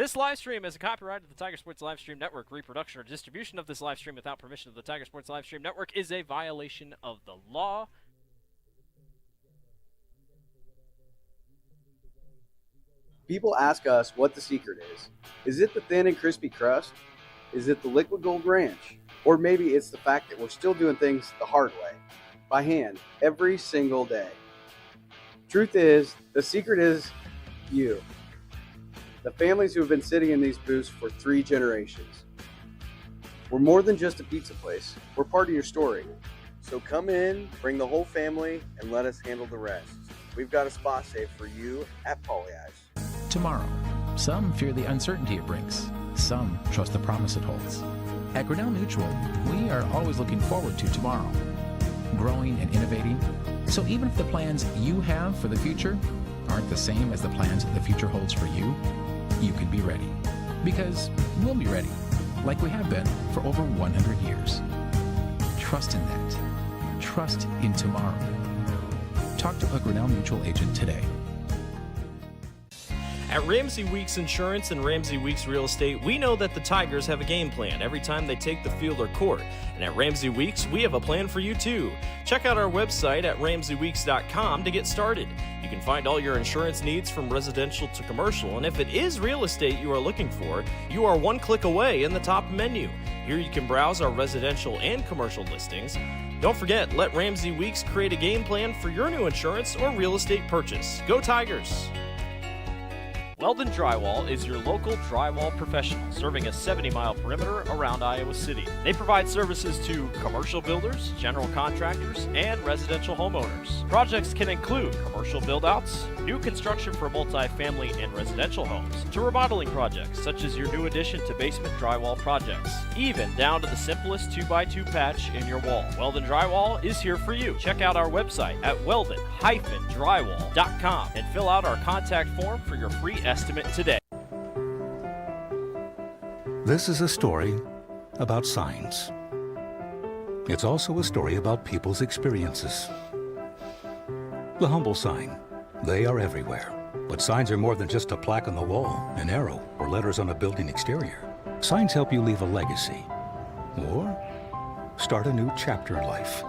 This live stream is a copyright of the Tiger Sports Livestream Network. Reproduction or distribution of this live stream without permission of the Tiger Sports Livestream Network is a violation of the law. People ask us what the secret is. Is it the thin and crispy crust? Is it the liquid gold ranch? Or maybe it's the fact that we're still doing things the hard way, by hand, every single day. Truth is, the secret is you. The families who have been sitting in these booths for 3 generations. We're more than just a pizza place. We're part of your story. So come in, bring the whole family, and let us handle the rest. We've got a spot saved for you at Polly Eyes. Tomorrow. Some fear the uncertainty it brings. Some trust the promise it holds. At Grinnell Mutual, we are always looking forward to tomorrow, growing and innovating. So even if the plans you have for the future aren't the same as the plans the future holds for you, you can be ready. Because we'll be ready, like we have been for over 100 years. Trust in that. Trust in tomorrow. Talk to a Grinnell Mutual agent today. At Ramsey Weeks Insurance and Ramsey Weeks Real Estate, we know that the Tigers have a game plan every time they take the field or court. And at Ramsey Weeks, we have a plan for you too. Check out our website at RamseyWeeks.com to get started. You can find all your insurance needs from residential to commercial, and if it is real estate you are looking for, you are one click away in the top menu. Here you can browse our residential and commercial listings. Don't forget, let Ramsey Weeks create a game plan for your new insurance or real estate purchase. Go Tigers! Weldon Drywall is your local drywall professional, serving a 70-mile perimeter around Iowa City. They provide services to commercial builders, general contractors, and residential homeowners. Projects can include commercial build-outs, new construction for multi-family and residential homes, to remodeling projects such as your new addition to basement drywall projects, even down to the simplest 2x2 patch in your wall. Weldon Drywall is here for you. Check out our website at weldon-drywall.com and fill out our contact form for your free estimate today. This is a story about signs. It's also a story about people's experiences. The humble sign. They are everywhere. But signs are more than just a plaque on the wall, an arrow, or letters on a building exterior. Signs help you leave a legacy or start a new chapter in life.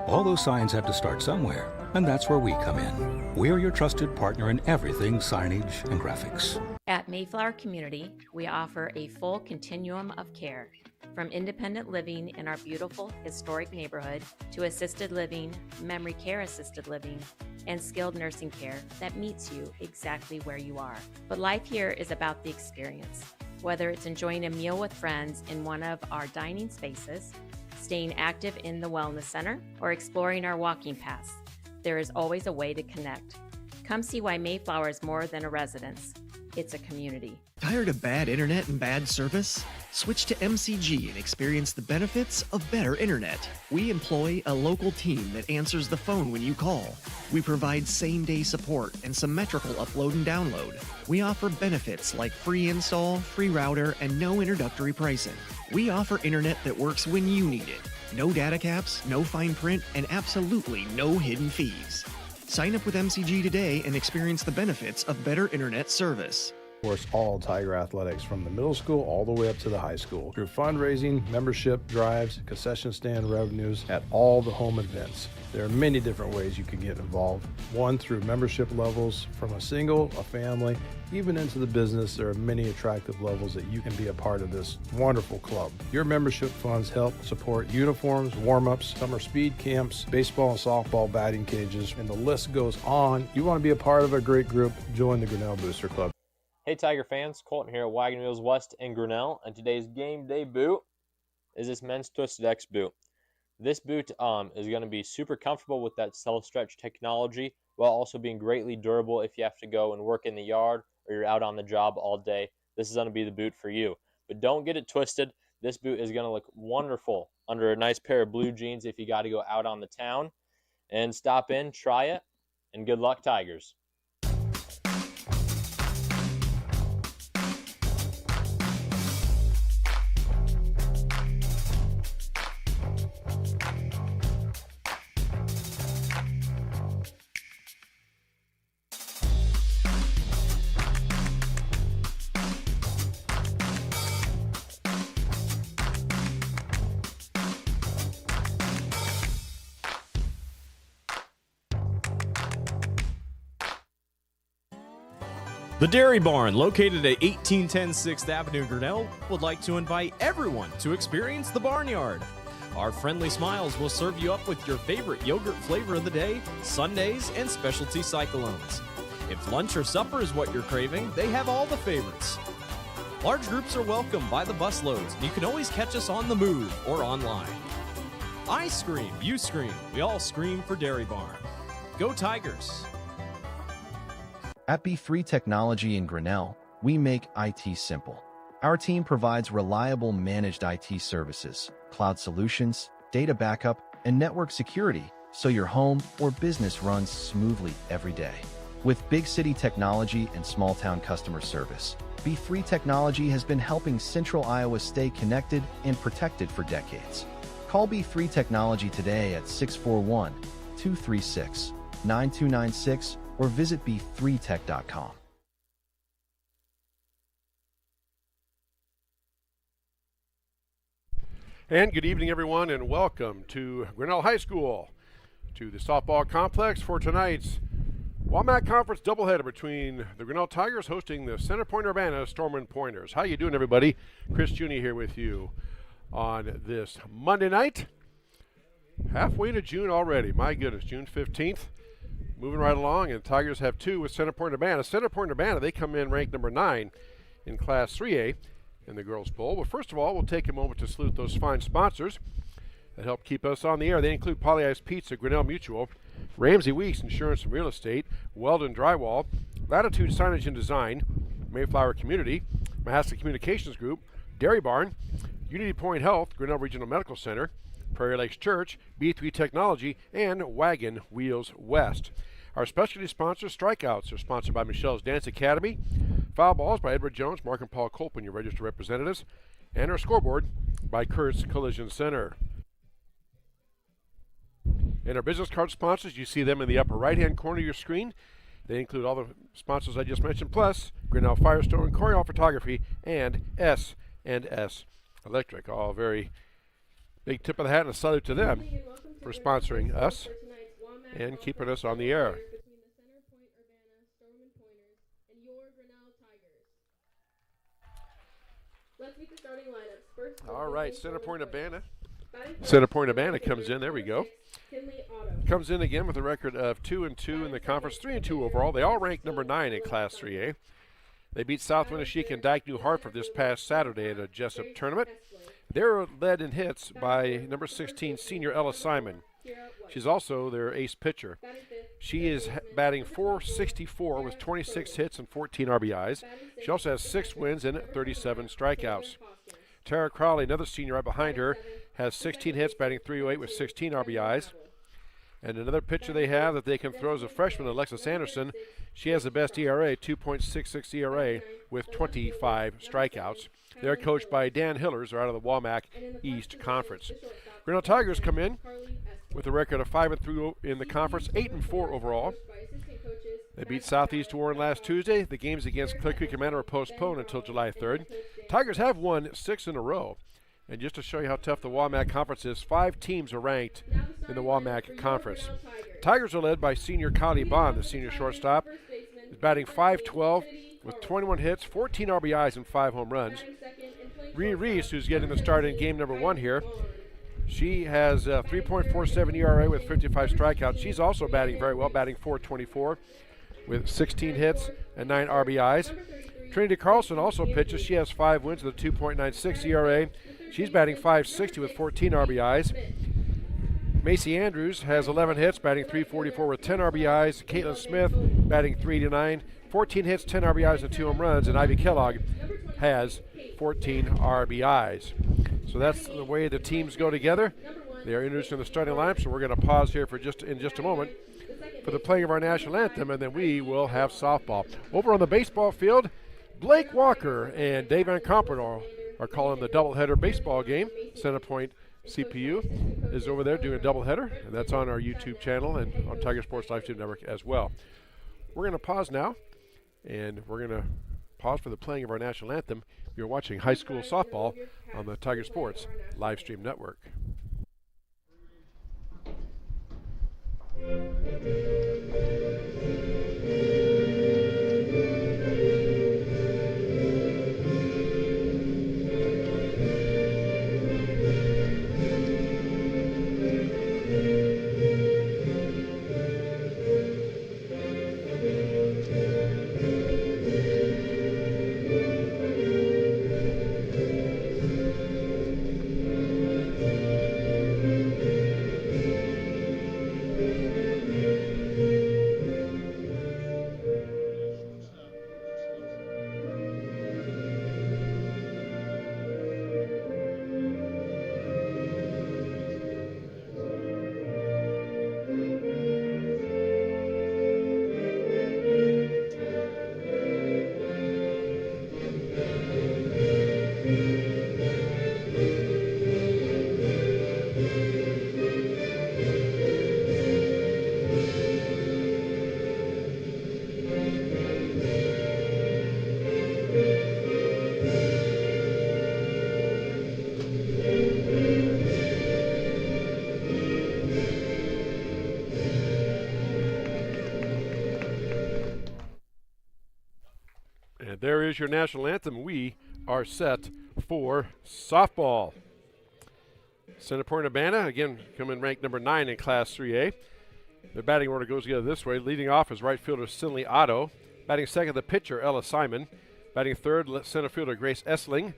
All those signs have to start somewhere, and that's where we come in. We're your trusted partner in everything signage and graphics. At Mayflower Community, we offer a full continuum of care, from independent living in our beautiful historic neighborhood to assisted living, memory care assisted living, and skilled nursing care that meets you exactly where you are. But life here is about the experience. Whether it's enjoying a meal with friends in one of our dining spaces, staying active in the wellness center, or exploring our walking paths, there is always a way to connect. Come see why Mayflower is more than a residence. It's a community. Tired of bad internet and bad service? Switch to MCG and experience the benefits of better internet. We employ a local team that answers the phone when you call. We provide same-day support and symmetrical upload and download. We offer benefits like free install, free router, and no introductory pricing. We offer internet that works when you need it. No data caps, no fine print, and absolutely no hidden fees. Sign up with MCG today and experience the benefits of better internet service. Of course, all Tiger athletics from the middle school all the way up to the high school. Through fundraising, membership drives, concession stand revenues at all the home events. There are many different ways you can get involved. One, through membership levels from a single, a family, even into the business. There are many attractive levels that you can be a part of this wonderful club. Your membership funds help support uniforms, warm-ups, summer speed camps, baseball and softball batting cages, and the list goes on. You want to be a part of a great group, join the Grinnell Booster Club. Hey Tiger fans, Colton here at Wagon Wheels West in Grinnell, and today's game day boot is this men's Twisted X boot. This boot is going to be super comfortable with that self-stretch technology while also being greatly durable if you have to go and work in the yard or you're out on the job all day. This is going to be the boot for you. But don't get it twisted. This boot is going to look wonderful under a nice pair of blue jeans if you got to go out on the town. And stop in, try it, and good luck, Tigers. The Dairy Barn, located at 1810 6th Avenue, Grinnell, would like to invite everyone to experience the barnyard. Our friendly smiles will serve you up with your favorite yogurt flavor of the day, sundaes, and specialty cyclones. If lunch or supper is what you're craving, they have all the favorites. Large groups are welcome by the busloads, and you can always catch us on the move or online. I scream, you scream, we all scream for Dairy Barn. Go Tigers! At B3 Technology in Grinnell, we make IT simple. Our team provides reliable managed IT services, cloud solutions, data backup, and network security so your home or business runs smoothly every day. With big city technology and small town customer service, B3 Technology has been helping Central Iowa stay connected and protected for decades. Call B3 Technology today at 641-236-9296 or visit b3tech.com. And good evening, everyone, and welcome to Grinnell High School, to the softball complex for tonight's WAMAC Conference doubleheader between the Grinnell Tigers hosting the Center Point Urbana Stormwind Pointers. How you doing, everybody? Chris Juni here with you on this Monday night. Halfway to June already. My goodness, June 15th. Moving right along, and Tigers have two with Center Point Urbana. Center Point Urbana, they come in ranked number 9 in Class 3A in the girls' poll. But first of all, we'll take a moment to salute those fine sponsors that help keep us on the air. They include Poly Ice Pizza, Grinnell Mutual, Ramsey Weeks Insurance and Real Estate, Weldon Drywall, Latitude Signage and Design, Mayflower Community, Mahasta Communications Group, Dairy Barn, Unity Point Health, Grinnell Regional Medical Center, Prairie Lakes Church, B3 Technology, and Wagon Wheels West. Our specialty sponsors, Strikeouts, are sponsored by Michelle's Dance Academy, Foul Balls by Edward Jones, Mark and Paul Colpin, your registered representatives, and our scoreboard by Kurtz Collision Center. And our business card sponsors, you see them in the upper right-hand corner of your screen. They include all the sponsors I just mentioned, plus Grinnell Firestone, Coriol Photography, and S&S Electric. All very big tip of the hat and a salute to them for sponsoring us and keeping us on the air. All right, Center Point Urbana. Center Point Urbana comes in. There we go. Comes in again with a record of 2-2 in the conference, 3-2 overall. They all rank number 9 in Class 3A. They beat South Winneshiek and Dyke New Hartford this past Saturday at a Jessup tournament. They're led in hits by number 16 senior Ella Simon. She's also their ace pitcher. She is batting .464 with 26 hits and 14 RBIs. She also has 6 wins and 37 strikeouts. Tara Crowley, another senior right behind her, has 16 hits, batting .308 with 16 RBIs. And another pitcher they have that they can throw is a freshman, Alexis Anderson. She has the best ERA, 2.66 ERA with 25 strikeouts. They're coached by Dan Hillers. They're out of the WAMAC East Conference. Grinnell Tigers come in with a record of 5-3 in the conference, 8-4 overall. They beat Southeast Warren last Tuesday. The games against Clear Creek and Manor are postponed until July 3rd. Tigers have won 6 in a row. And just to show you how tough the WAMAC Conference is, 5 teams are ranked in the WAMAC Conference. Tigers are led by senior Kylie Bond, the senior shortstop. Is batting .512 with 21 hits, 14 RBIs, and 5 home runs. Rhea Reese, who's getting the start in game number 1 here, she has a 3.47 ERA with 55 strikeouts. She's also batting very well, batting .424 with 16 hits and 9 RBIs. Trinity Carlson also pitches. She has 5 wins with a 2.96 ERA. She's batting .560 with 14 RBIs. Macy Andrews has 11 hits, batting .344 with 10 RBIs. Caitlin Smith batting .389, 14 hits, 10 RBIs, and 2 home runs. And Ivy Kellogg has 14 RBIs. So that's the way the teams go together. They are introducing the starting lineup, so we're going to pause here for just a moment for the playing of our national anthem, and then we will have softball. Over on the baseball field, Blake Walker and Dave Van Compernor are calling the doubleheader baseball game. Center Point CPU is over there doing a doubleheader, and that's on our YouTube channel and on Tiger Sports Live Stream Network as well. We're going to pause now, and we're going to pause for the playing of our national anthem. You're watching high school softball on the Tiger Sports Live Stream Network. there is your national anthem. We are set for softball. Center Point Urbana, again, coming ranked number 9 in Class 3A. The batting order goes together this way. Leading off is right fielder Cinley Otto. Batting second, the pitcher, Ella Simon. Batting third, center fielder Grace Essling.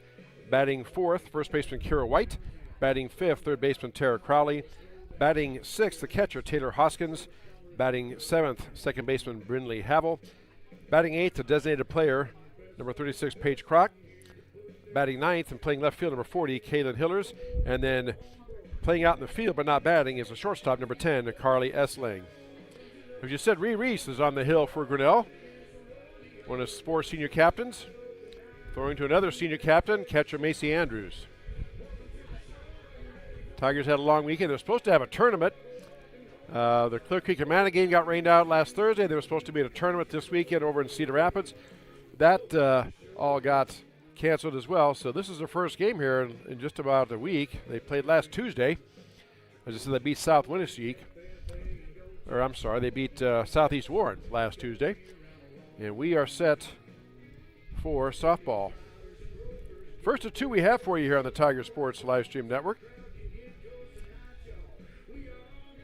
Batting fourth, first baseman Kira White. Batting fifth, third baseman Tara Crowley. Batting sixth, the catcher Taylor Hoskins. Batting seventh, second baseman Brindley Havel. Batting eighth, the designated player, number 36, Paige Kroc. Batting ninth and playing left field, number 40, Kaylin Hillers. And then playing out in the field but not batting is the shortstop, number 10, Carly Essling. As you said, Ree Reese is on the hill for Grinnell, one of 4 senior captains. Throwing to another senior captain, catcher Macy Andrews. Tigers had a long weekend. They're supposed to have a tournament. The Clear Creek Amana game got rained out last Thursday. They were supposed to be at a tournament this weekend over in Cedar Rapids. That all got canceled as well. So this is their first game here in just about a week. They played last Tuesday. As I said, they beat South Winneshiek. Or I'm sorry, they beat Southeast Warren last Tuesday. And we are set for softball. First of 2 we have for you here on the Tiger Sports live stream network.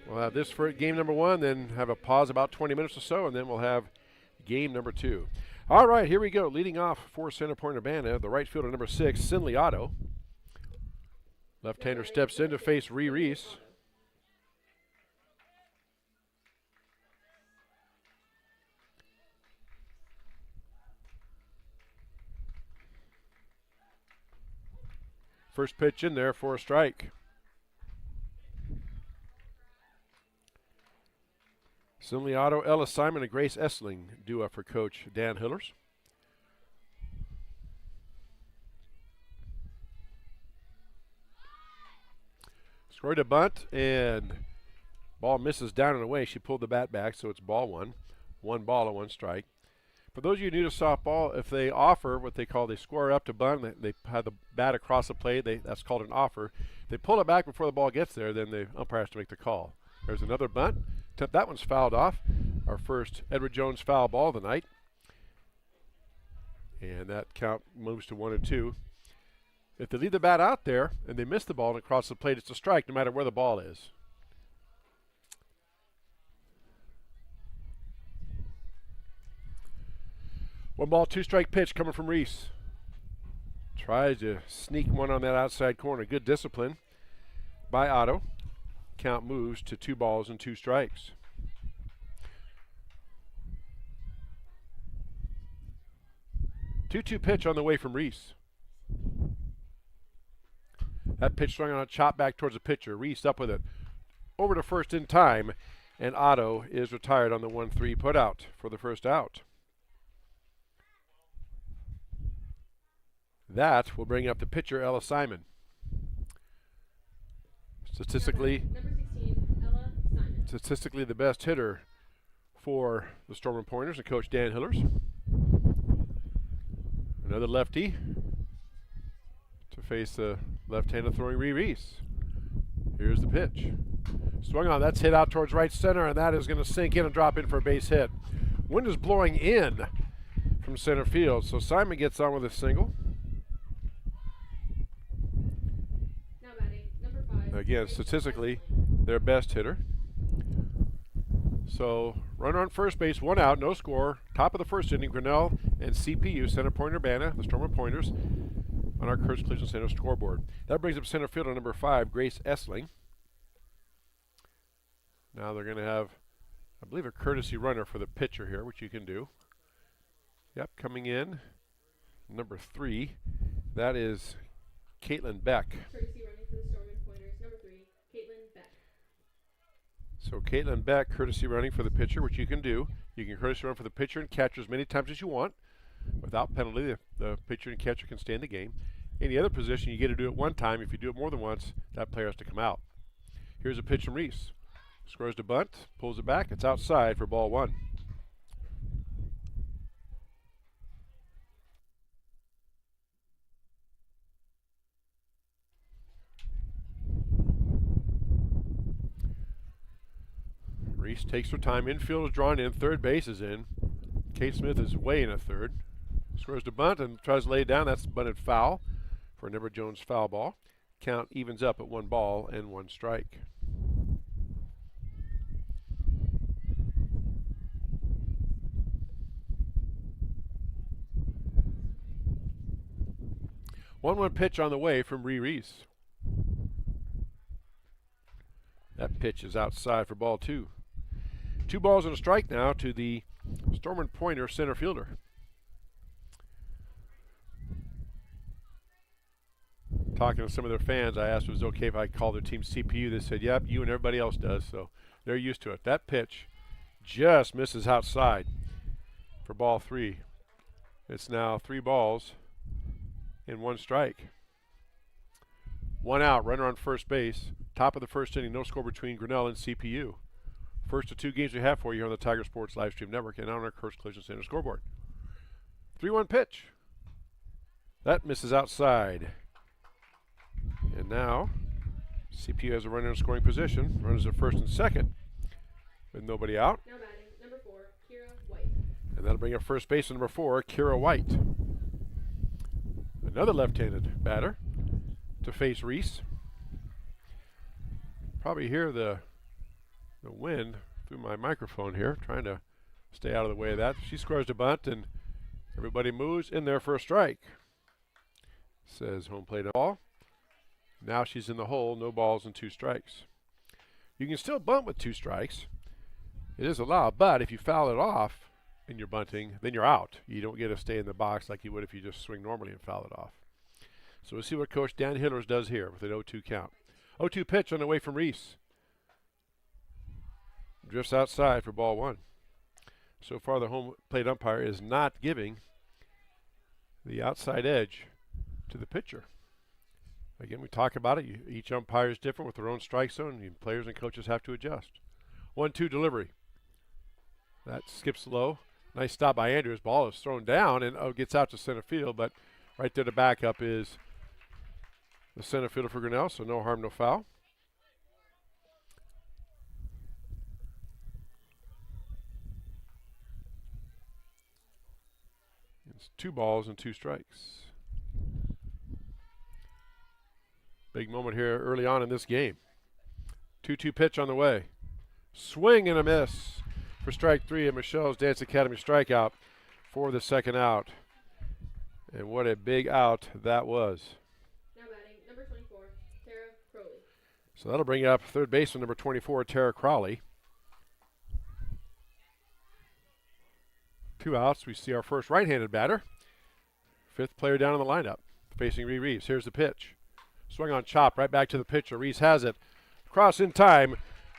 We'll have this for game number 1, then have a pause about 20 minutes or so, and then we'll have game number 2. All right, here we go. Leading off for Center Point Urbana, the right fielder, number 6, Cinley Otto. Left-hander steps in to face Ree Reese. First pitch in there for a strike. Cinley Otto, Ella Simon, and Grace Essling due up for Coach Dan Hillers. Scored a bunt, and ball misses down and away. She pulled the bat back, so it's ball 1. 1 ball and 1 strike. For those of you new to softball, if they offer what they call, they square up to bunt, they have the bat across the plate, that's called an offer. They pull it back before the ball gets there, then the umpire has to make the call. There's another bunt. That one's fouled off. Our first Edward Jones foul ball of the night. And that count moves to 1 and 2. If they leave the bat out there and they miss the ball and across the plate, it's a strike no matter where the ball is. One ball, 2 strike pitch coming from Reese. Tries to sneak one on that outside corner. Good discipline by Otto. Count moves to 2 balls and 2 strikes. Two-two pitch on the way from Reese. That pitch swung on a chop back towards the pitcher. Reese up with it. Over to first in time, and Otto is retired on the 1-3 putout for the first out. That will bring up the pitcher, Ella Simon. Statistically, statistically the best hitter for the Storm Pointers and Coach Dan Hillers. Another lefty to face the left-handed throwing Ree Reese. Here's the pitch. Swung on, that's hit out towards right center, and that is going to sink in and drop in for a base hit. Wind is blowing in from center field, so Simon gets on with a single. Again, statistically, their best hitter. So, runner on first base, 1 out, no score. Top of the first inning, Grinnell and CPU, Center Point Urbana, the Storm Pointers, on our Kurtz Collision Center scoreboard. That brings up center fielder number 5, Grace Essling. Now they're going to have, I believe, a courtesy runner for the pitcher here, which you can do. Yep, coming in, number 3, that is Caitlin Beck. Courtesy running for the Storm Pointers, number 3, Caitlin Beck. So Caitlin Beck, courtesy running for the pitcher, which you can do. You can courtesy run for the pitcher and catcher as many times as you want. Without penalty, the pitcher and catcher can stay in the game. Any other position, you get to do it 1 time. If you do it more than once, that player has to come out. Here's a pitch from Reese. Scores to bunt, pulls it back. It's outside for ball 1. Reese takes her time. Infield is drawn in. Third base is in. Kate Smith is way in at third. Scores to bunt and tries to lay it down. That's bunted foul for a Never Jones foul ball. Count evens up at 1 ball and 1 strike. One pitch on the way from Reese. That pitch is outside for ball 2. 2 balls and a strike now to the Storm and Pointer center fielder. Talking to some of their fans, I asked if it was okay if I called their team CPU. They said, yep, you and everybody else does, so they're used to it. That pitch just misses outside for ball 3. It's now 3 balls and 1 strike. 1 out, runner on first base. Top of the first inning, no score between Grinnell and CPU. First of 2 games we have for you here on the Tiger Sports Live Stream Network and on our Coast Collision Center scoreboard. 3-1 pitch. That misses outside. And now, CPU has a runner in scoring position. Runners at first and second with nobody out. Now batting, number 4, Kira White. And that'll bring up first baseman number 4, Kira White. Another left-handed batter to face Reese. Probably hear the wind through my microphone here, trying to stay out of the way of that. She scores to bunt, and everybody moves in there for a strike. Says home plate ball. Now she's in the hole, no balls and 2 strikes. You can still bunt with 2 strikes. It is allowed, but if you foul it off in your bunting, then you're out. You don't get to stay in the box like you would if you just swing normally and foul it off. So we'll see what Coach Dan Hillers does here with an 0-2 count. 0-2 pitch on the way from Reese. Drifts outside for ball 1. So far the home plate umpire is not giving the outside edge to the pitcher. Again, we talk about it. Each umpire is different with their own strike zone. And players and coaches have to adjust. 1-2 delivery. That skips low. Nice stop by Andrews. Ball is thrown down and gets out to center field. But right there, the backup is the center fielder for Grinnell. So no harm, no foul. It's 2 balls and 2 strikes. Big moment here early on in this game. 2-2 pitch on the way. Swing and a miss for strike 3 at Michelle's Dance Academy strikeout for the second out. And what a big out that was. Now batting, number 24, Tara Crowley. So that'll bring up third baseman number 24, Tara Crowley. 2 outs. We see our first right-handed batter. 5th player down in the lineup, facing Reese. Here's the pitch. Swung on chop, right back to the pitcher. Reese has it. Cross in time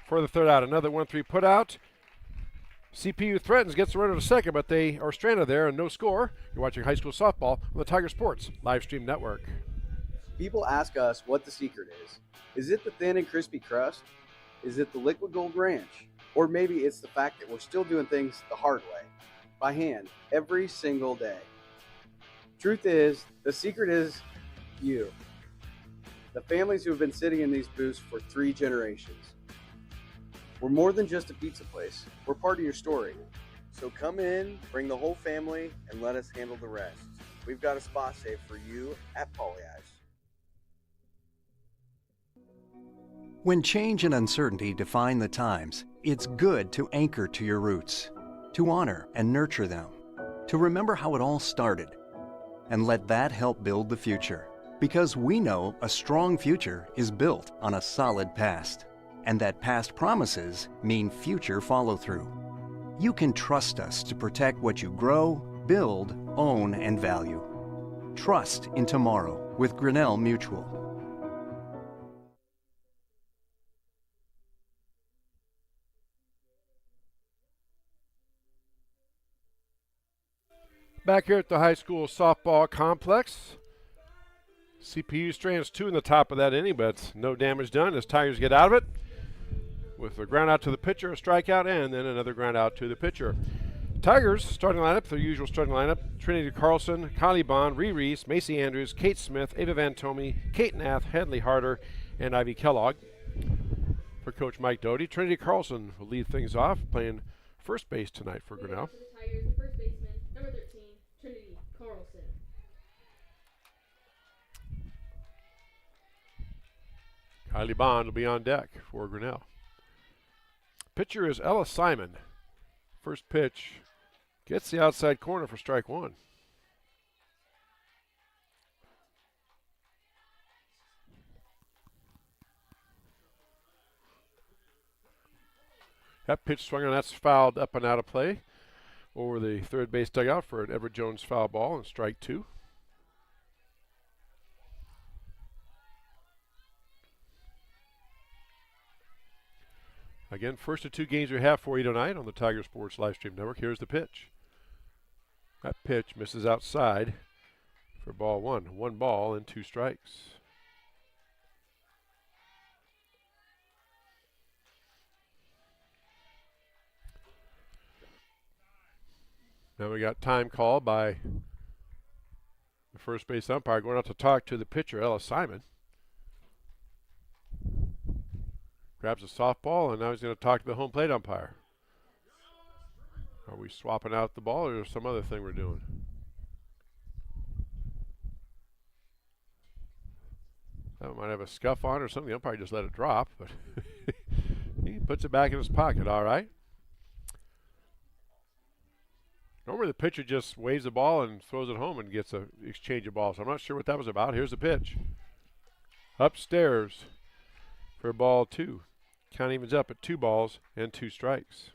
for the 3rd out. Another 1-3 put out. CPU threatens, gets the runner to second, but they are stranded there and no score. You're watching high school softball on the Tiger Sports Live Stream Network. People ask us what the secret is. Is it the thin and crispy crust? Is it the liquid gold ranch? Or maybe it's the fact that we're still doing things the hard way, by hand, every single day. Truth is, the secret is you. The families who have been sitting in these booths for 3 generations. We're more than just a pizza place. We're part of your story. So come in, bring the whole family, and let us handle the rest. We've got a spot saved for you at Polly Eyes. When change and uncertainty define the times, it's good to anchor to your roots, to honor and nurture them, to remember how it all started, and let that help build the future. Because we know a strong future is built on a solid past, and that past promises mean future follow-through. You can trust us to protect what you grow, build, own, and value. Trust in tomorrow with Grinnell Mutual. Back here at the high school softball complex. CPU strands 2 in the top of that inning, but no damage done as Tigers get out of it. With a ground out to the pitcher, a strikeout, and then another ground out to the pitcher. Tigers starting lineup, their usual starting lineup: Trinity Carlson, Kylie Bond, Reese, Macy Andrews, Kate Smith, Ava Van Tomey, Kate Nath, Hadley Harder, and Ivy Kellogg. For Coach Mike Doty, Trinity Carlson will lead things off, playing first base tonight for Grinnell. The Tigers, the first baseman, number 13, Trinity Carlson. Kylie Bond will be on deck for Grinnell. Pitcher is Ella Simon. First pitch gets the outside corner for strike one. That pitch swung on, that's fouled up and out of play over the third base dugout for an Everett Jones foul ball and strike two. Again, first of two games we have for you tonight on the Tiger Sports Livestream Network. Here's the pitch. That pitch misses outside for ball one. 1 ball and 2 strikes. Now we got time called by the first base umpire going out to talk to the pitcher, Ella Simon. Grabs a softball, and now he's going to talk to the home plate umpire. Are we swapping out the ball, or is there some other thing we're doing? That might have a scuff on or something. The umpire just let it drop, but he puts it back in his pocket. All right. Normally the pitcher just waves the ball and throws it home and gets an exchange of balls. So I'm not sure what that was about. Here's the pitch. Upstairs for ball 2. Count evens up at 2 balls and 2 strikes.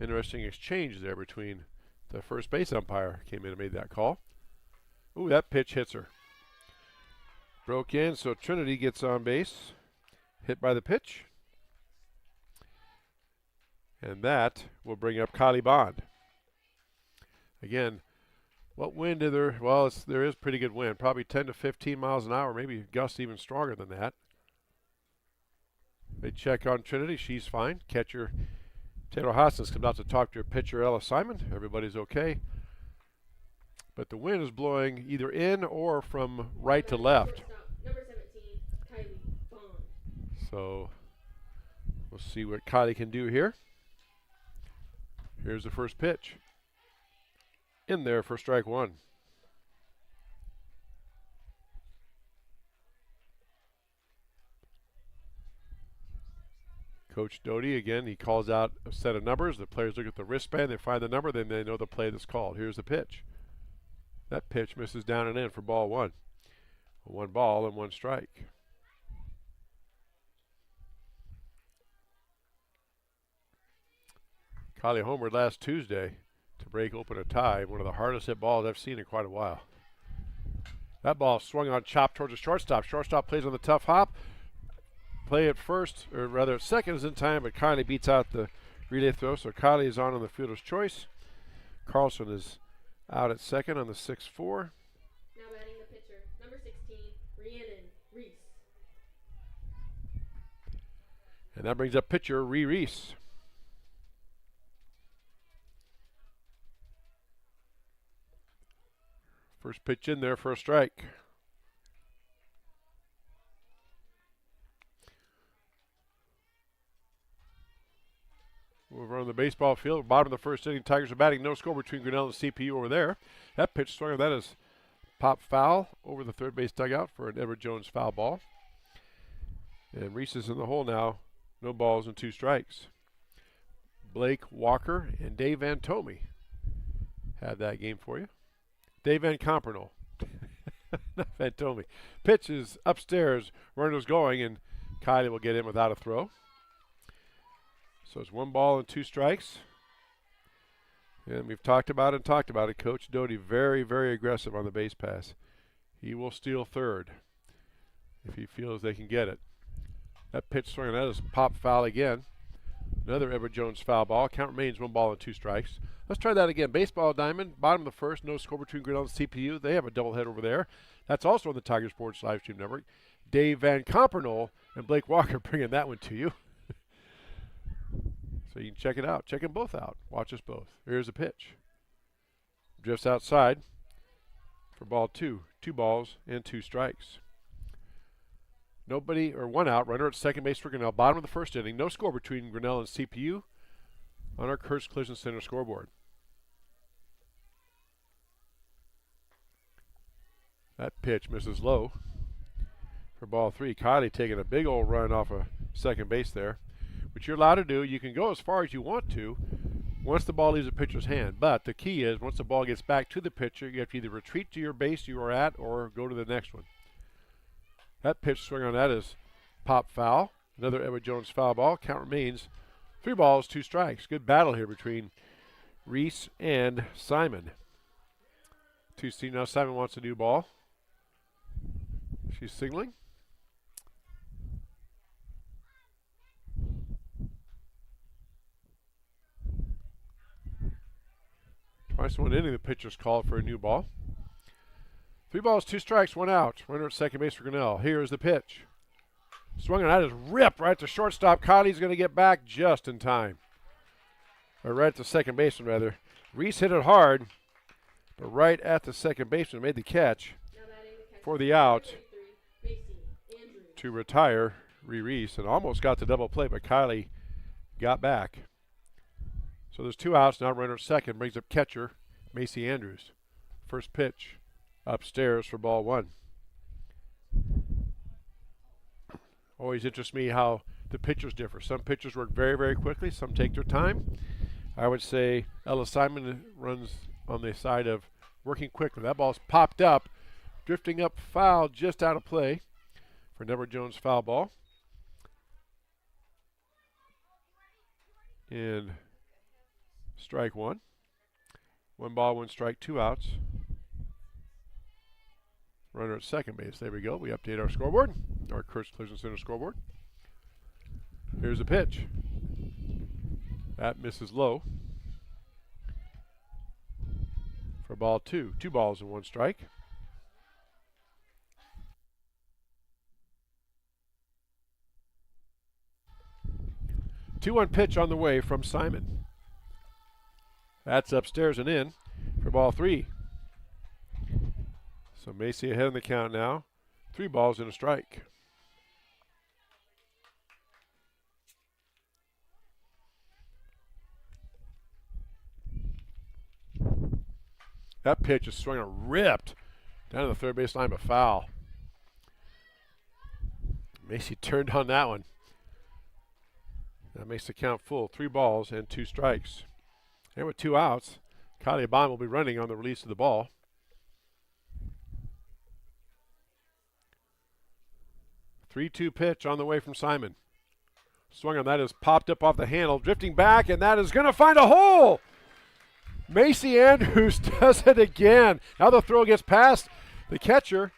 Interesting exchange there between the first base umpire came in and made that call. Ooh, that pitch hits her. Broke in, so Trinity gets on base. Hit by the pitch. And that will bring up Kylie Bond. Again, what wind is there? Well, there is pretty good wind. Probably 10 to 15 miles an hour, maybe gusts even stronger than that. They check on Trinity. She's fine. Catcher Taylor Hoskins comes out to talk to her pitcher, Ella Simon. Everybody's okay. But the wind is blowing either in or from right to left. Number 17, Kylie Bond. So we'll see what Kylie can do here. Here's the first pitch. In there for strike one. Coach Doty, again, he calls out a set of numbers. The players look at the wristband, they find the number, then they know the play that's called. Here's the pitch. That pitch misses down and in for ball 1. 1 ball and 1 strike. Kylie homered last Tuesday to break open a tie. One of the hardest hit balls I've seen in quite a while. That ball swung on, chopped towards the shortstop. Shortstop plays on the tough hop. Play at first, or rather at second is in time, but Kylie beats out the relay throw. So Kylie is on the fielder's choice. Carlson is out at second on the 6-4. Now batting the pitcher, number 16, Rhiannon Reese. And that brings up pitcher Reese. First pitch in there for a strike. Over on the baseball field, bottom of the first inning, Tigers are batting. No score between Grinnell and CPU over there. That pitch swung, that is pop foul over the third base dugout for an Everett Jones foul ball. And Reese is in the hole now. No balls and 2 strikes. Blake Walker and Dave Van Tomey had that game for you. Dave Van Compernol. Not Van Tomey. Pitch is upstairs. Runner's going, and Kylie will get in without a throw. So it's 1 ball and 2 strikes. And we've talked about it. Coach Doty very, very aggressive on the base pass. He will steal third if he feels they can get it. That pitch swing, that is pop foul again. Another Everett Jones foul ball. Count remains 1 ball and 2 strikes. Let's try that again. Baseball diamond, bottom of the first. No score between Grinnell and CPU. They have a doubleheader over there. That's also on the Tiger Sports Livestream Network. Dave Van Compernol and Blake Walker bringing that one to you. So you can check it out. Check them both out. Watch us both. Here's the pitch. Drifts outside for ball 2. 2 balls and 2 strikes. Nobody, or 1 out. Runner at second base for Grinnell. Bottom of the first inning. No score between Grinnell and CPU on our Kurtz Collision Center scoreboard. That pitch misses low for ball 3. Kylie taking a big old run off of second base there, which you're allowed to do. You can go as far as you want to once the ball leaves the pitcher's hand. But the key is once the ball gets back to the pitcher, you have to either retreat to your base you are at or go to the next one. That pitch swing on that is pop foul. Another Edward Jones foul ball. Count remains 3 balls, 2 strikes. Good battle here between Reese and Simon. 2-2 now. Simon wants a new ball. She's signaling. Twice in 1 inning, the pitcher's called for a new ball. 3 balls, 2 strikes, 1 out. Runner at second base for Grinnell. Here is the pitch. Swung on that is ripped right to shortstop. Kylie's going to get back just in time. Or right at the second baseman, rather. Reese hit it hard, but right at the second baseman made the catch for the out to retire Reese, and almost got the double play, but Kylie got back. So there's 2 outs now. Runner at second brings up catcher Macy Andrews. First pitch upstairs for ball 1. Always interests me how the pitchers differ. Some pitchers work very, very quickly. Some take their time. I would say Ella Simon runs on the side of working quickly. That ball's popped up, drifting up foul, just out of play for Edward Jones foul ball. And strike 1. 1 ball, 1 strike, 2 outs. Runner at second base. There we go. We update our scoreboard, our Kurtz Collision Center scoreboard. Here's the pitch. That misses low for ball 2. 2 balls and 1 strike. Two-one pitch on the way from Simon. That's upstairs and in for ball 3. So Macy ahead in the count now. 3 balls and a strike. That pitch is swung and ripped down to the third base line, but foul. Macy turned on that one. That makes the count full. 3 balls and 2 strikes. And with 2 outs, Kylie Bond will be running on the release of the ball. 3-2 pitch on the way from Simon. Swung on that is popped up off the handle, drifting back, and that is going to find a hole. Macy Andrews does it again. Now the throw gets past the catcher,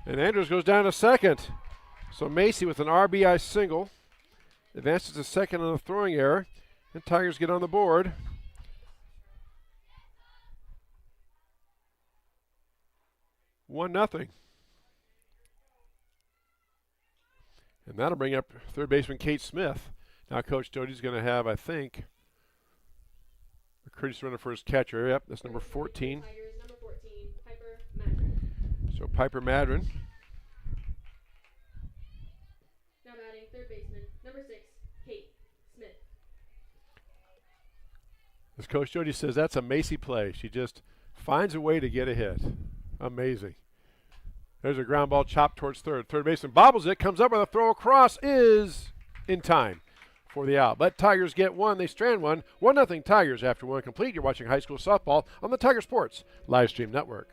and Andrews goes down to second. So Macy with an RBI single advances to second on a throwing error, and Tigers get on the board. One nothing. And that'll bring up third baseman Kate Smith. Now Coach Doty's going to have, I think, a courtesy runner for his catcher. Yep, that's number 14. Tigers, number 14, Piper Madron. So Piper Madron. Now batting third baseman, number 6, Kate Smith. As Coach Doty says, that's a Macy play. She just finds a way to get a hit. Amazing. There's a ground ball chopped towards third. Third baseman bobbles it, comes up with a throw across, is in time for the out. But Tigers get 1, they strand 1. 1-0 Tigers after 1 complete. You're watching high school softball on the Tiger Sports live stream network.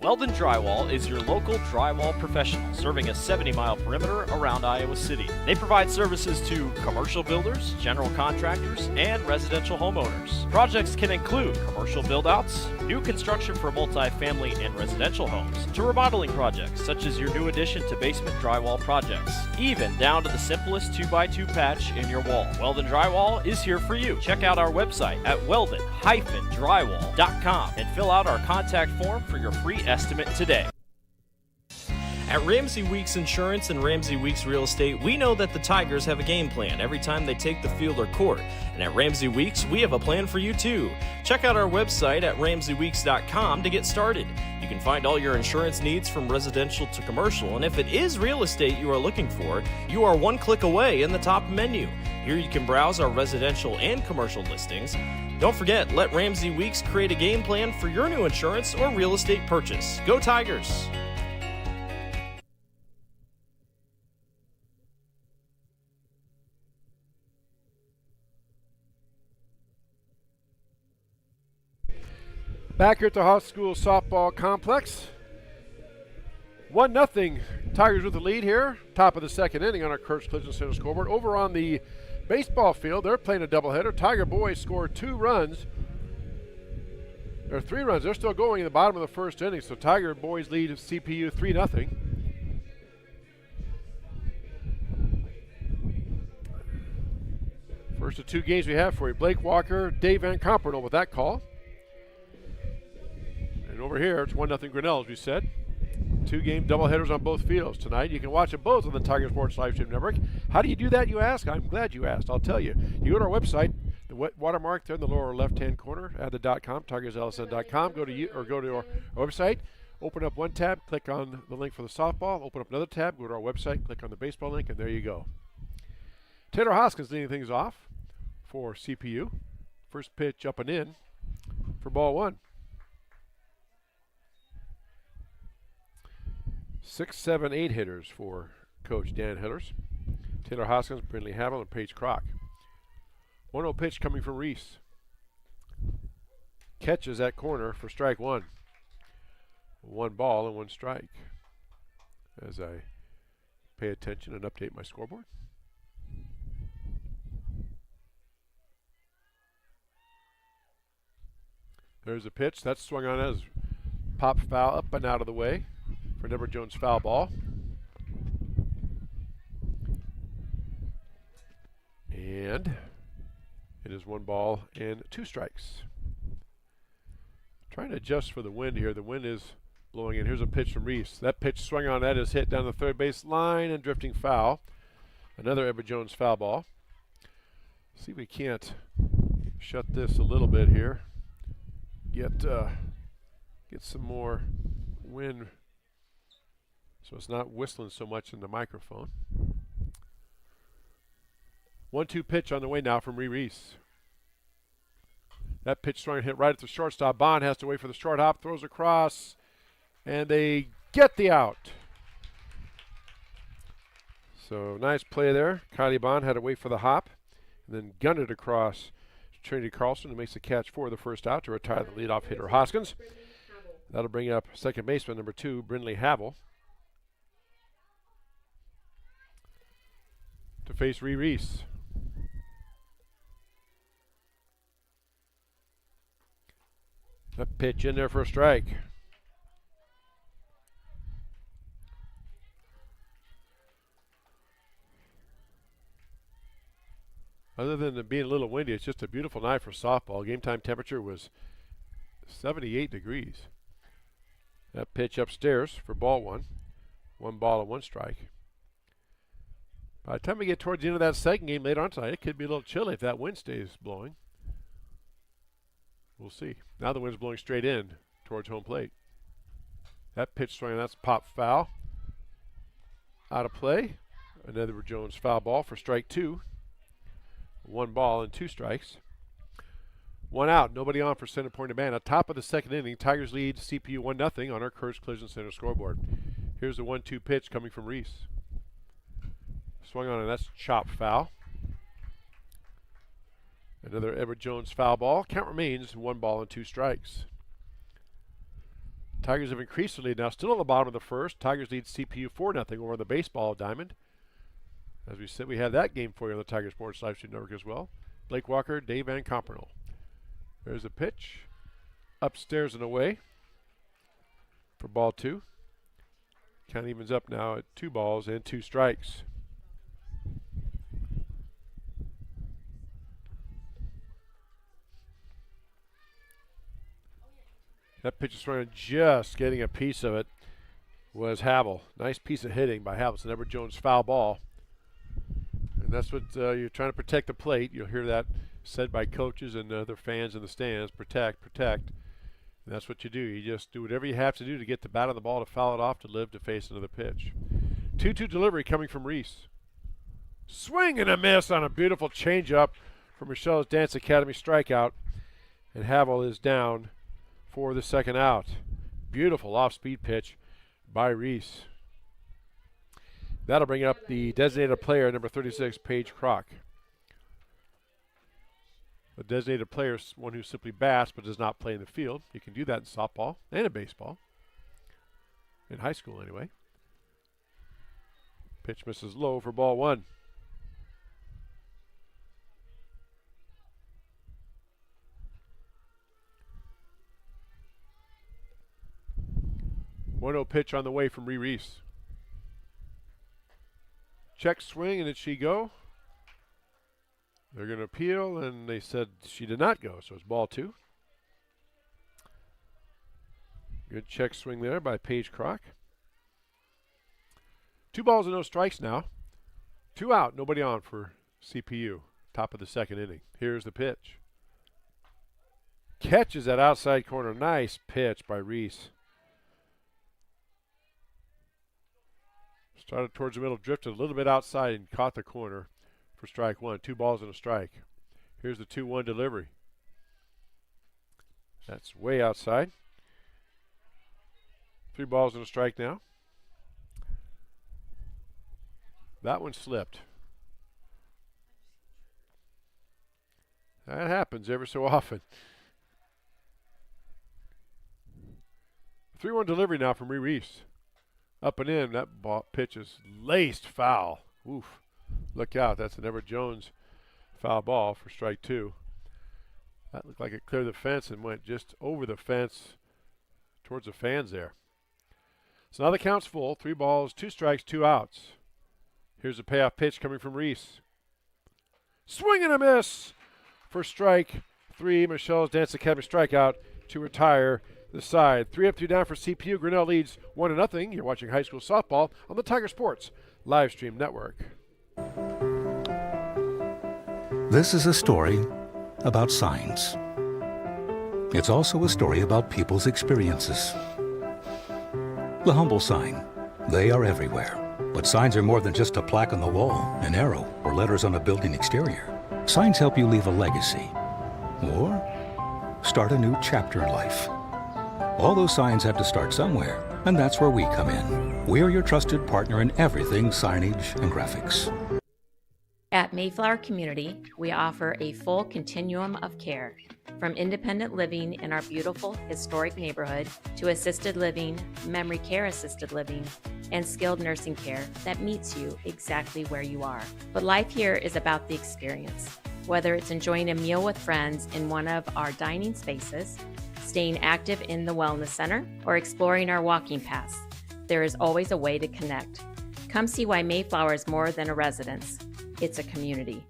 Weldon Drywall is your local drywall professional, serving a 70-mile perimeter around Iowa City. They provide services to commercial builders, general contractors, and residential homeowners. Projects can include commercial build-outs, new construction for multi-family and residential homes, to remodeling projects such as your new addition to basement drywall projects, even down to the simplest 2x2 patch in your wall. Weldon Drywall is here for you. Check out our website at weldon-drywall.com and fill out our contact form for your free estimate today. At Ramsey Weeks Insurance and Ramsey Weeks Real Estate, we know that the Tigers have a game plan every time they take the field or court. And at Ramsey Weeks, we have a plan for you too. Check out our website at ramseyweeks.com to get started. You can find all your insurance needs from residential to commercial, and if it is real estate you are looking for, you are 1 click away in the top menu. Here you can browse our residential and commercial listings. Don't forget, let Ramsey Weeks create a game plan for your new insurance or real estate purchase. Go Tigers! Back here at the high school softball complex. 1-0 Tigers with the lead here. Top of the second inning on our Kurtz Collision Center scoreboard. Over on the baseball field, they're playing a doubleheader. Tiger boys scored 2 runs. There are 3 runs. They're still going in the bottom of the first inning. So Tiger boys lead CPU 3-0. First of 2 games we have for you. Blake Walker, Dave Van Compernoll with that call. And over here, it's 1-0 Grinnell, as we said. 2-game doubleheaders on both fields tonight. You can watch them both on the Tiger Sports Live Stream Network. How do you do that, you ask? I'm glad you asked. I'll tell you. You go to our website, the watermark there in the lower left-hand corner, add the .com, tigerslsn.com. Go to our website, open up one tab, click on the link for the softball, open up another tab, go to our website, click on the baseball link, and there you go. Taylor Hoskins leading things off for CPU. First pitch up and in for ball 1. 6, 7, 8 hitters for Coach Dan Hillers. Taylor Hoskins, Brindley Havel, and Paige Kroc. 1-0 pitch coming from Reese. Catches that corner for strike 1. 1 ball and 1 strike. As I pay attention and update my scoreboard. There's a pitch. That's swung on as pop foul up and out of the way for Deborah Jones foul ball. And it is 1 ball and 2 strikes. Trying to adjust for the wind here. The wind is blowing in. Here's a pitch from Reese. That pitch swung on that is hit down the third base line and drifting foul. Another Deborah Jones foul ball. See if we can't shut this a little bit here. Get some more wind so it's not whistling so much in the microphone. 1-2 pitch on the way now from Reese. That pitch swung and hit right at the shortstop. Bond has to wait for the short hop, throws across, and they get the out. So nice play there. Kylie Bond had to wait for the hop and then gunned it across Trinity Carlson, who makes the catch for the first out to retire the leadoff hitter Hoskins. That'll bring up second baseman number 2, Brindley Havel, to face Reese. That pitch in there for a strike. Other than it being a little windy, it's just a beautiful night for softball. Game time temperature was 78 degrees. That pitch upstairs for ball 1. 1 ball and 1 strike. By the time we get towards the end of that second game later on tonight, it could be a little chilly if that wind stays blowing. We'll see. Now the wind's blowing straight in towards home plate. That pitch swing, that's pop foul. Out of play. Another Jones foul ball for strike 2. 1 ball and 2 strikes. 1 out, nobody on for Center Point Urbana. Top of the second inning, Tigers lead CPU 1-0 on our Kurtz Collision Center scoreboard. Here's the 1-2 pitch coming from Reese. Swung on, and that's chop foul. Another Edward Jones foul ball. Count remains 1 ball and 2 strikes. Tigers have increased their lead now, still on the bottom of the first. Tigers lead CPU 4-0 over the baseball diamond. As we said, we have that game for you on the Tiger Sports Live Stream Network as well. Blake Walker, Dave Van Compernoll. There's a pitch. Upstairs and away for ball 2. Count evens up now at 2 balls and 2 strikes. That pitch is thrown, just getting a piece of it was Havel. Nice piece of hitting by Havel. It's an Edward Jones foul ball. And that's what you're trying to protect the plate. You'll hear that said by coaches and other fans in the stands. Protect, protect. And that's what you do. You just do whatever you have to do to get the bat on the ball, to foul it off, to live to face another pitch. 2-2 delivery coming from Reese. Swing and a miss on a beautiful changeup for Michelle's Dance Academy strikeout. And Havel is down for the second out. Beautiful off-speed pitch by Reese. That'll bring up the designated player, number 36, Paige Kroc. The designated player is one who simply bats but does not play in the field. You can do that in softball and in baseball. In high school, anyway. Pitch misses low for ball one. One-oh pitch on the way from Reese. Check swing, and did she go? They're going to appeal, and they said she did not go, so it's ball two. Good check swing there by Paige Crock. 2 balls and no strikes now. 2 out, nobody on for CPU. Top of the second inning. Here's the pitch. Catches that outside corner. Nice pitch by Reese. Started towards the middle, drifted a little bit outside and caught the corner for strike one. 2 balls and a strike. Here's the 2-1 delivery. That's way outside. 3 balls and a strike now. That one slipped. That happens ever so often. 3-1 delivery now from Reese. Up and in. That pitch is laced foul. Oof. Look out. That's an Everett Jones foul ball for strike 2. That looked like it cleared the fence and went just over the fence towards the fans there. So now the count's full. 3 balls, 2 strikes, 2 outs. Here's a payoff pitch coming from Reese. Swing and a miss for strike 3. Michelle's Dance Academy strikeout to retire the side. 3 up, 2 down for CPU. Grinnell leads 1-0. You're watching high school softball on the Tiger Sports live stream network. This is a story about signs. It's also a story about people's experiences. The humble sign. They are everywhere. But signs are more than just a plaque on the wall, an arrow, or letters on a building exterior. Signs help you leave a legacy or start a new chapter in life. All those signs have to start somewhere, and that's where we come in. We're your trusted partner in everything signage and graphics. At Mayflower Community, we offer a full continuum of care, from independent living in our beautiful historic neighborhood to assisted living, memory care assisted living, and skilled nursing care that meets you exactly where you are. But life here is about the experience. Whether it's enjoying a meal with friends in one of our dining spaces, staying active in the wellness center, or exploring our walking paths, there is always a way to connect. Come see why Mayflower is more than a residence. It's a community.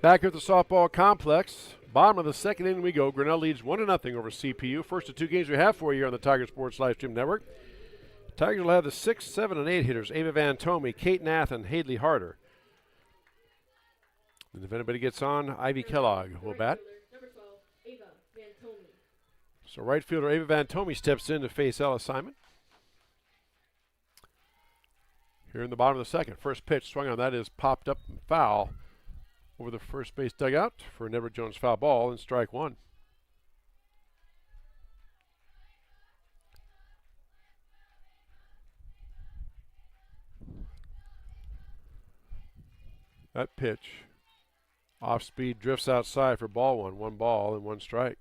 Back at the softball complex, bottom of the second inning we go. Grinnell leads 1-0 over CPU. First of 2 games we have for you here on the Tiger Sports live stream network. Tigers will have the 6, 7, and 8 hitters: Ava Van Tomey, Kate Nath, and Hadley Harder. And if anybody gets on, Ivy Kellogg will bat. Number 12, Ava Van Tomey. So right fielder Ava Van Tomey steps in to face Ella Simon. Here in the bottom of the second. First pitch swung on, that is popped up and foul over the first base dugout for an Everett Jones foul ball and strike 1. That pitch off speed drifts outside for ball 1. 1 ball and 1 strike.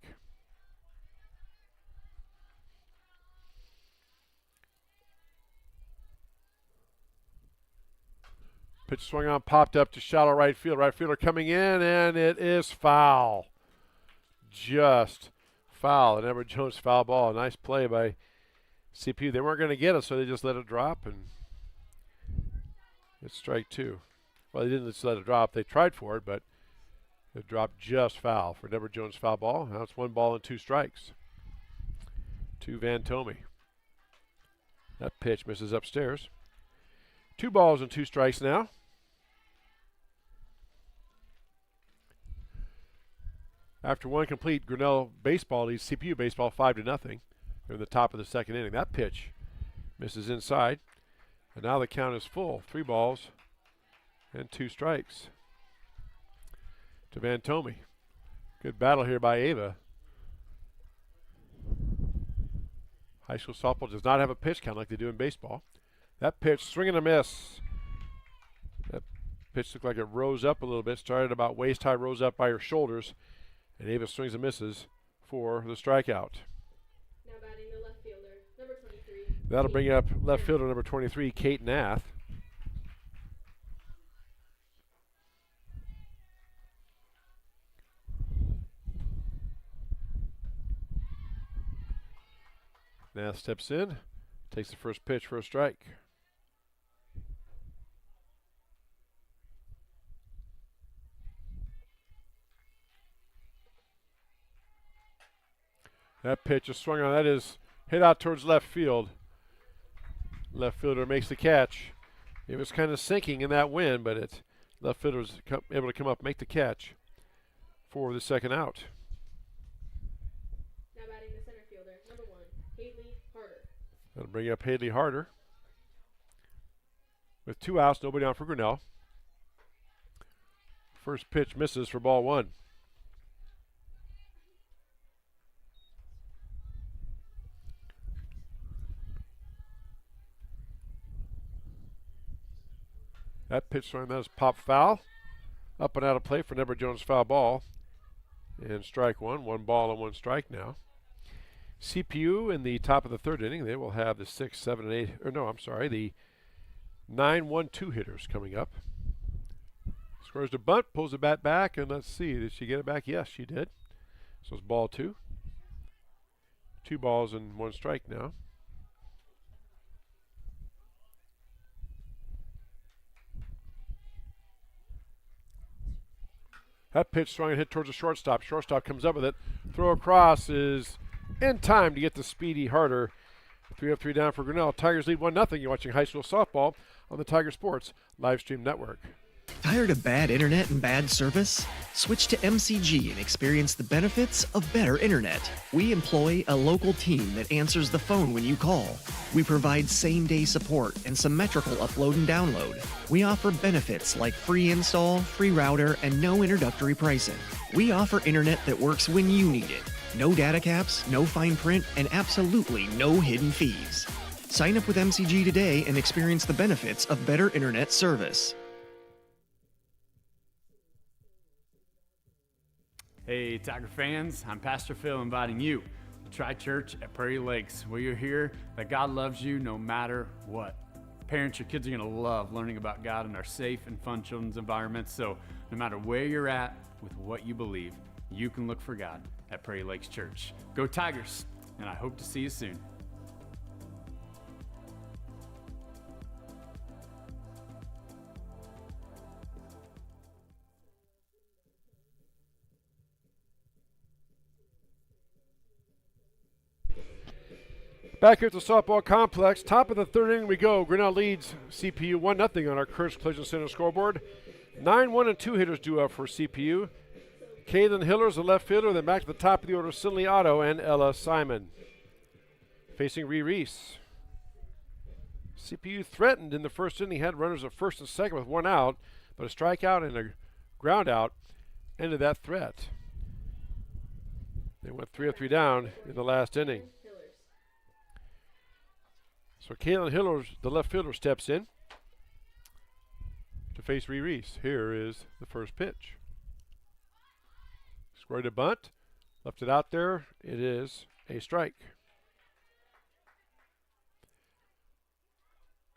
Pitch swung on, popped up to shallow right field. Right fielder coming in, and it is foul. Just foul. An Everett Jones foul ball. Nice play by CPU. They weren't going to get it, so they just let it drop, and it's strike 2. Well, they didn't just let it drop. They tried for it, but it dropped just foul for an Everett Jones foul ball. Now it's 1 ball and 2 strikes to Van Tomey. That pitch misses upstairs. 2 balls and 2 strikes now. After 1 complete, Grinnell baseball leads CPU baseball 5-0. They're in the top of the second inning. That pitch misses inside. And now the count is full. 3 balls and 2 strikes to Van Tomey. Good battle here by Ava. High school softball does not have a pitch count like they do in baseball. That pitch, swing and a miss. Pitch looked like it rose up a little bit, started about waist high, rose up by her shoulders, and Ava swings and misses for the strikeout. Now batting the left fielder, number 23. That'll bring up left fielder number 23, Kate Nath. Nath steps in, takes the first pitch for a strike. That pitch is swung on. That is hit out towards left field. Left fielder makes the catch. It was kind of sinking in that wind, but left fielder was able to come up and make the catch for the second out. Now batting the center fielder, number 1, Haley Harder. That'll bring up Haley Harder. With 2 outs, nobody on for Grinnell. First pitch misses for ball 1. That pitch swing, that is pop foul. Up and out of play for Deborah Jones, foul ball. And strike 1, 1 ball and 1 strike now. CPU in the top of the 3rd inning, they will have the 6, 7, and 8, or no, I'm sorry, the 9, 1, 2 hitters coming up. Scores the bunt, pulls the bat back, and let's see, did she get it back? Yes, she did. So it's ball 2. 2 balls and 1 strike now. That pitch swung and hit towards the shortstop. Shortstop comes up with it. Throw across is in time to get the speedy Harder. 3 up, 3 down for Grinnell. Tigers lead 1-0. You're watching high school softball on the Tiger Sports live stream network. Tired of bad internet and bad service? Switch to MCG and experience the benefits of better internet. We employ a local team that answers the phone when you call. We provide same-day support and symmetrical upload and download. We offer benefits like free install, free router, and no introductory pricing. We offer internet that works when you need it. No data caps, no fine print, and absolutely no hidden fees. Sign up with MCG today and experience the benefits of better internet service. Hey, Tiger fans, I'm Pastor Phil inviting you to Tri Church at Prairie Lakes, where you'll hear that God loves you no matter what. Parents, your kids are going to love learning about God in our safe and fun children's environments, so no matter where you're at with what you believe, you can look for God at Prairie Lakes Church. Go Tigers, and I hope to see you soon. Back here at the softball complex, top of the 3rd inning we go. Grinnell leads CPU 1-0 on our Kurtz Collision Center scoreboard. 9, 1, and 2 hitters due up for CPU. Kaylin Hiller's the left fielder. Then back to the top of the order, Cindy Otto and Ella Simon. Facing Reese. CPU threatened in the 1st inning. Had runners at 1st and 2nd with 1 out, but a strikeout and a ground out ended that threat. They went 3 up, 3 down in the last inning. So Kaylin Hiller, the left fielder, steps in to face Reese. Here is the first pitch. Squared a bunt, left it out there. It is a strike.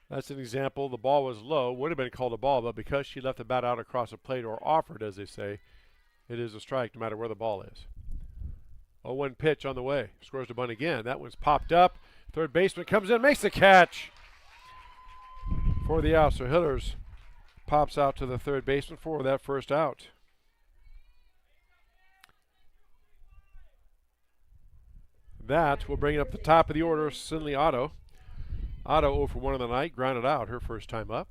That's an example. The ball was low, would have been called a ball, but because she left the bat out across the plate, or offered, as they say, it is a strike no matter where the ball is. 0-1 pitch on the way. Scores the bunt again. That one's popped up. Third baseman comes in, makes the catch for the out. So Hillers pops out to the third baseman for that first out. That will bring it up the top of the order, Cindy Otto. Otto 0 for 1 on the night, grounded out her first time up.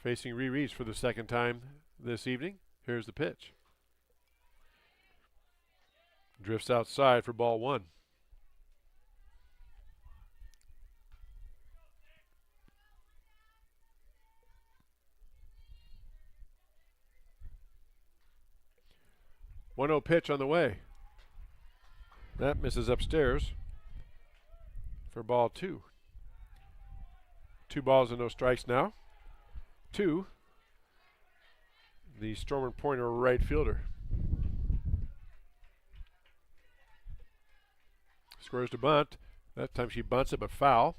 Facing Reese for the second time this evening. Here's the pitch. Drifts outside for ball 1. One 0 pitch on the way. That misses upstairs for ball 2. 2 balls and no strikes now. 2. The Stormer Pointer right fielder. Squares to bunt. That time she bunts it, but foul.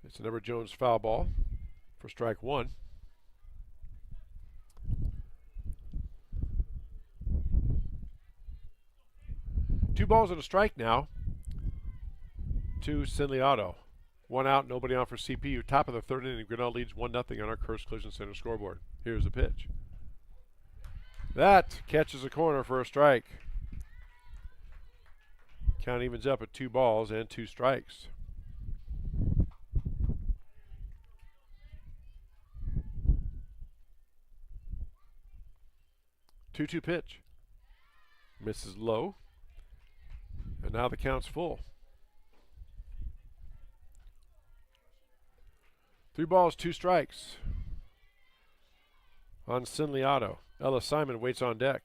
It's an Everett Jones foul ball for strike 1. Two balls and a strike now to Sinley Otto. 1 out, nobody on for CPU. Top of the 3rd inning, Grinnell leads 1-0 on our Curse Collision Center scoreboard. Here's the pitch. That catches a corner for a strike. Count evens up at 2 balls and 2 strikes. Two-two pitch. Misses low. And now the count's full. 3 balls, 2 strikes. On Sinley Otto. Ella Simon waits on deck.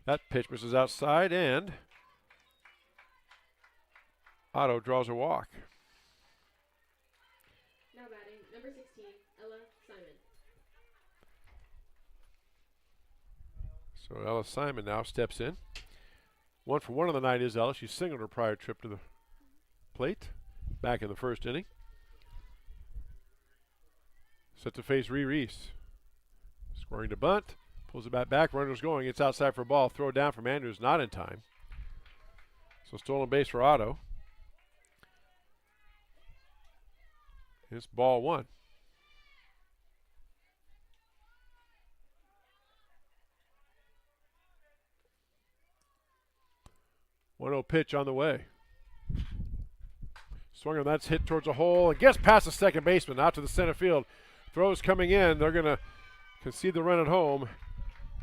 That pitch misses outside, and Otto draws a walk. Now batting, number 16, Ella Simon. So Ella Simon now steps in. 1 for 1 on the night is Ella. She singled her prior trip to the plate back in the 1st inning. Set to face Reese. Scoring to bunt. Pulls the bat back. Runner's going. It's outside for a ball. Throw down from Andrews. Not in time. So stolen base for Otto. It's ball 1. One-oh pitch on the way. Swung on, that's hit towards a hole and gets past the second baseman, out to the center field. Throws coming in. They're going to concede the run at home.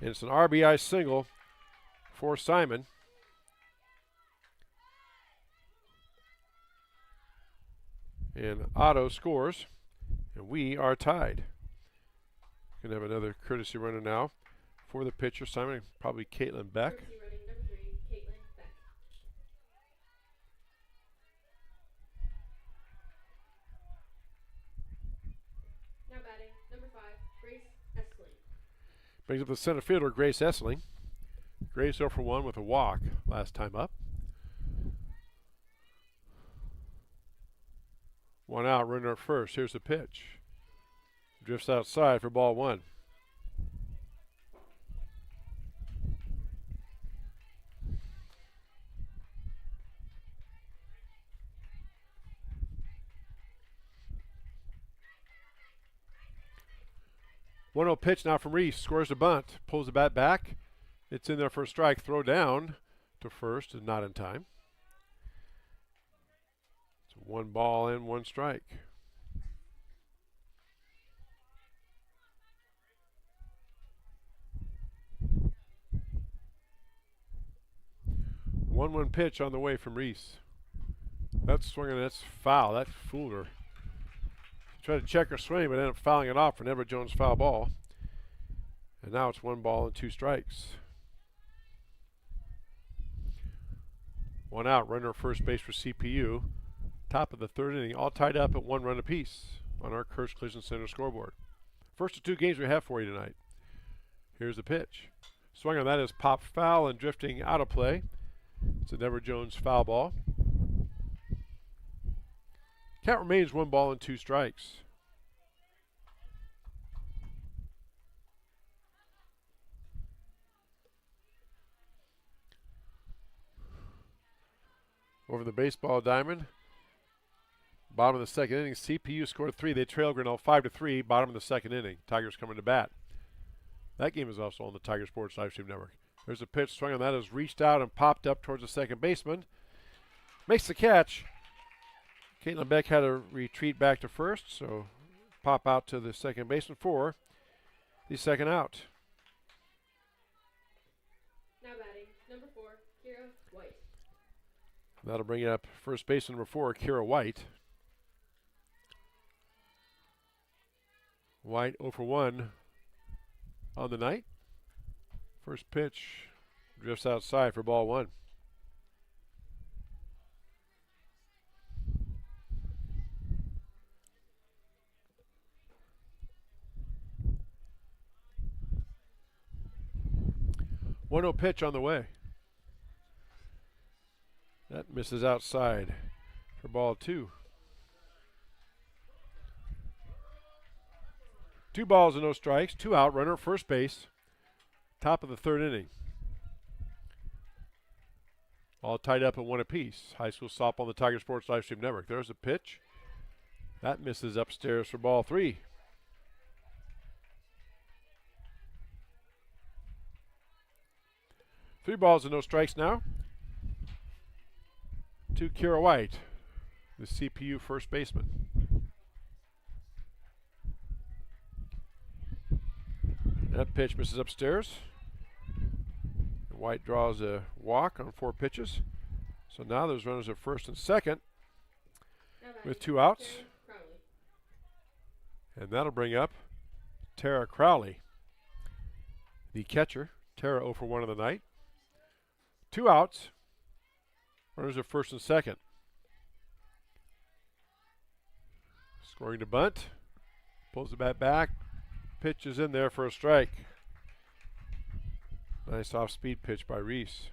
And it's an RBI single for Simon. And Otto scores, and we are tied. Going to have another courtesy runner now for the pitcher, Simon, probably Caitlin Beck. Courtesy running, number 3, Caitlin Beck. Now batting, number 5, Grace Essling. Brings up the center fielder, Grace Essling. Grace 0 for 1 with a walk last time up. 1 out, runner at first. Here's the pitch. Drifts outside for ball 1. One-zero pitch now from Reese. Scores the bunt. Pulls the bat back. It's in there for a strike. Throw down to first and not in time. 1 ball and 1 strike. One pitch on the way from Reese. That's swinging. That's foul. That fooled her. She tried to check her swing, but ended up fouling it off for an Everett Jones foul ball. And now it's 1 ball and 2 strikes. 1 out. Runner at first base for CPU. Top of the 3rd inning, all tied up at 1 run apiece on our Curse Collision Center scoreboard. First of 2 games we have for you tonight. Here's the pitch. Swung on that is popped foul and drifting out of play. It's an Everett Jones foul ball. Count remains 1 ball and 2 strikes. Over the baseball diamond. Bottom of the 2nd inning, CPU scored 3. They trail Grinnell 5-3. Bottom of the 2nd inning. Tigers coming to bat. That game is also on the Tiger Sports Livestream Network. There's a pitch swung on that is reached out and popped up towards the second baseman. Makes the catch. Caitlin Beck had to retreat back to first, so pop out to the second baseman for the second out. Now batting, number 4, Kira White. That'll bring up first baseman number 4, Kira White. White 0 for 1 on the night. First pitch drifts outside for ball one. One-0 pitch on the way. That misses outside for ball two. 2 balls and no strikes, 2 out, runner at first base. Top of the third inning. All tied up at 1 apiece. High school softball on the Tiger Sports Livestream Network. There's a pitch. That misses upstairs for ball 3. Three balls and no strikes now. To Kira White, the CPU first baseman. That pitch misses upstairs. White draws a walk on 4 pitches. So now there's runners at first and second with 2 outs. And that'll bring up Tara Crowley, the catcher. Tara 0 for 1 of the night. 2 outs. Runners at first and second. Scoring to bunt. Pulls the bat back. Pitch is in there for a strike. Nice off-speed pitch by Reese.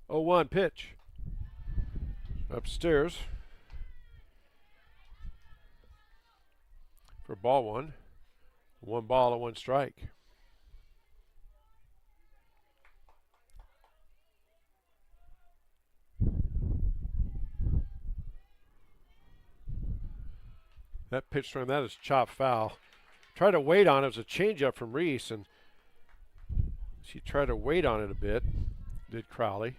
Oh, 1 pitch. Upstairs. For ball 1. 1 ball and 1 strike. That pitch from that is chopped foul. Tried to wait on it. It was a changeup from Reese, and she tried to wait on it a bit, did Crowley.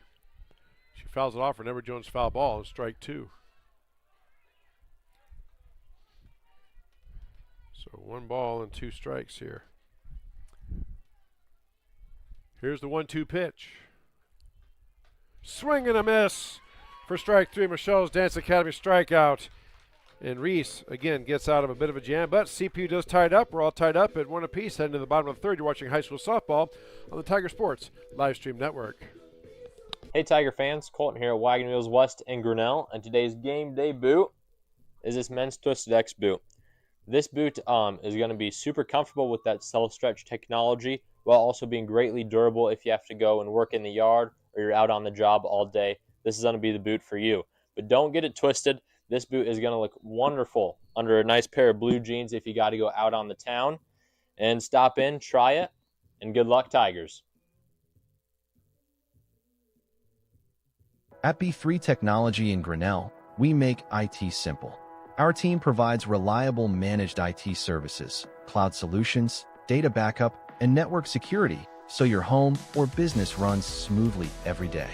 She fouls it off for an Edward Jones foul ball and strike 2. So 1 ball and 2 strikes here. Here's the 1-2 pitch. Swing and a miss for strike 3. Michelle's Dance Academy strikeout. And Reese, again, gets out of a bit of a jam, but CPU does tie it up. We're all tied up at 1 apiece, heading to the bottom of the third. You're watching high school softball on the Tiger Sports Livestream Network. Hey, Tiger fans. Colton here at Wagon Wheels West in Grinnell, and today's game day boot is this men's Twisted X boot. This boot is going to be super comfortable with that self-stretch technology while also being greatly durable if you have to go and work in the yard or you're out on the job all day. This is going to be the boot for you. But don't get it twisted. This boot is going to look wonderful under a nice pair of blue jeans if you got to go out on the town. And stop in, try it, and good luck, Tigers. At B3 Technology in Grinnell, we make IT simple. Our team provides reliable managed IT services, cloud solutions, data backup, and network security so your home or business runs smoothly every day.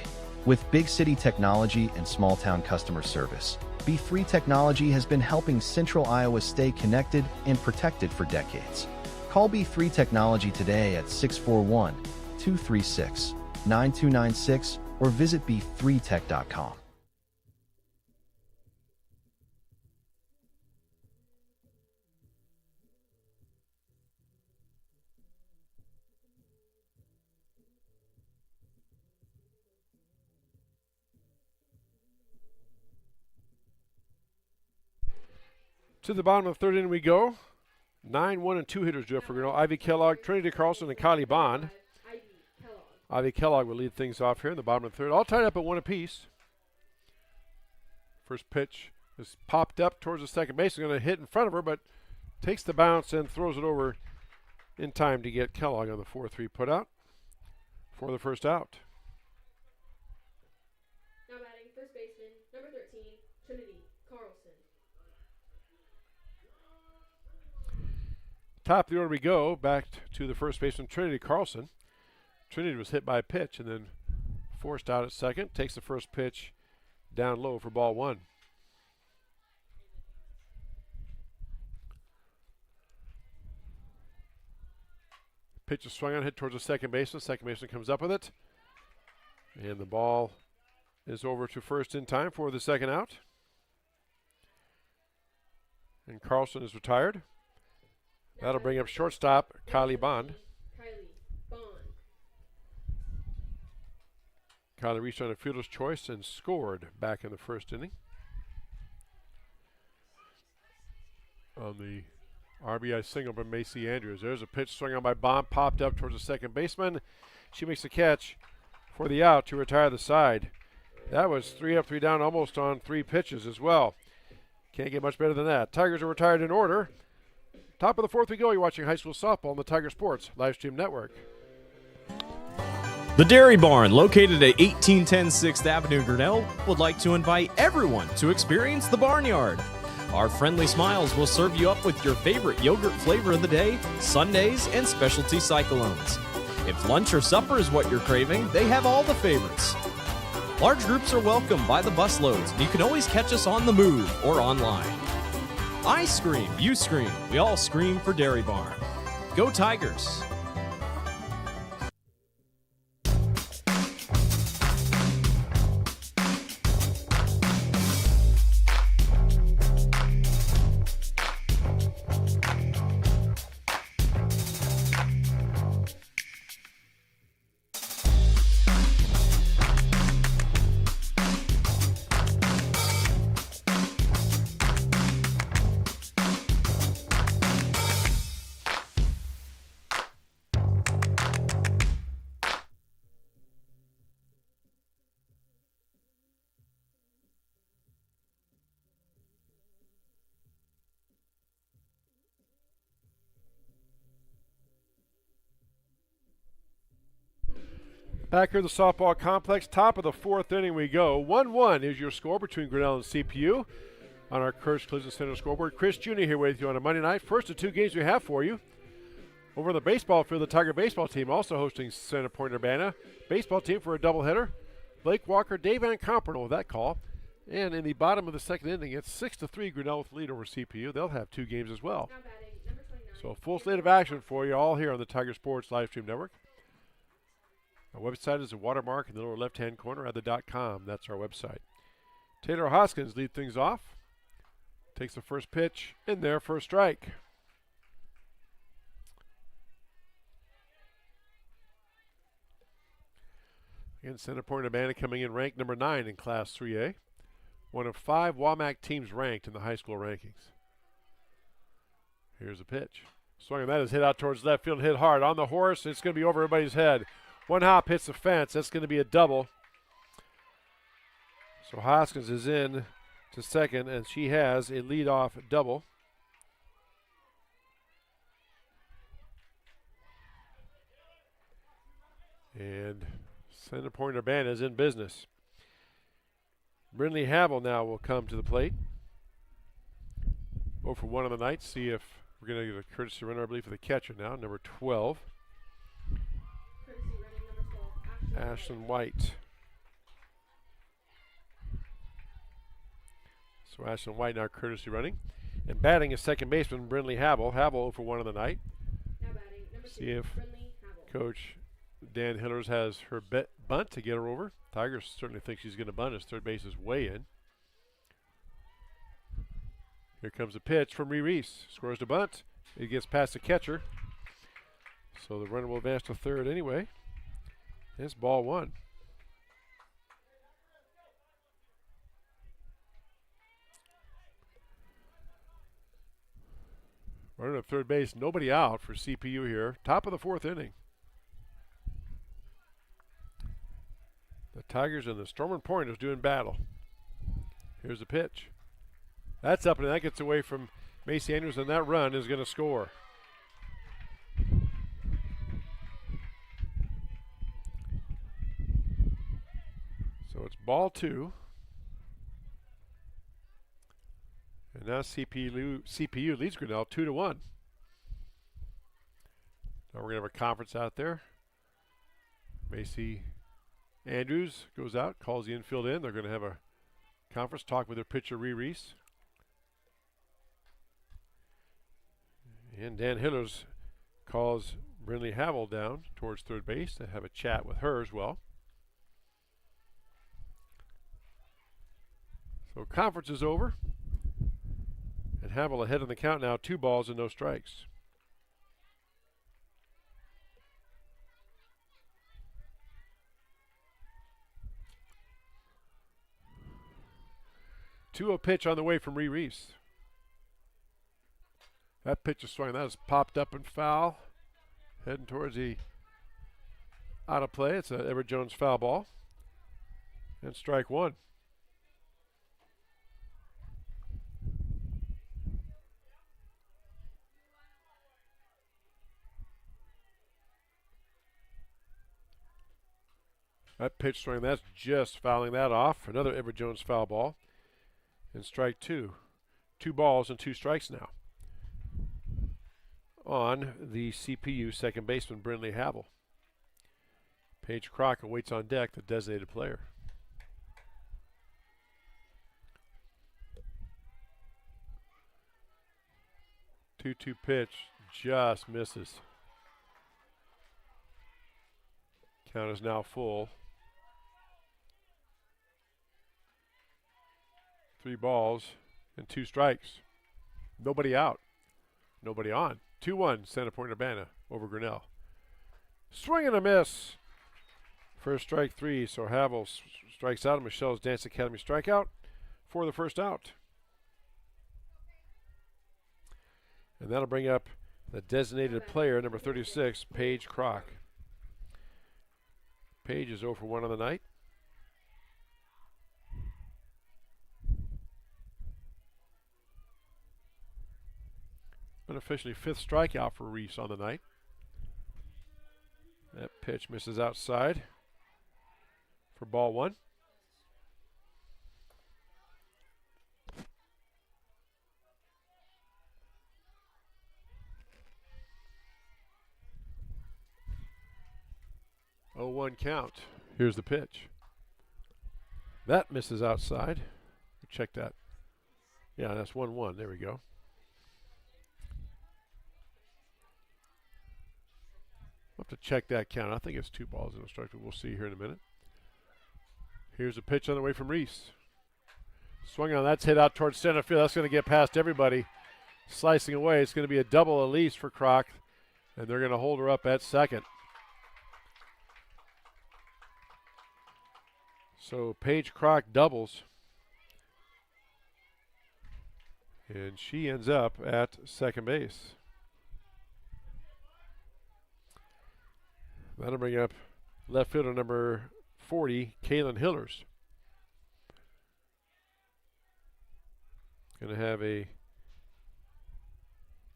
With big city technology and small town customer service, B3 Technology has been helping Central Iowa stay connected and protected for decades. Call B3 Technology today at 641-236-9296 or visit b3tech.com. To the bottom of the third inning we go. 9, 1, and 2 hitters do it for Grinnell. Ivy Kellogg, Trinity Carlson, and Kylie Bond. Ivy Kellogg will lead things off here in the bottom of the third. All tied up at 1 apiece. First pitch is popped up towards the second base. Is going to hit in front of her, but takes the bounce and throws it over in time to get Kellogg on the 4-3 putout for the first out. Now batting first baseman, number 13, Trinity Carlson. Top of the order we go, back to the first baseman, Trinity Carlson. Trinity was hit by a pitch and then forced out at second. Takes the first pitch down low for ball 1. Pitch is swung on, hit towards the second baseman. Second baseman comes up with it. And the ball is over to first in time for the second out. And Carlson is retired. That'll bring up shortstop Kylie Bond. Kylie reached on a fielder's choice and scored back in the first inning. On the RBI single from Macy Andrews. There's a pitch swung on by Bond, popped up towards the second baseman. She makes the catch for the out to retire the side. That was 3 up, 3 down, almost on 3 pitches as well. Can't get much better than that. Tigers are retired in order. Top of the 4th we go. You're watching high school softball on the Tiger Sports Livestream Network. The Dairy Barn, located at 1810 6th Avenue, Grinnell, would like to invite everyone to experience the Barnyard. Our friendly smiles will serve you up with your favorite yogurt flavor of the day, sundaes, and specialty cyclones. If lunch or supper is what you're craving, they have all the favorites. Large groups are welcome by the busloads, and you can always catch us on the move or online. I scream, you scream, we all scream for Dairy Barn. Go Tigers! Back here at the softball complex, top of the 4th inning we go. 1-1 is your score between Grinnell and CPU on our Curtis Collision Center scoreboard. Chris Jr. here with you on a Monday night. First of 2 games we have for you. Over on the baseball field, the Tiger baseball team also hosting Center Point Urbana. Baseball team for a doubleheader. Blake Walker, Dave Van Comperno with that call. And in the bottom of the 2nd inning, it's 6-3 Grinnell with the lead over CPU. They'll have 2 games as well. So a full slate of action for you all here on the Tiger Sports Livestream Network. Our website is a watermark in the lower left-hand corner at the .com. That's our website. Taylor Hoskins leads things off. Takes the first pitch in there for a strike. Again, Center Point Urbana coming in ranked number 9 in Class 3A. One of 5 WAMAC teams ranked in the high school rankings. Here's a pitch. Swing on that is hit out towards left field, hit hard. On the horse, it's going to be over everybody's head. One hop hits the fence. That's going to be a double. So Hoskins is in to second, and she has a leadoff double. And Center Point Urbana is in business. Brindley Havel now will come to the plate. 0 for 1 on the night. See if we're going to get a courtesy runner, I believe, for the catcher now, number 12. Ashlyn White. So Ashlyn White now courtesy running. And batting is second baseman Brindley Havel. Havel 0 for 1 on the night. See if Coach Dan Hillers has her bunt to get her over. Tigers certainly think she's going to bunt as third base is way in. Here comes a pitch from Reese. Scores the bunt. It gets past the catcher. So the runner will advance to third anyway. It's ball 1. Running at third base, nobody out for CPU here. Top of the 4th inning. The Tigers and the Stormont Pointers doing battle. Here's the pitch. That's up and that gets away from Macy Andrews, and that run is going to score. So it's ball 2. And now CPU leads Grinnell 2-1. Now we're going to have a conference out there. Macy Andrews goes out, calls the infield in. They're going to have a conference, talk with their pitcher, Reese. And Dan Hillers calls Brindley Havel down towards third base to have a chat with her as well. So conference is over. And Havel ahead in the count now, 2 balls and no strikes. Two-0 pitch on the way from Reese. That pitch is swung. That is popped up and foul. Heading towards the out of play. It's a Everett Jones foul ball. And strike one. That pitch swing, that's just fouling that off. Another Everett Jones foul ball. And strike two. 2 balls and 2 strikes now. On the CPU second baseman, Brindley Havel. Paige Crocker waits on deck, the designated player. Two pitch just misses. Count is now full. 3 balls and 2 strikes. Nobody out. Nobody on. 2-1 Center Point Urbana over Grinnell. Swing and a miss for strike 3. So Havel strikes out. Michelle's Dance Academy strikeout for the first out. And that'll bring up the designated player, number 36, Paige Crock. Paige is 0 for 1 on the night. Unofficially 5th strikeout for Reese on the night. That pitch misses outside for ball 1. Oh, 1 count. Here's the pitch. That misses outside. Check that. Yeah, that's 1-1. There we go. We'll have to check that count. I think it's 2 balls and a strike, but we'll see here in a minute. Here's a pitch on the way from Reese. Swung on, that's hit out towards center field. That's going to get past everybody. Slicing away. It's going to be a double at least for Crock, and they're going to hold her up at second. So Paige Crock doubles. And she ends up at second base. That'll bring up left fielder number 40, Kaylin Hillers. Going to have a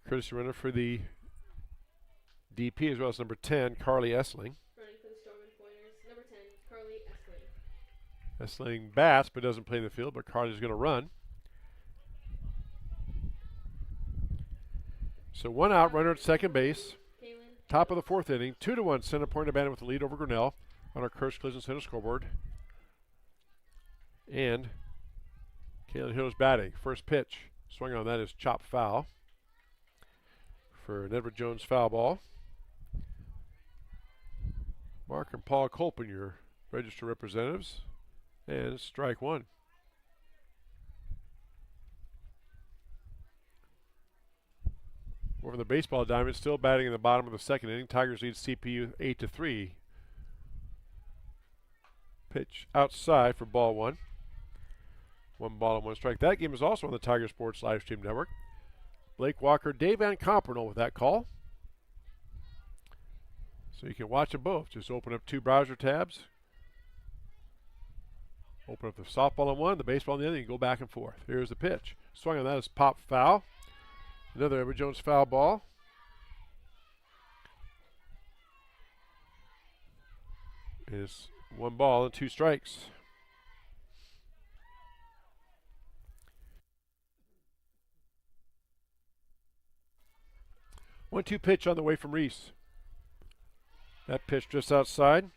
courtesy runner for the DP as well as number 10, Carly Essling. Running for the Storm and Pointers, number 10, Carly Essling. Essling bats but doesn't play in the field, but Carly's going to run. So 1 out, runner at second base. Top of the 4th inning, 2-1 Center Point Urbana with the lead over Grinnell on our Kirsch Collision Center scoreboard. And Kaylin Hill's batting. First pitch, swing on that is chopped foul for an Edward Jones foul ball. Mark and Paul Colpin, your registered representatives, and strike 1. Over the baseball diamond, still batting in the bottom of the 2nd inning. Tigers lead CPU 8-3. Pitch outside for ball 1. 1 ball and 1 strike. That game is also on the Tiger Sports live stream network. Blake Walker, Dave Van Compernel with that call. So you can watch them both. Just open up 2 browser tabs. Open up the softball on one, the baseball on the other. You can go back and forth. Here's the pitch. Swung on that is pop foul. Another Everett Jones foul ball. Is 1 ball and 2 strikes. One-two pitch on the way from Reese. That pitch just outside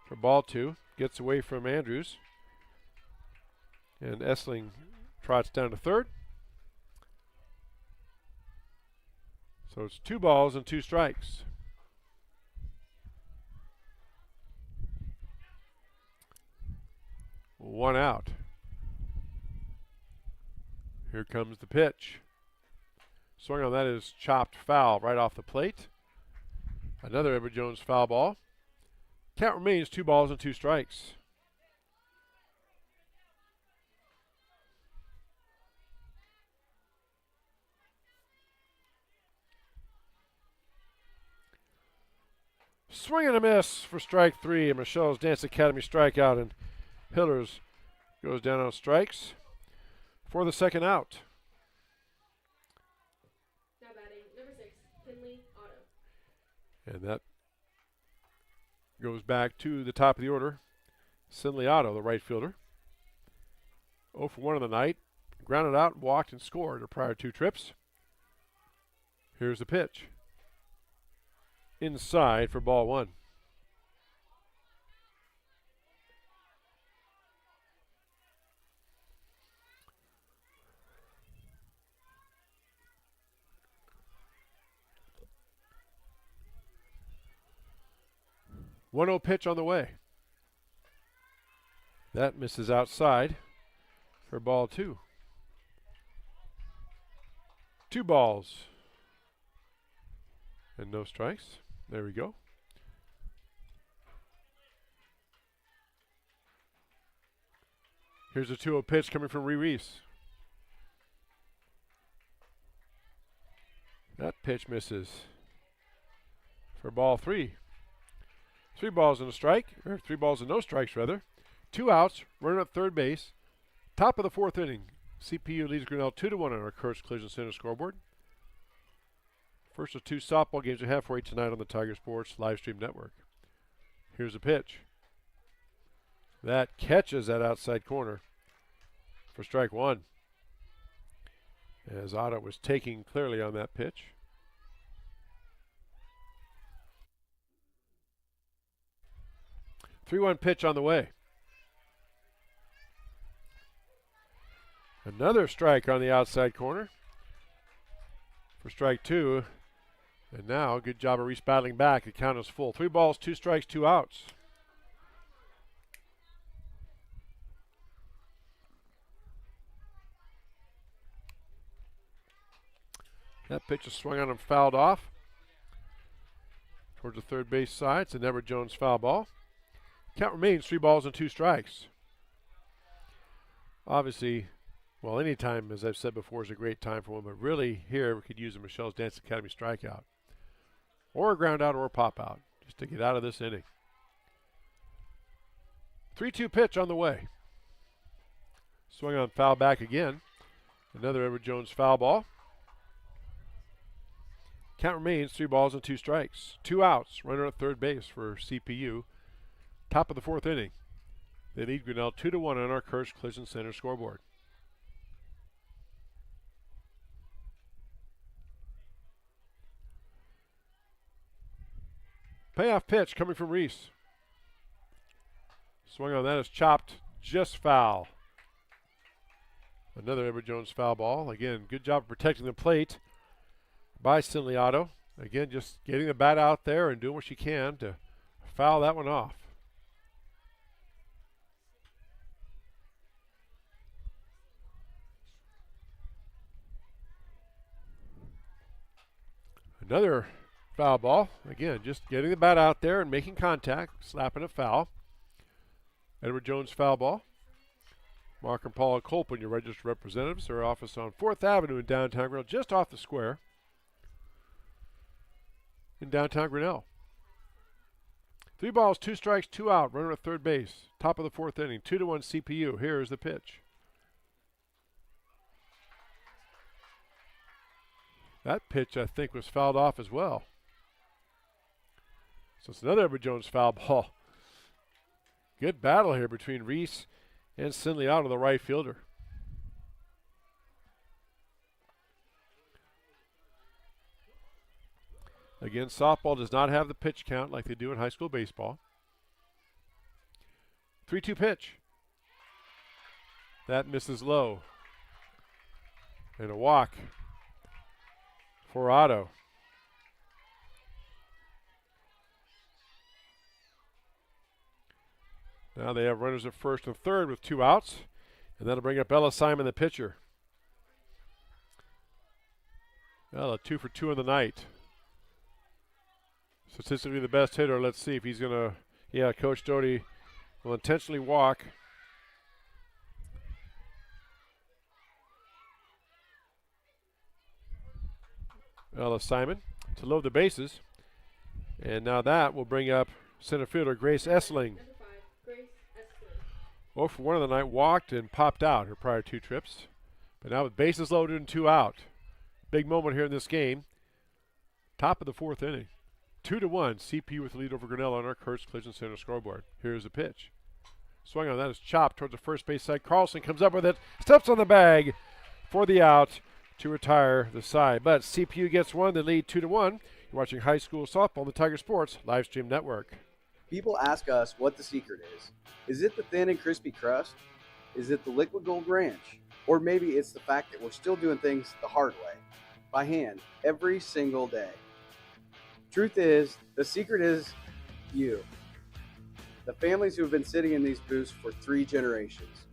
for ball 2. Gets away from Andrews. And Essling trots down to third. So it's 2 balls and 2 strikes. One out. Here comes the pitch. Swung on that is chopped foul right off the plate. Another Edward Jones foul ball. Count remains 2 balls and 2 strikes. Swing and a miss for strike 3. And Michelle's Dance Academy strikeout, and Hillers goes down on strikes for the second out. Now batting number 6, Kinley Otto. And that goes back to the top of the order. Sinley Otto, the right fielder. 0 for 1 on the night. Grounded out, walked, and scored her prior 2 trips. Here's the pitch. Inside for ball 1. One 0 pitch on the way. That misses outside for ball 2. 2 balls and no strikes. There we go. Here's a 2-0 pitch coming from Reese. That pitch misses for ball 3. 3 balls and a strike, or 3 balls and no strikes rather. 2 outs, runner at third base. Top of the 4th inning. CPU leads Grinnell 2-1 on our Kurtz Collision Center scoreboard. First of 2 softball games we have for you tonight on the Tiger Sports live stream network. Here's a pitch. That catches that outside corner for strike 1. As Otto was taking clearly on that pitch. Three-one pitch on the way. Another strike on the outside corner for strike 2. And now, good job of Reese battling back. The count is full. 3 balls, 2 strikes, 2 outs. That pitch is swung on and fouled off towards the third base side. It's an Edward Jones foul ball. Count remains 3 balls and 2 strikes. Obviously, well, any time, as I've said before, is a great time for one, but really here we could use a Michelle's Dance Academy strikeout. Or a ground out or a pop out, just to get out of this inning. 3-2 pitch on the way. Swung on foul back again. Another Edward Jones foul ball. Count remains 3 balls and 2 strikes. 2 outs, runner at third base for CPU. Top of the 4th inning. They lead Grinnell 2-1 on our Kurtz Collision Center scoreboard. Payoff pitch coming from Reese. Swung on that is chopped just foul. Another Edward Jones foul ball. Again, good job of protecting the plate by Sinley Otto. Again, just getting the bat out there and doing what she can to foul that one off. Another foul ball. Again, just getting the bat out there and making contact, slapping a foul. Edward Jones foul ball. Mark and Paula Colpin, your registered representatives. Their office on 4th Avenue in downtown Grinnell, just off the square in downtown Grinnell. 3 balls, 2 strikes, 2 out. Runner at third base. Top of the 4th inning. 2-1 CPU. Here is the pitch. That pitch, I think, was fouled off as well. So it's another Edward Jones foul ball. Good battle here between Reese and Sinley Otto, the right fielder. Again, softball does not have the pitch count like they do in high school baseball. 3-2 pitch. That misses low. And a walk for Otto. Now they have runners at first and third with 2 outs. And that'll bring up Ella Simon, the pitcher. Well, a 2 for 2 in the night. Statistically the best hitter. Let's see if he's going to, yeah, Coach Doty will intentionally walk. Well, Simon to load the bases. And now that will bring up center fielder Grace Essling. 0 for 1 of the night, walked and popped out her prior 2 trips. But now with bases loaded and 2 out. Big moment here in this game. Top of the 4th inning. 2-1, CPU with the lead over Grinnell on our Kurtz Collision Center scoreboard. Here's the pitch. Swung on that is chopped towards the first base side. Carlson comes up with it, steps on the bag for the out to retire the side. But CPU gets one, the lead 2-1. You're watching high school softball on the Tiger Sports live stream network. People ask us what the secret is. Is it the thin and crispy crust? Is it the liquid gold ranch? Or maybe it's the fact that we're still doing things the hard way, by hand, every single day. Truth is, the secret is you. The families who have been sitting in these booths for 3 generations.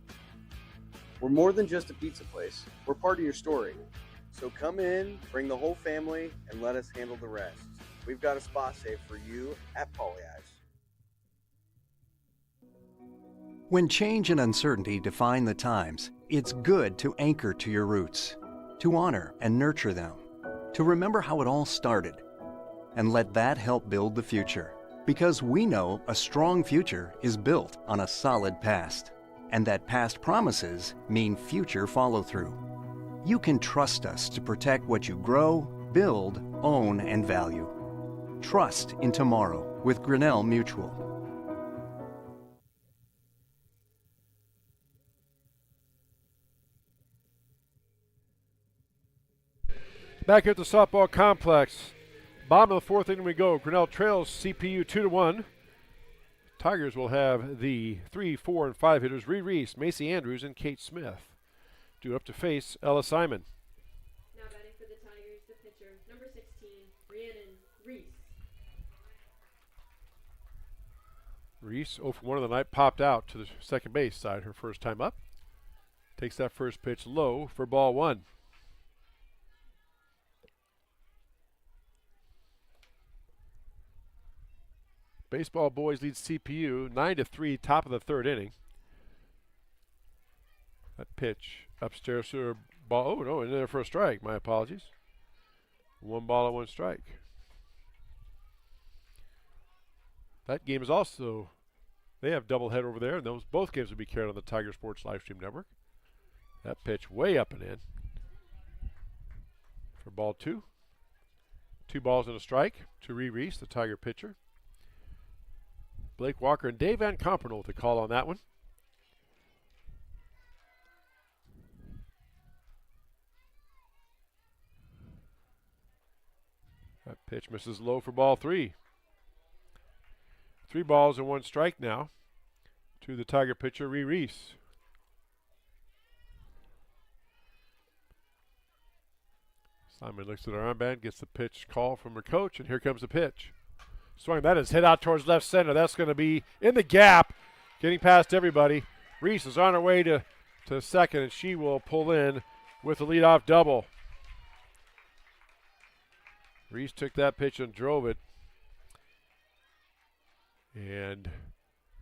We're more than just a pizza place. We're part of your story. So come in, bring the whole family, and let us handle the rest. We've got a spot saved for you at Poly Eyes. When change and uncertainty define the times, it's good to anchor to your roots, to honor and nurture them, to remember how it all started, and let that help build the future. Because we know a strong future is built on a solid past, and that past promises mean future follow-through. You can trust us to protect what you grow, build, own, and value. Trust in tomorrow with Grinnell Mutual. Back here at the softball complex. Bottom of the 4th inning we go. Grinnell trails CPU 2-1. Tigers will have the 3, 4, and 5 hitters. Ree Reese, Macy Andrews, and Kate Smith. Due up to face Ella Simon. Now batting for the Tigers, the pitcher, number 16, Rhiannon Reese. Reese, 0 for 1 of the night, popped out to the second base side her first time up. Takes that first pitch low for ball 1. Baseball boys lead CPU 9-3, top of the 3rd inning. That pitch upstairs to a ball. Oh, no, in there for a strike. My apologies. 1 ball and 1 strike. That game is also, they have doubleheader over there, and both games will be carried on the Tiger Sports live stream network. That pitch way up and in for ball 2. 2 balls and a strike to Ree Reese, the Tiger pitcher. Blake Walker and Dave Van Compernoll with the call on that one. That pitch misses low for ball 3. 3 balls and 1 strike now to the Tiger pitcher, Ree Reese. Simon looks at her armband, gets the pitch call from her coach, and here comes the pitch. Swung, that is hit out towards left center. That's going to be in the gap, getting past everybody. Reese is on her way to second, and she will pull in with the leadoff double. Reese took that pitch and drove it. And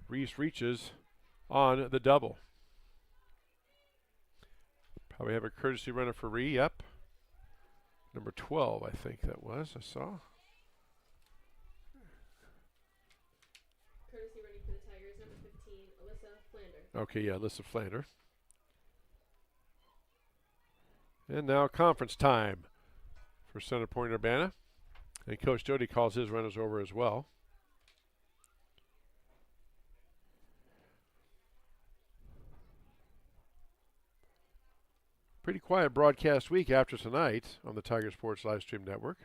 Reese reaches on the double. Probably have a courtesy runner for Ree. Yep. Number 12, I think that was, I saw. Courtesy running for the Tigers, number 15, Alyssa Flander. Okay, yeah, Alyssa Flander. And now conference time for Center Point Urbana. And Coach Doty calls his runners over as well. Pretty quiet broadcast week after tonight on the Tiger Sports live stream network.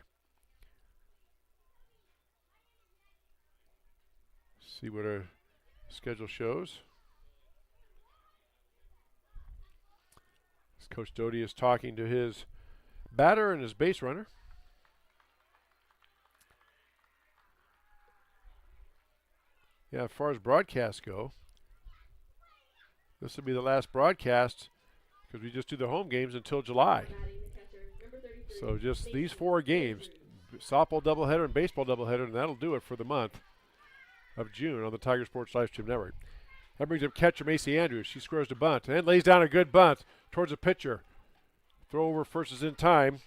See what our schedule shows. As Coach Doty is talking to his batter and his base runner. Yeah, as far as broadcasts go, this will be the last broadcast because we just do the home games until July. So just these 4 games, softball doubleheader and baseball doubleheader, and that'll do it for the month of June on the Tiger Sports Live Stream Network. That brings up catcher Macy Andrews. She scores the bunt and lays down a good bunt towards the pitcher. Throw over first is in time,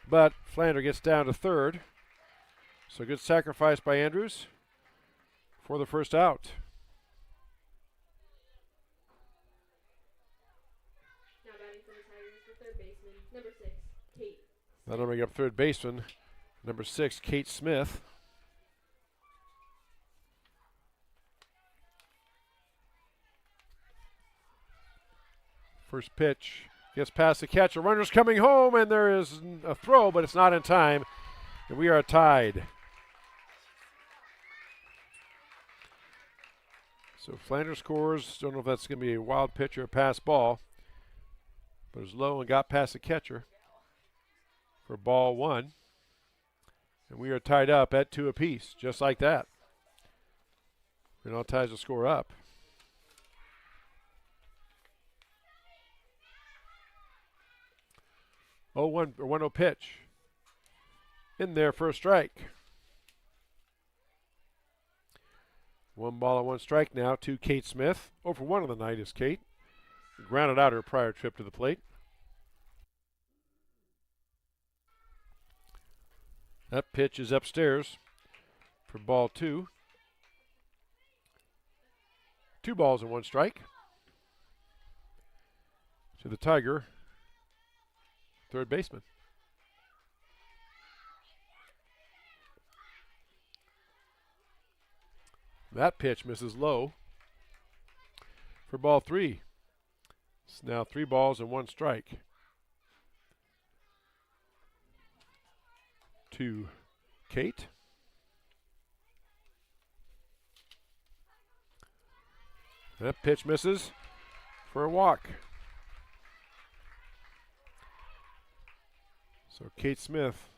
but Flander gets down to third. So good sacrifice by Andrews for the first out. Now batting for the Tigers, the third baseman, number 6, Kate. That'll bring up third baseman, number 6, Kate Smith. First pitch gets past the catcher. Runner's coming home, and there is a throw, but it's not in time. And we are tied. So Flanders scores. Don't know if that's going to be a wild pitch or a pass ball. But it's low and got past the catcher for ball 1. And we are tied up at 2 apiece, just like that. Grinnell ties the score up. 1-0 pitch. In there for a strike. 1 ball and 1 strike now to Kate Smith. 0 for 1 on the night is Kate. Grounded out her prior trip to the plate. That pitch is upstairs for ball 2. 2 balls and 1 strike. To the Tiger third baseman. That pitch misses low for ball 3. It's now 3 balls and 1 strike to Kate. That pitch misses for a walk. So Kate Smith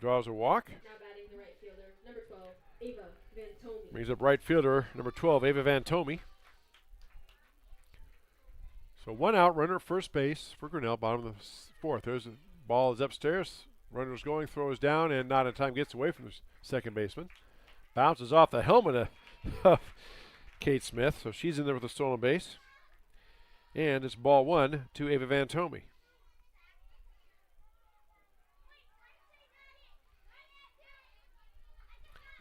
draws a walk. Now batting the right fielder, number 12, Ava Van Tome. Brings up right fielder, number 12, Ava Van Tome. So 1 out, runner first base for Grinnell, bottom of the 4th. There's the ball is upstairs. Runner's going, throws down, and not in time, gets away from the second baseman. Bounces off the helmet of Kate Smith, so she's in there with a stolen base. And it's ball 1 to Ava Van Tome.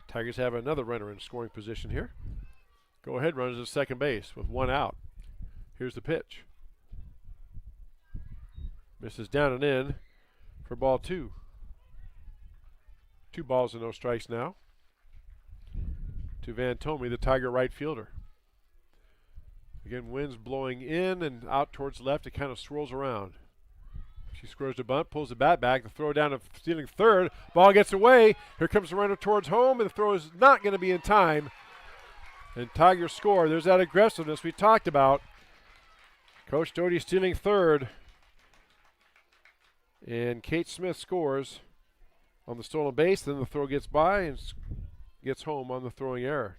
Tigers have another runner in scoring position here. Go ahead, runners at second base with 1 out. Here's the pitch. Misses down and in for ball 2. 2 balls and no strikes now to Van Tome, the Tiger right fielder. Again, wind's blowing in and out towards left. It kind of swirls around. She scores the bunt, pulls the bat back, the throw down to stealing third. Ball gets away. Here comes the runner towards home, and the throw is not going to be in time. And Tigers score. There's that aggressiveness we talked about. Coach Doty stealing third. And Kate Smith scores on the stolen base. Then the throw gets by and gets home on the throwing error.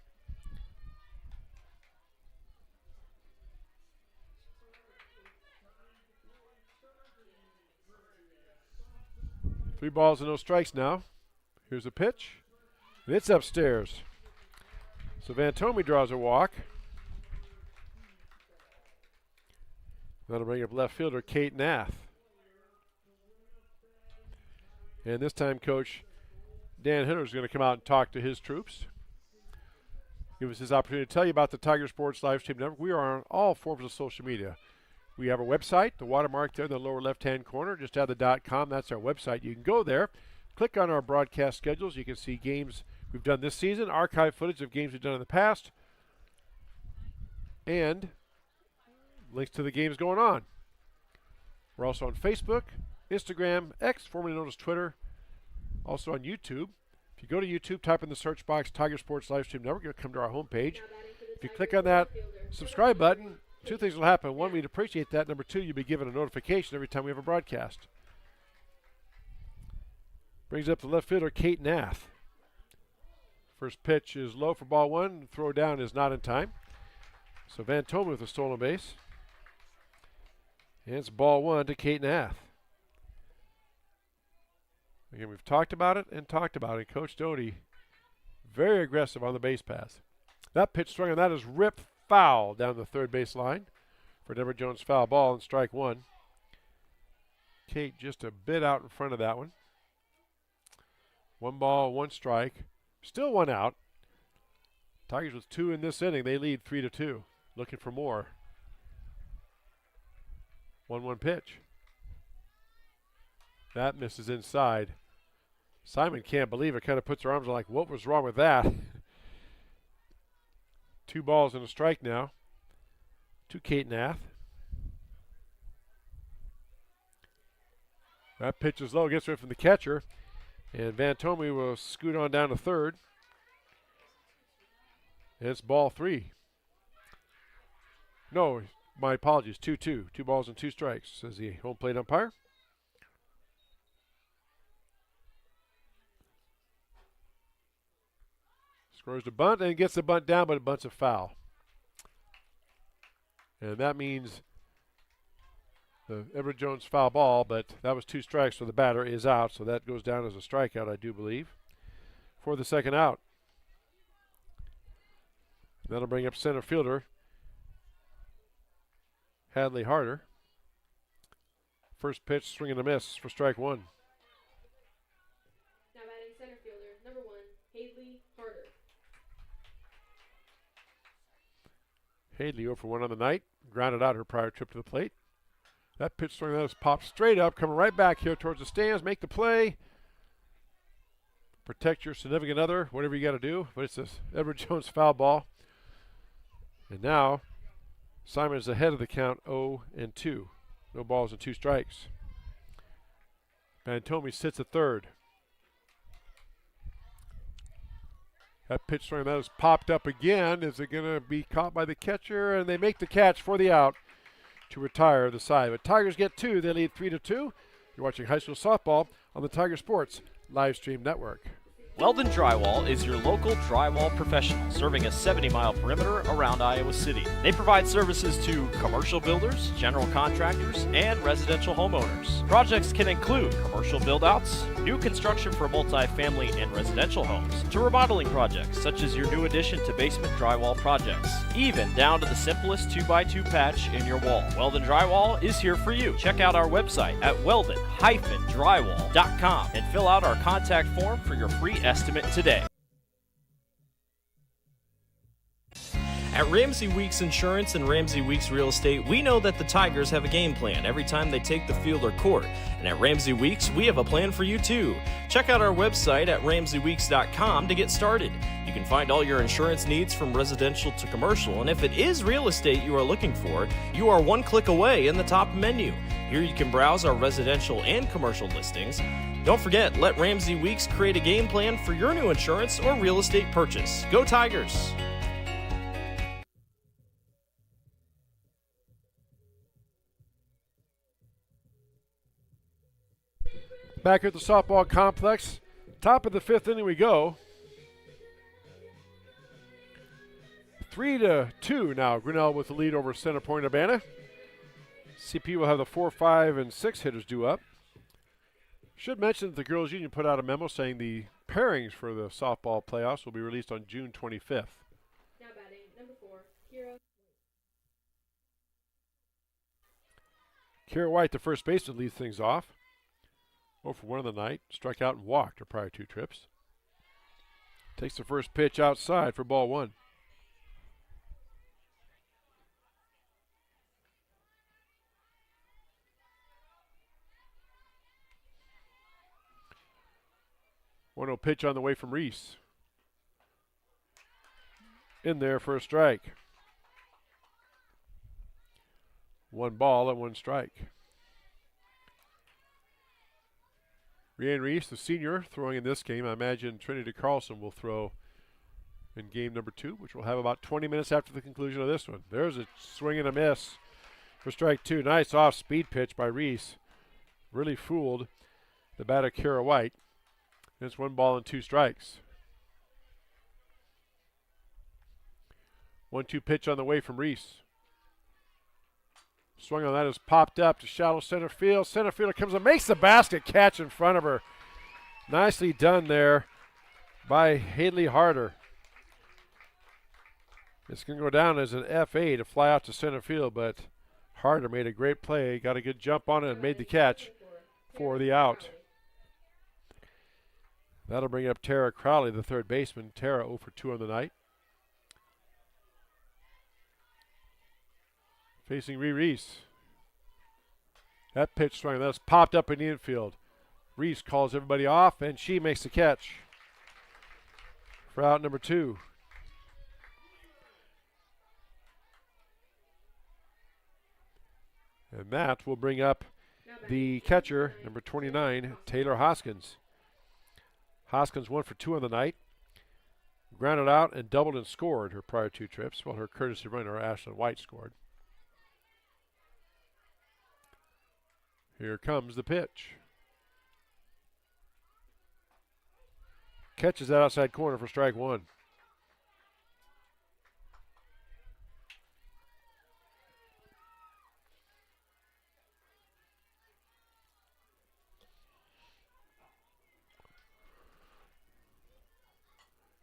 Three balls and no strikes now. Here's the pitch. And it's upstairs. So Van Tome draws a walk. That'll bring up left fielder Kate Nath. And this time Coach Dan Hitter is going to come out and talk to his troops. Give us his opportunity to tell you about the Tiger Sports Live Stream Network. We are on all forms of social media. We have our website, the watermark there in the lower left-hand corner. Just add the .com. That's our website. You can go there, click on our broadcast schedules. You can see games we've done this season, archive footage of games we've done in the past, and links to the games going on. We're also on Facebook, Instagram, X, formerly known as Twitter, also on YouTube. If you go to YouTube, type in the search box Tiger Sports Live Stream Network, you'll come to our homepage. If you click on that subscribe button, 2 things will happen. 1, we'd appreciate that. Number 2, you'll be given a notification every time we have a broadcast. Brings up the left fielder, Kate Nath. First pitch is low for ball 1. Throw down is not in time. So Van Tome with a stolen base. And it's ball 1 to Kate Nath. Again, we've talked about it and talked about it. Coach Doty, very aggressive on the base pass. That pitch swung on that is ripped foul down the third base line for Deborah Jones foul ball and strike one. Kate just a bit out in front of that one. 1 ball, 1 strike. Still 1 out. Tigers with 2 in this inning. They lead 3-2. Looking for more. 1-1 pitch. That misses inside. Simon can't believe it. Kind of puts her arms like, what was wrong with that? 2 balls and a strike now to Kate Nath. That pitch is low, gets away from the catcher. And Van Tomey will scoot on down to third. And it's ball 3. No, my apologies, 2-2. 2 balls and 2 strikes, says the home plate umpire. Scores the bunt and gets the bunt down, but it bunts a foul. And that means the Everett Jones foul ball, but that was 2 strikes, so the batter is out. So that goes down as a strikeout, I do believe, for the second out. That'll bring up center fielder Hadley Harder. First pitch, swing and a miss for strike 1. Now batting center fielder, number 1, Hadley Harder. Hadley 0 for 1 on the night. Grounded out her prior trip to the plate. That pitch swing that was popped straight up, coming right back here towards the stands. Make the play. Protect your significant other, whatever you got to do. But it's this Everett Jones foul ball. And now Simon is ahead of the count 0-2. No balls and 2 strikes. Van Tomey sits at third. That pitch swing that was popped up again. Is it going to be caught by the catcher? And they make the catch for the out to retire the side. But Tigers get 2. They lead 3-2. You're watching high school softball on the Tiger Sports live stream network. Weldon Drywall is your local drywall professional, serving a 70-mile perimeter around Iowa City. They provide services to commercial builders, general contractors, and residential homeowners. Projects can include commercial build-outs, new construction for multi-family and residential homes, to remodeling projects such as your new addition to basement drywall projects, even down to the simplest 2x2 patch in your wall. Weldon Drywall is here for you. Check out our website at weldon-drywall.com and fill out our contact form for your free estimate today. At Ramsey Weeks Insurance and Ramsey Weeks Real Estate, we know that the Tigers have a game plan every time they take the field or court. And at Ramsey Weeks, we have a plan for you too. Check out our website at ramseyweeks.com to get started. You can find all your insurance needs from residential to commercial, and if it is real estate you are looking for, you are 1 click away in the top menu. Here you can browse our residential and commercial listings. Don't forget, let Ramsey Weeks create a game plan for your new insurance or real estate purchase. Go Tigers! Back here at the softball complex, top of the 5th inning we go. 3-2 now. Grinnell with the lead over Center Point Urbana. CP will have the 4, 5, and 6 hitters due up. Should mention that the Girls Union put out a memo saying the pairings for the softball playoffs will be released on June 25th. Now batting, number 4, Kira. Kira White, the first baseman, leads things off. 0 for 1 on the night. Struck out and walked her prior 2 trips. Takes the first pitch outside for ball 1. One-0 pitch on the way from Reese. In there for a strike. 1 ball and 1 strike. Rianne Reese, the senior, throwing in this game. I imagine Trinity Carlson will throw in game number 2, which will have about 20 minutes after the conclusion of this one. There's a swing and a miss for strike 2. Nice off-speed pitch by Reese. Really fooled the batter, Kara White. It's 1 ball and 2 strikes. 1-2 pitch on the way from Reese. Swung on that is popped up to shallow center field. Center fielder comes and makes the basket catch in front of her. Nicely done there by Haley Harder. It's going to go down as an FA to fly out to center field, but Harder made a great play, got a good jump on it, and made the catch for the out. That'll bring up Tara Crowley, the third baseman. Tara 0 for 2 on the night. Facing Reese. That pitch swing, that's popped up in the infield. Reese calls everybody off, and she makes the catch for out number 2. And that will bring up the catcher, number 29, Taylor Hoskins. Hoskins 1 for 2 on the night. Grounded out and doubled and scored her prior 2 trips, while her courtesy runner, Ashlyn White, scored. Here comes the pitch. Catches that outside corner for strike 1.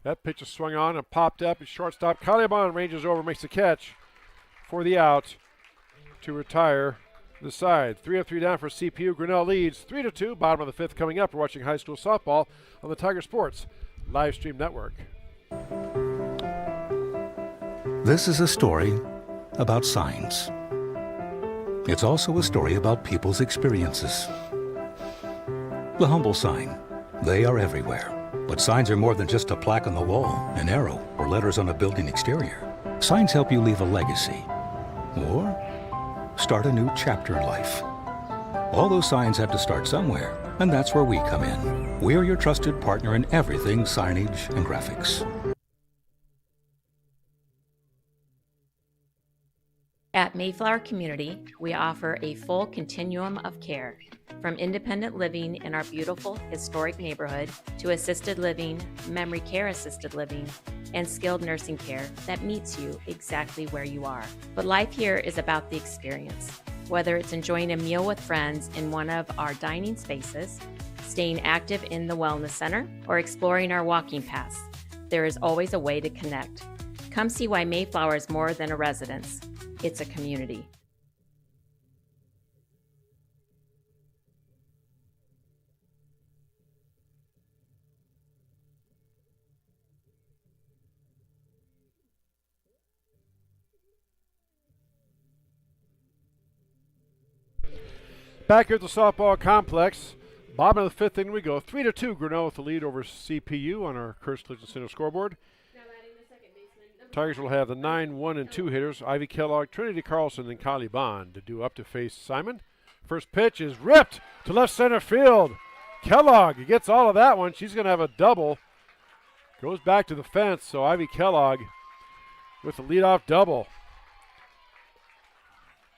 That pitch is swung on and popped up. Shortstop Caliban ranges over, makes the catch for the out to retire the side. 3 of 3 down for CPU. Grinnell leads 3-2. Bottom of the 5th coming up. We're watching high school softball on the Tiger Sports live stream network. This is a story about signs. It's also a story about people's experiences. The humble sign. They are everywhere. But signs are more than just a plaque on the wall, an arrow, or letters on a building exterior. Signs help you leave a legacy or start a new chapter in life. All those signs have to start somewhere, and that's where we come in. We're your trusted partner in everything signage and graphics. At Mayflower Community, we offer a full continuum of care, from independent living in our beautiful historic neighborhood to assisted living, memory care assisted living, and skilled nursing care that meets you exactly where you are. But life here is about the experience. Whether it's enjoying a meal with friends in one of our dining spaces, staying active in the wellness center, or exploring our walking paths, there is always a way to connect. Come see why Mayflower is more than a residence. It's a community. Back here at the softball complex, bottom of the 5th inning we go. 3-2, Grinnell with the lead over CPU on our Curse Collision Center scoreboard. Tigers will have the 9, 1, and 2 hitters, Ivy Kellogg, Trinity Carlson, and Kylie Bond to do up to face Simon. First pitch is ripped to left center field. Kellogg gets all of that one. She's going to have a double. Goes back to the fence, so Ivy Kellogg with the leadoff double.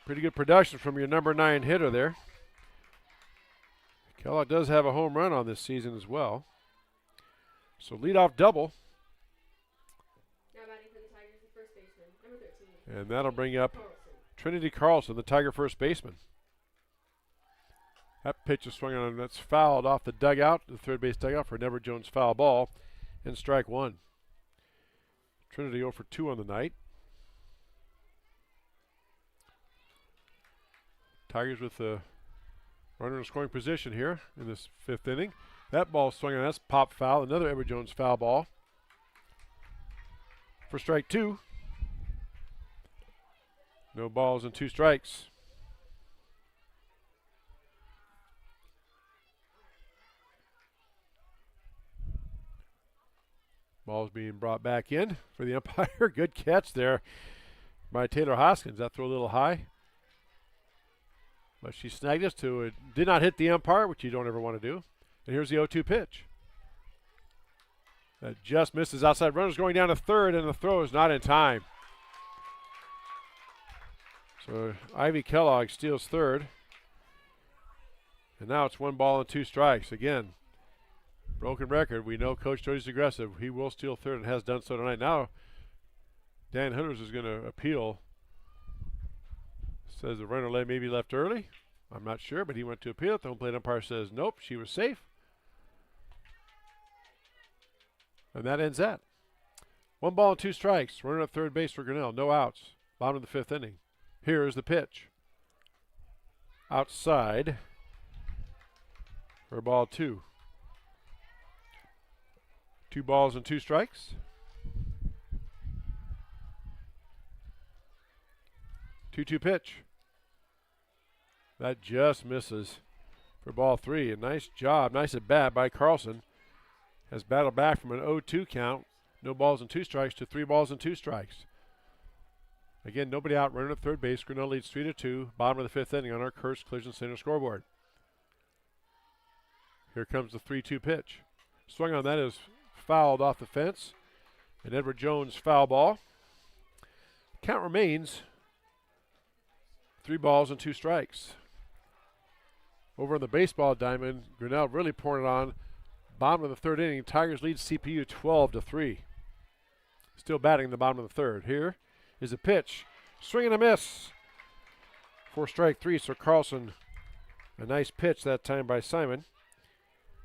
Pretty good production from your number 9 hitter there. Kellogg does have a home run on this season as well. So leadoff double. And that'll bring up Trinity Carlson, the Tiger first baseman. That pitch is swung on, that's fouled off the dugout, the third base dugout for Never Jones foul ball, and strike 1. Trinity 0 for 2 on the night. Tigers with the runner in scoring position here in this 5th inning. That ball swung on, that's pop foul, another Ever Jones foul ball for strike 2. No balls and 2 strikes. Ball's being brought back in for the umpire. Good catch there by Taylor Hoskins. That throw a little high. But she snagged us to it. Did not hit the umpire, which you don't ever want to do. And here's the 0-2 pitch. That just misses outside. Runners going down to third, and the throw is not in time. So Ivy Kellogg steals third. And now it's 1 ball and 2 strikes. Again, broken record. We know Coach Jody's aggressive. He will steal third and has done so tonight. Now Dan Hunters is going to appeal. Says the runner maybe left early. I'm not sure, but he went to appeal it. The home plate umpire says nope, she was safe. And that ends that. 1 ball and 2 strikes. Runner at third base for Grinnell. No outs. Bottom of the 5th inning. Here is the pitch. Outside for ball 2. 2 balls and 2 strikes. 2-2 pitch. That just misses for ball 3. A nice job, nice at bat by Carlson. Has battled back from an 0-2 count, no balls and 2 strikes, to 3 balls and 2 strikes. Again, nobody out, running at third base. Grinnell leads 3-2, bottom of the 5th inning on our Kurtz Collision Center scoreboard. Here comes the 3-2 pitch. Swung on that is fouled off the fence. An Edward Jones foul ball. Count remains 3 balls and 2 strikes. Over on the baseball diamond, Grinnell really pouring it on. Bottom of the 3rd inning, Tigers lead CPU 12-3. Still batting in the bottom of the 3rd. Here is a pitch. Swing and a miss. For strike 3, so Carlson, a nice pitch that time by Simon.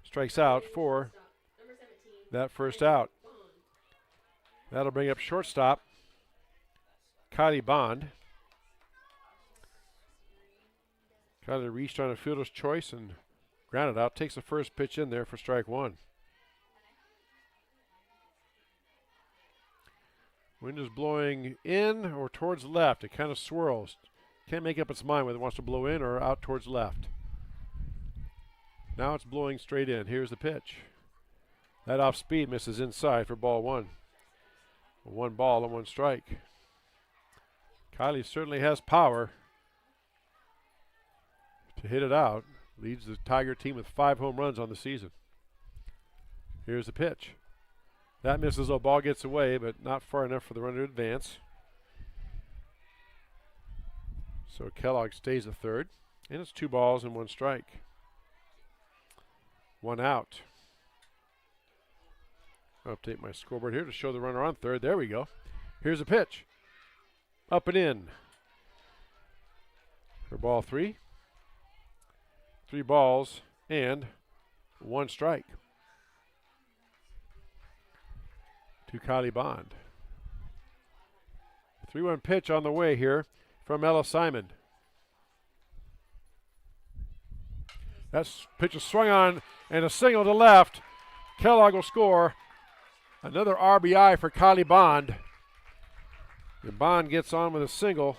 Strikes out for that first out. That'll bring up shortstop Kylie Bond. Kylie reached on a fielder's choice and grounded out. Takes the first pitch in there for strike 1. Wind is blowing in or towards left. It kind of swirls. Can't make up its mind whether it wants to blow in or out towards left. Now it's blowing straight in. Here's the pitch. That off speed misses inside for ball 1. 1 ball and 1 strike. Kylie certainly has power to hit it out. Leads the Tiger team with 5 home runs on the season. Here's the pitch. That misses, though. Ball gets away, but not far enough for the runner to advance. So Kellogg stays at third. And it's 2 balls and 1 strike. 1 out. I'll update my scoreboard here to show the runner on third. There we go. Here's a pitch. Up and in. For ball 3. 3 balls and 1 strike to Kylie Bond. 3-1 pitch on the way here from Ella Simon. That pitch is swung on and a single to left. Kellogg will score. Another RBI for Kylie Bond. And Bond gets on with a single.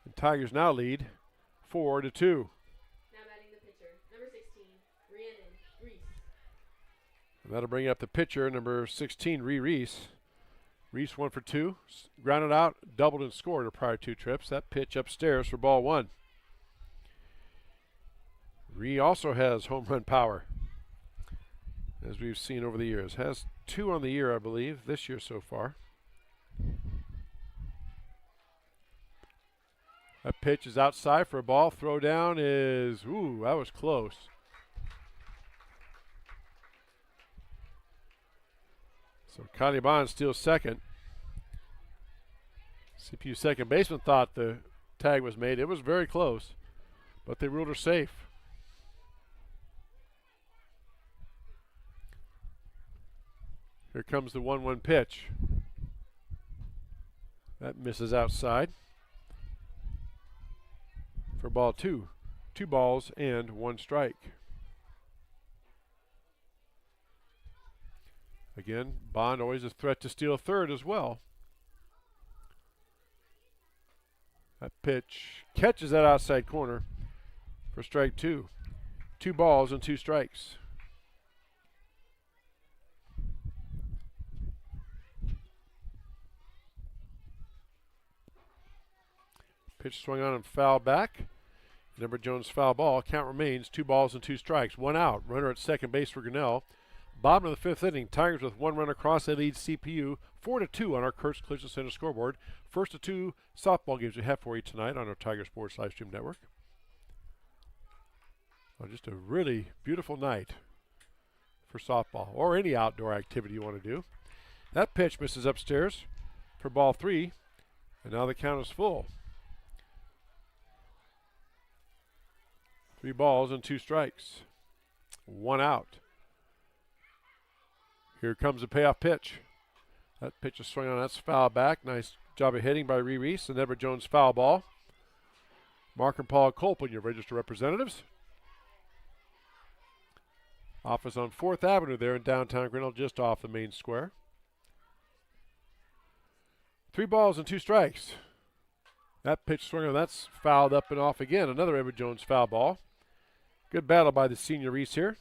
And Tigers now lead 4-2. Now batting the pitcher, number 16, Rhiannon Reese. And that'll bring up the pitcher, number 16, Reese. Reese 1 for 2. Grounded out, doubled and scored her prior 2 trips. That pitch upstairs for ball 1. Ree also has home run power, as we've seen over the years. Has 2 on the year, I believe, this year so far. That pitch is outside for a ball. Throw down is, ooh, that was close. So Kylie Bond steals second. CPU second baseman thought the tag was made. It was very close, but they ruled her safe. Here comes the 1-1 pitch. That misses outside for ball 2. 2 balls and 1 strike. Again, Bond always a threat to steal third as well. That pitch catches that outside corner for strike 2. 2 balls and 2 strikes. Pitch swung on and fouled back. Number Jones foul ball. Count remains 2 balls and 2 strikes. 1 out. Runner at second base for Grinnell. Bottom of the 5th inning. Tigers with 1 run across. They lead CPU 4-2 on our Kurtz Collision Center scoreboard. First of 2 softball games we have for you tonight on our Tiger Sports live stream network. Well, just a really beautiful night for softball or any outdoor activity you want to do. That pitch misses upstairs for ball 3, and now the count is full. 3 balls and 2 strikes. 1 out. Here comes the payoff pitch. That pitch is swung on. That's foul back. Nice job of hitting by Reese. And Edward Jones foul ball. Mark and Paul Colpin, your registered representatives. Office on 4th Avenue there in downtown Grinnell, just off the main square. 3 balls and 2 strikes. That pitch swung on. That's fouled up and off again. Another Edward Jones foul ball. Good battle by the senior Reese here.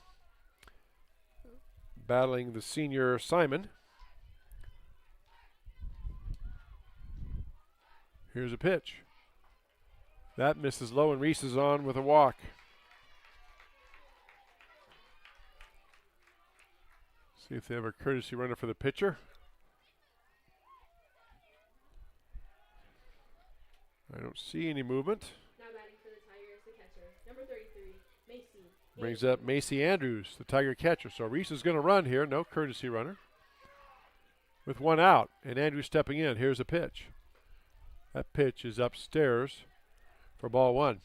Battling the senior Simon. Here's a pitch. That misses low, and Reese is on with a walk. See if they have a courtesy runner for the pitcher. I don't see any movement. Now batting for the Tigers, the catcher, number 33, Macy. Brings up Macy Andrews, the Tiger catcher. So Reese is going to run here. No courtesy runner. With 1 out, and Andrews stepping in. Here's a pitch. That pitch is upstairs for ball 1.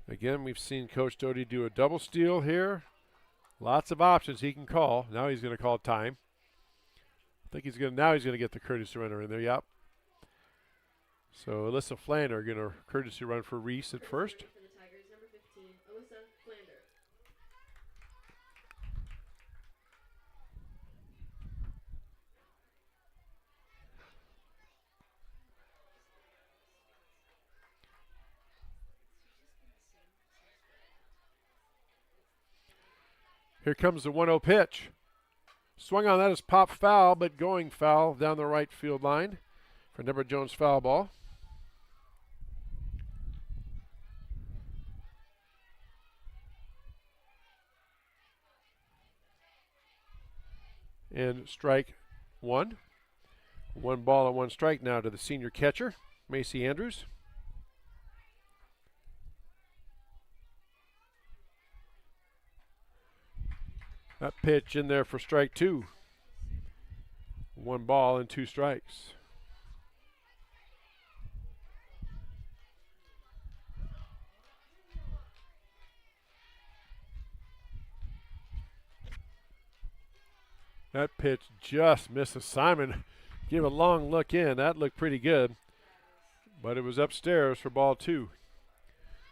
Again, we've seen Coach Doty do a double steal here. Lots of options he can call. Now he's going to call time. I think he's going to get the courtesy runner in there. Yep. So Alyssa Flander going to courtesy run for Reese at first. For the Tigers, number 15, Alyssa Flander. Here comes the 1-0 pitch. Swung on that is pop foul, but going foul down the right field line for Deborah Jones foul ball. And strike 1. 1 ball and 1 strike now to the senior catcher, Macy Andrews. That pitch in there for strike 2. 1 ball and 2 strikes. That pitch just misses Simon. Gave a long look in. That looked pretty good. But it was upstairs for ball 2.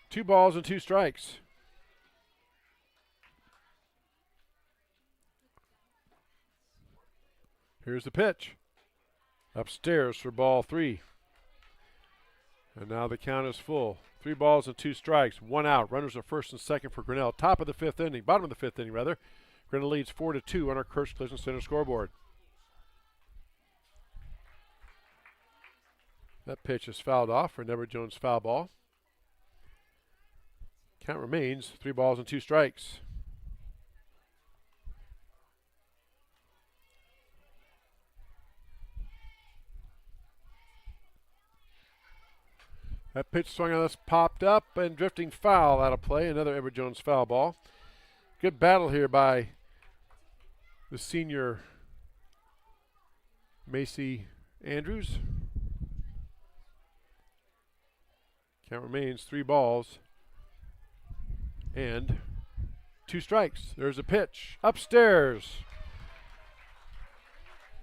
2 balls and 2 strikes. Here's the pitch. Upstairs for ball 3. And now the count is full. 3 balls and 2 strikes. 1 out. Runners are first and second for Grinnell. Top of the 5th inning. Bottom of the 5th inning, rather. Grinnell leads 4-2 on our Kirsch Collision Center scoreboard. That pitch is fouled off for Deborah Jones foul ball. Count remains 3 balls and 2 strikes. That pitch swung on us, popped up and drifting foul out of play. Another Edward Jones foul ball. Good battle here by the senior Macy Andrews. Count remains 3 balls and 2 strikes. There's a pitch upstairs.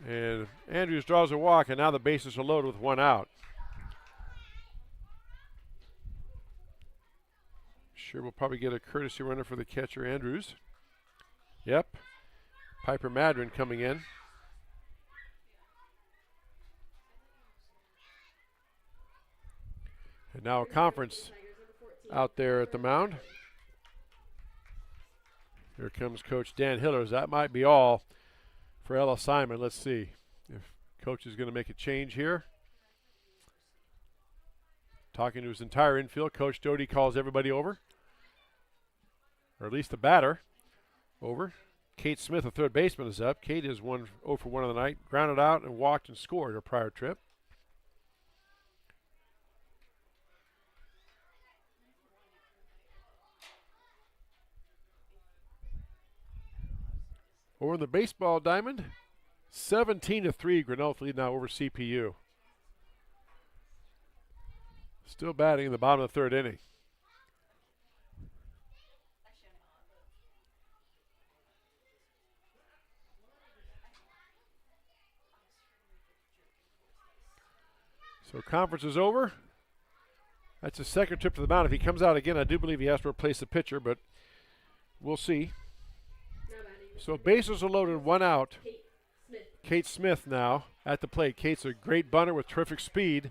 And Andrews draws a walk, and now the bases are loaded with 1 out. Sure, we'll probably get a courtesy runner for the catcher, Andrews. Yep. Piper Madron coming in. And now a conference out there at the mound. Here comes Coach Dan Hillers. That might be all for Ella Simon. Let's see if Coach is going to make a change here. Talking to his entire infield, Coach Doty calls everybody over. Or at least the batter over. Kate Smith, the third baseman, is up. Kate is 0 for 1 on the night. Grounded out and walked and scored her prior trip. Over in the baseball diamond, 17-3. Grinnell lead now over CPU. Still batting in the bottom of the 3rd inning. So conference is over. That's his second trip to the mound. If he comes out again, I do believe he has to replace the pitcher, but we'll see. So bases are loaded, one out. Kate Smith now at the plate. Kate's a great bunter with terrific speed.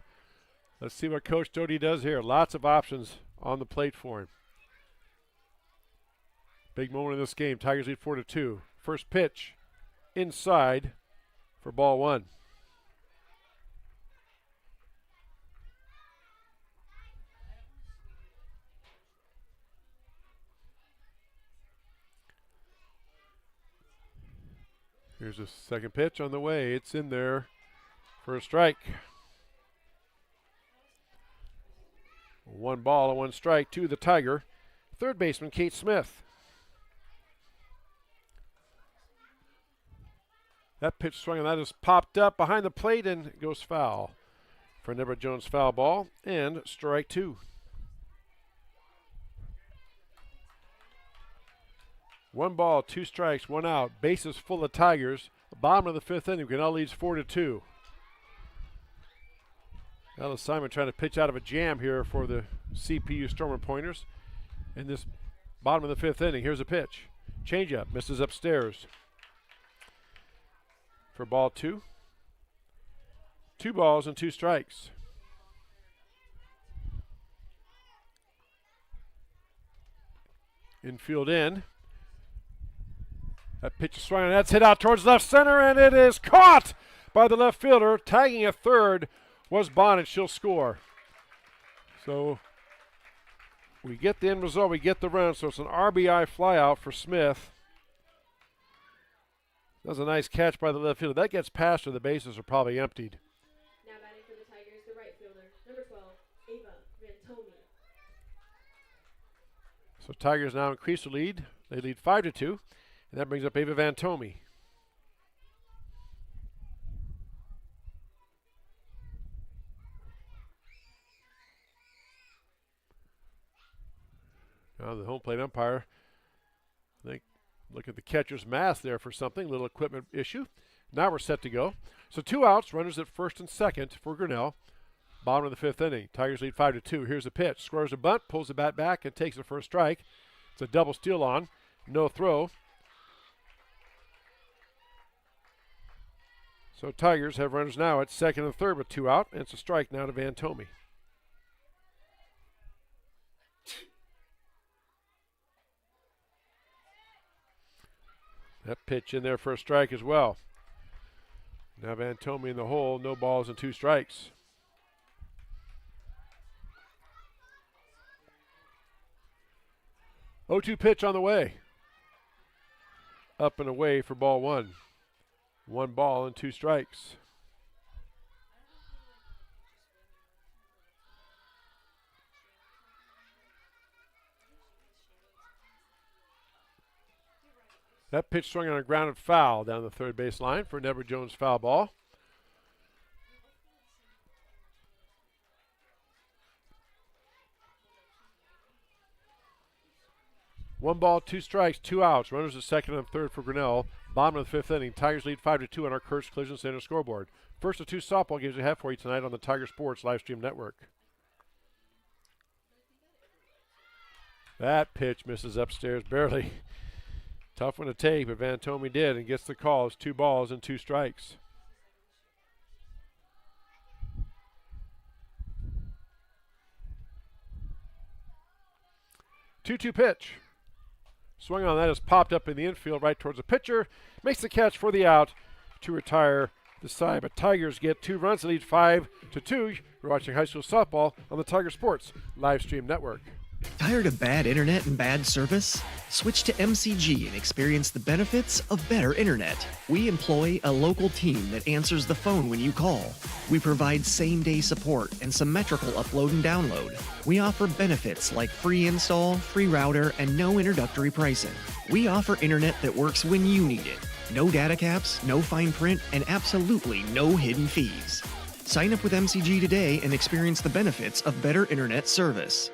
Let's see what Coach Doty does here. Lots of options on the plate for him. Big moment in this game. Tigers lead 4-2. First pitch inside for ball one. Here's a second pitch on the way. It's in there for a strike. 1 ball and 1 strike to the Tiger. Third baseman, Kate Smith. That pitch swung and that is popped up behind the plate and goes foul. For Deborah Jones, foul ball and strike 2. 1 ball, 2 strikes, 1 out. Bases full of Tigers. Bottom of the 5th inning. Grinnell leads 4-2. Alice Simon trying to pitch out of a jam here for the CPU Stormer Pointers. In this bottom of the 5th inning, here's a pitch. Changeup, misses upstairs. For ball 2. 2 balls and 2 strikes. Infield in. That pitch is swung and that's hit out towards left center and it is caught by the left fielder. Tagging at third was Bonnet. She'll score. So we get the end result. We get the run. So it's an RBI flyout for Smith. That was a nice catch by the left fielder. That gets past her. The bases are probably emptied. Now batting for the Tigers, the right fielder, number 12, Ava Vantomi. So Tigers now increase the lead. They lead 5-2. And that brings up Ava Vantomi. Now the home plate umpire, I think, look at the catcher's mask there for something, little equipment issue. Now we're set to go. So 2 outs, runners at first and second for Grinnell. Bottom of the 5th inning. Tigers lead 5-2. Here's a pitch. Squares a bunt, pulls the bat back, and takes the first strike. It's a double steal on. No throw. So Tigers have runners now at second and third with 2 out, and it's a strike now to Vantomi. That pitch in there for a strike as well. Now Vantomi in the hole, no balls and 2 strikes. Oh, 2 pitch on the way. Up and away for ball 1. 1 ball and 2 strikes. That pitch swung on a grounded foul down the third base line for Deborah Jones, foul ball. One ball, 2 strikes, 2 outs. Runners at second and third for Grinnell. Bottom of the 5th inning. Tigers lead 5-2 on our Kurtz Collision Center scoreboard. First of 2 softball games we have for you tonight on the Tiger Sports Livestream Network. That pitch misses upstairs barely. Tough one to take, but Vantomi did and gets the call. It's 2 balls and 2 strikes. Two-two pitch. Swung on that is popped up in the infield right towards the pitcher. Makes the catch for the out to retire the side. But Tigers get 2 runs to lead 5-2. You're watching high school softball on the Tiger Sports Livestream Network. Tired of bad internet and bad service? Switch to MCG and experience the benefits of better internet. We employ a local team that answers the phone when you call. We provide same-day support and symmetrical upload and download. We offer benefits like free install, free router, and no introductory pricing. We offer internet that works when you need it. No data caps, no fine print, and absolutely no hidden fees. Sign up with MCG today and experience the benefits of better internet service.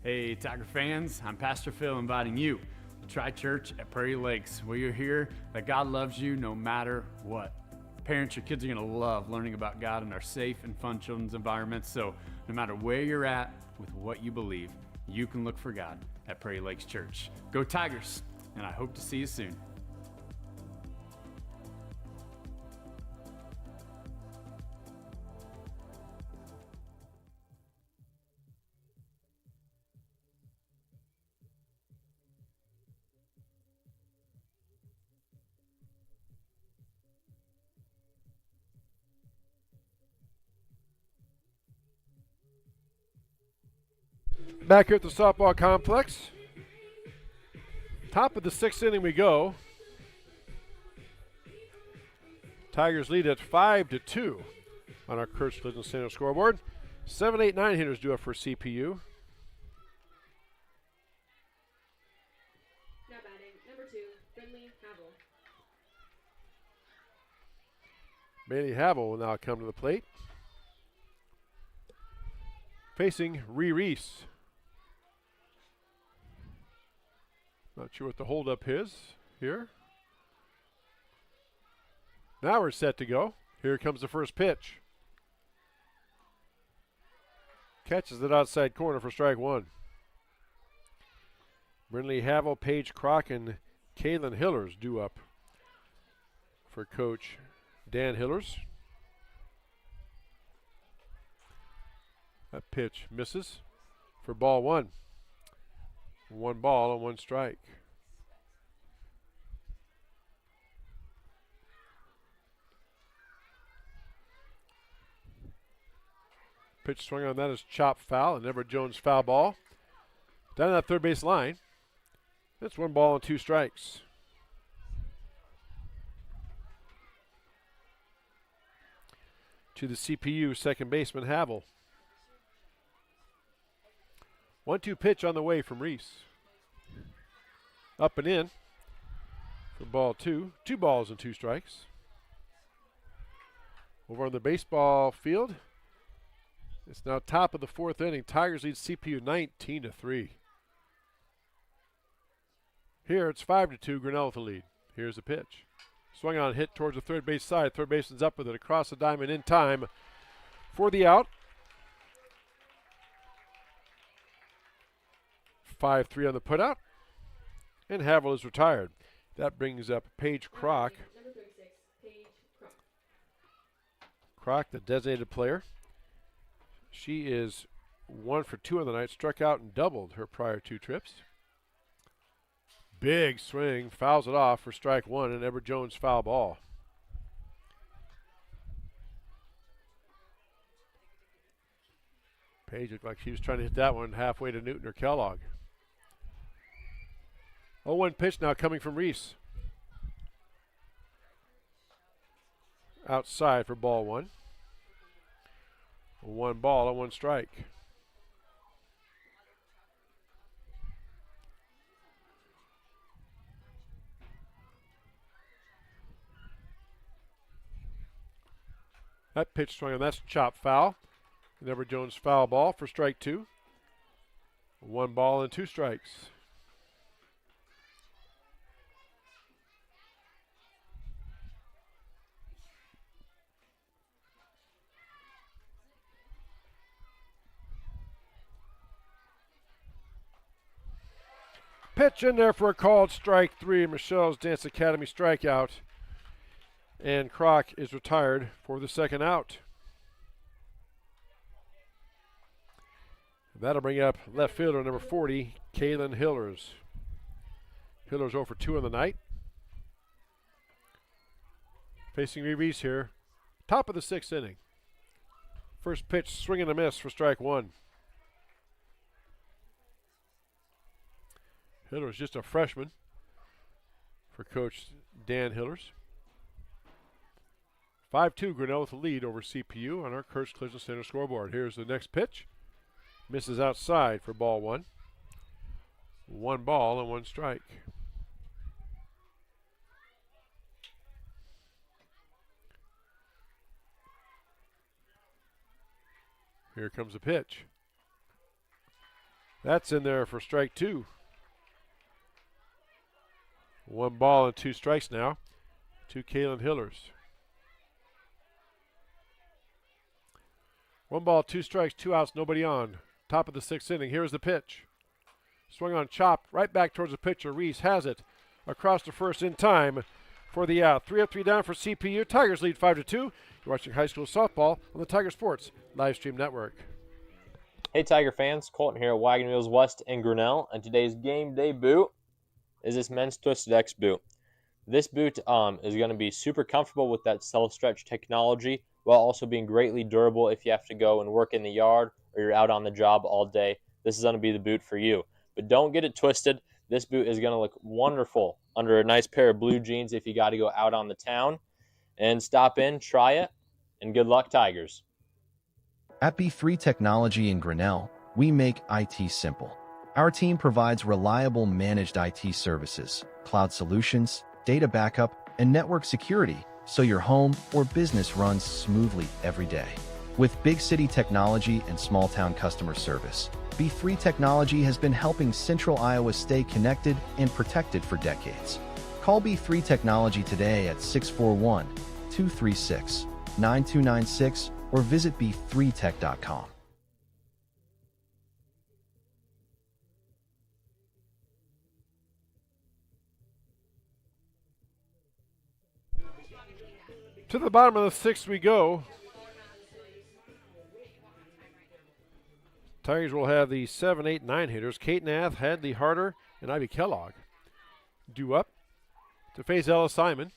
Hey, Tiger fans, I'm Pastor Phil inviting you to try church at Prairie Lakes, where you'll hear that God loves you no matter what. Parents, your kids are going to love learning about God in our safe and fun children's environments. So no matter where you're at with what you believe, you can look for God at Prairie Lakes Church. Go Tigers, and I hope to see you soon. Back here at the softball complex. Top of the 6th inning we go. Tigers lead at 5-2 on our Kurtz Collision Center scoreboard. 7, 8, 9 hitters due up for CPU. Now batting, number 2, Grinnell Havel. Bailey Havel will now come to the plate. Facing Reese. Not sure what the holdup is here. Now we're set to go. Here comes the first pitch. Catches it outside corner for strike one. Brindley Havel, Paige Crock, and Kaylin Hillers due up for Coach Dan Hillers. That pitch misses for ball one. 1 ball and 1 strike. Pitch swing on that is chopped foul, and Everett Jones foul ball. Down that third base line. That's 1 ball and 2 strikes. To the CPU second baseman Havel. 1-2 pitch on the way from Reese. Up and in for ball 2. 2 balls and 2 strikes. Over on the baseball field, it's now top of the 4th inning. Tigers lead CPU 19-3. Here it's 5-2. Grinnell with the lead. Here's the pitch. Swung on, hit towards the third base side. Third baseman's up with it across the diamond in time for the out. 5-3 on the putout. And Havel is retired. That brings up Paige Crock. Number 36, Paige Crock. Crock, the designated player. She is 1 for 2 on the night. Struck out and doubled her prior 2 trips. Big swing. Fouls it off for strike 1 and Everett Jones foul ball. Paige looked like she was trying to hit that one halfway to Newton or Kellogg. 0-1 pitch now coming from Reese. Outside for ball 1. 1 ball and 1 strike. That pitch swung on, that's chopped foul. And Everett Jones foul ball for strike 2. 1 ball and 2 strikes. Pitch in there for a called strike 3. Michelle's Dance Academy strikeout. And Crock is retired for the second out. That'll bring up left fielder number 40, Kaylin Hillers. Hillers 0 for 2 on the night. Facing Reese here. Top of the 6th inning. First pitch, swing and a miss for strike 1. Hillers just a freshman for Coach Dan Hillers. 5-2 Grinnell with the lead over CPU on our Kurtz Collision Center scoreboard. Here's the next pitch. Misses outside for ball 1. 1 ball and 1 strike. Here comes the pitch. That's in there for strike 2. 1 ball and 2 strikes now to Kaylin Hillers. 1 ball, 2 strikes, 2 outs, nobody on. Top of the 6th inning. Here's the pitch. Swung on, chopped, right back towards the pitcher. Reese has it across the first in time for the out. 3 up, 3 down for CPU. Tigers lead 5-2. You're watching high school softball on the Tiger Sports live stream network. Hey Tiger fans, Colton here at Wagon Wheels West in Grinnell, and today's game day boot is this men's Twisted X boot. This boot is going to be super comfortable with that self-stretch technology while also being greatly durable if you have to go and work in the yard or you're out on the job all day. This is going to be the boot for you. But don't get it twisted. This boot is going to look wonderful under a nice pair of blue jeans if you got to go out on the town. And stop in, try it, and good luck, Tigers. At B3 Technology in Grinnell, we make IT simple. Our team provides reliable managed IT services, cloud solutions, data backup, and network security so your home or business runs smoothly every day. With big city technology and small town customer service, B3 Technology has been helping Central Iowa stay connected and protected for decades. Call B3 Technology today at 641-236-9296 or visit b3tech.com. To the bottom of the 6th we go. Tigers will have the 7, 8, 9 hitters. Kate Nath, Hadley Harder, and Ivy Kellogg due up to face Ella Simon.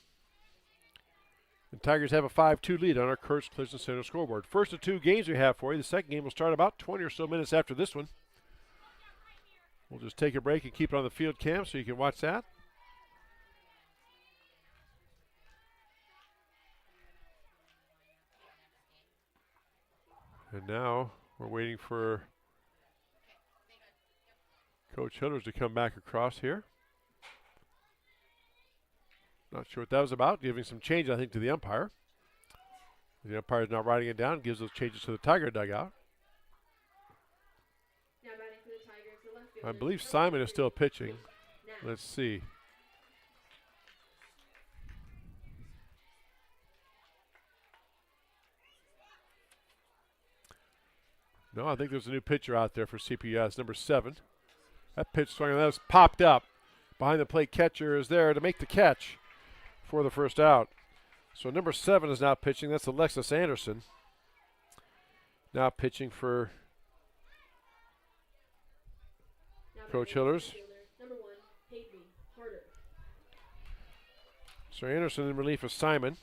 The Tigers have a 5-2 lead on our Kurtz Clinton Center scoreboard. First of 2 games we have for you. The second game will start about 20 or so minutes after this one. We'll just take a break and keep it on the field cam so you can watch that. And now we're waiting for Coach Hillers to come back across here. Not sure what that was about. Giving some change, I think, to the umpire. The umpire is not writing it down. Gives those changes to the Tiger dugout. Now batting for the Tigers, the left fielder. I believe Simon is still pitching. Let's see. No, I think there's a new pitcher out there for CPS, number 7. That pitch swung and that was popped up. Behind the plate catcher is there to make the catch for the first out. So number 7 is now pitching. That's Alexis Anderson. Now pitching for Coach Hillers. Number 1, Hadley Harder. So Anderson in relief of Simon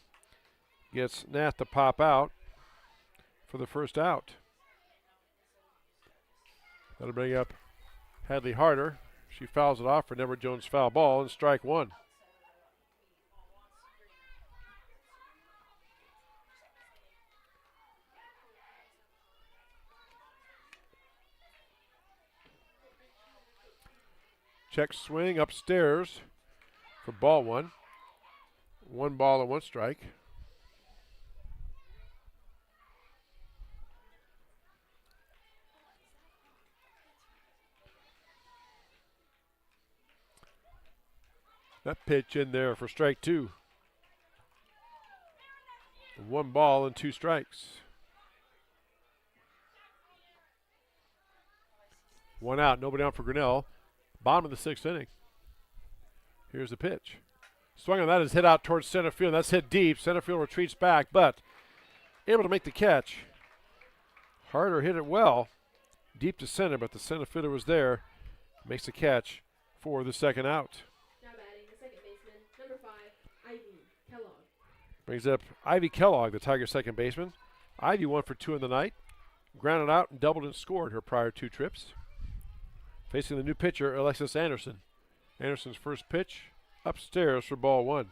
gets Nath to pop out for the first out. That'll bring up Hadley Harder. She fouls it off for Deborah Jones' foul ball and strike 1. Check swing upstairs for ball 1. 1 ball and 1 strike. That pitch in there for strike 2. 1 ball and 2 strikes. 1 out, nobody on for Grinnell. Bottom of the 6th inning. Here's the pitch. Swung on that is hit out towards center field. That's hit deep. Center field retreats back, but able to make the catch. Harder hit it well. Deep to center, but the center fielder was there. Makes the catch for the second out. Now batting the second baseman, number 5, Ivy Kellogg. Brings up Ivy Kellogg, the Tigers' second baseman. Ivy 1 for 2 in the night. Grounded out and doubled and scored her prior 2 trips. Facing the new pitcher, Alexis Anderson. Anderson's first pitch upstairs for ball 1.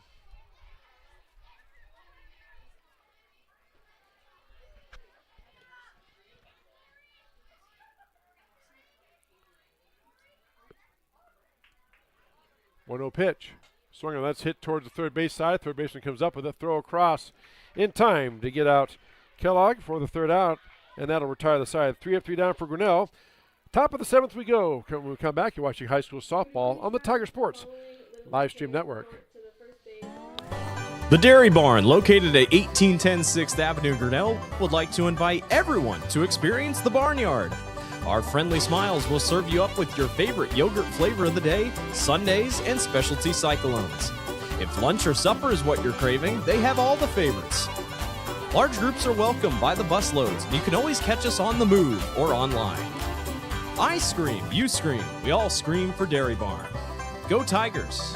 One-0 pitch. Swung on, that's hit towards the third base side. Third baseman comes up with a throw across in time to get out Kellogg for the third out, and that'll retire the side. 3 up, 3 down for Grinnell. Top of the 7th we go. When we come back, you're watching high school softball on the Tiger Sports live stream network. The Dairy Barn, located at 1810 6th Avenue, Grinnell, would like to invite everyone to experience the Barnyard. Our friendly smiles will serve you up with your favorite yogurt flavor of the day, sundaes, and specialty cyclones. If lunch or supper is what you're craving, they have all the favorites. Large groups are welcome by the busloads, and you can always catch us on the move or online. I scream, you scream, we all scream for Dairy Barn. Go Tigers!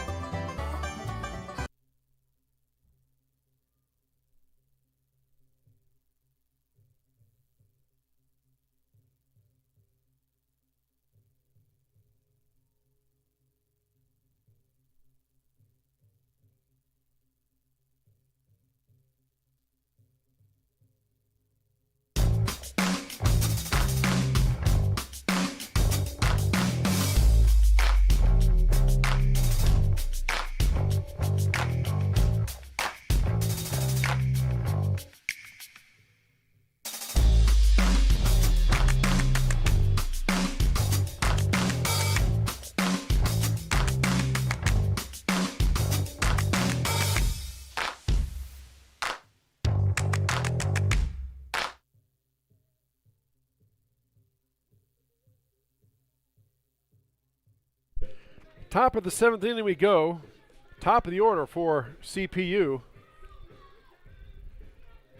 Top of the 7th inning we go. Top of the order for CPU.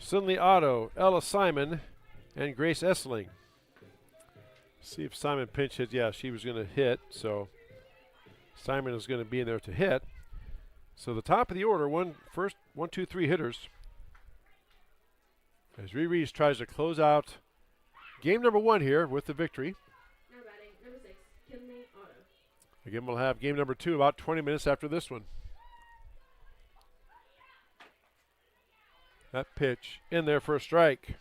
Sinley Otto, Ella Simon, and Grace Essling. See if Simon pinch hit. Yeah, she was going to hit, so Simon is going to be in there to hit. So the top of the order, one, 2, 3 hitters. As Reese tries to close out game number 1 here with the victory. Now batting, number 6, Kinley Otto. Again, we'll have game number 2 about 20 minutes after this one. That pitch in there for a strike.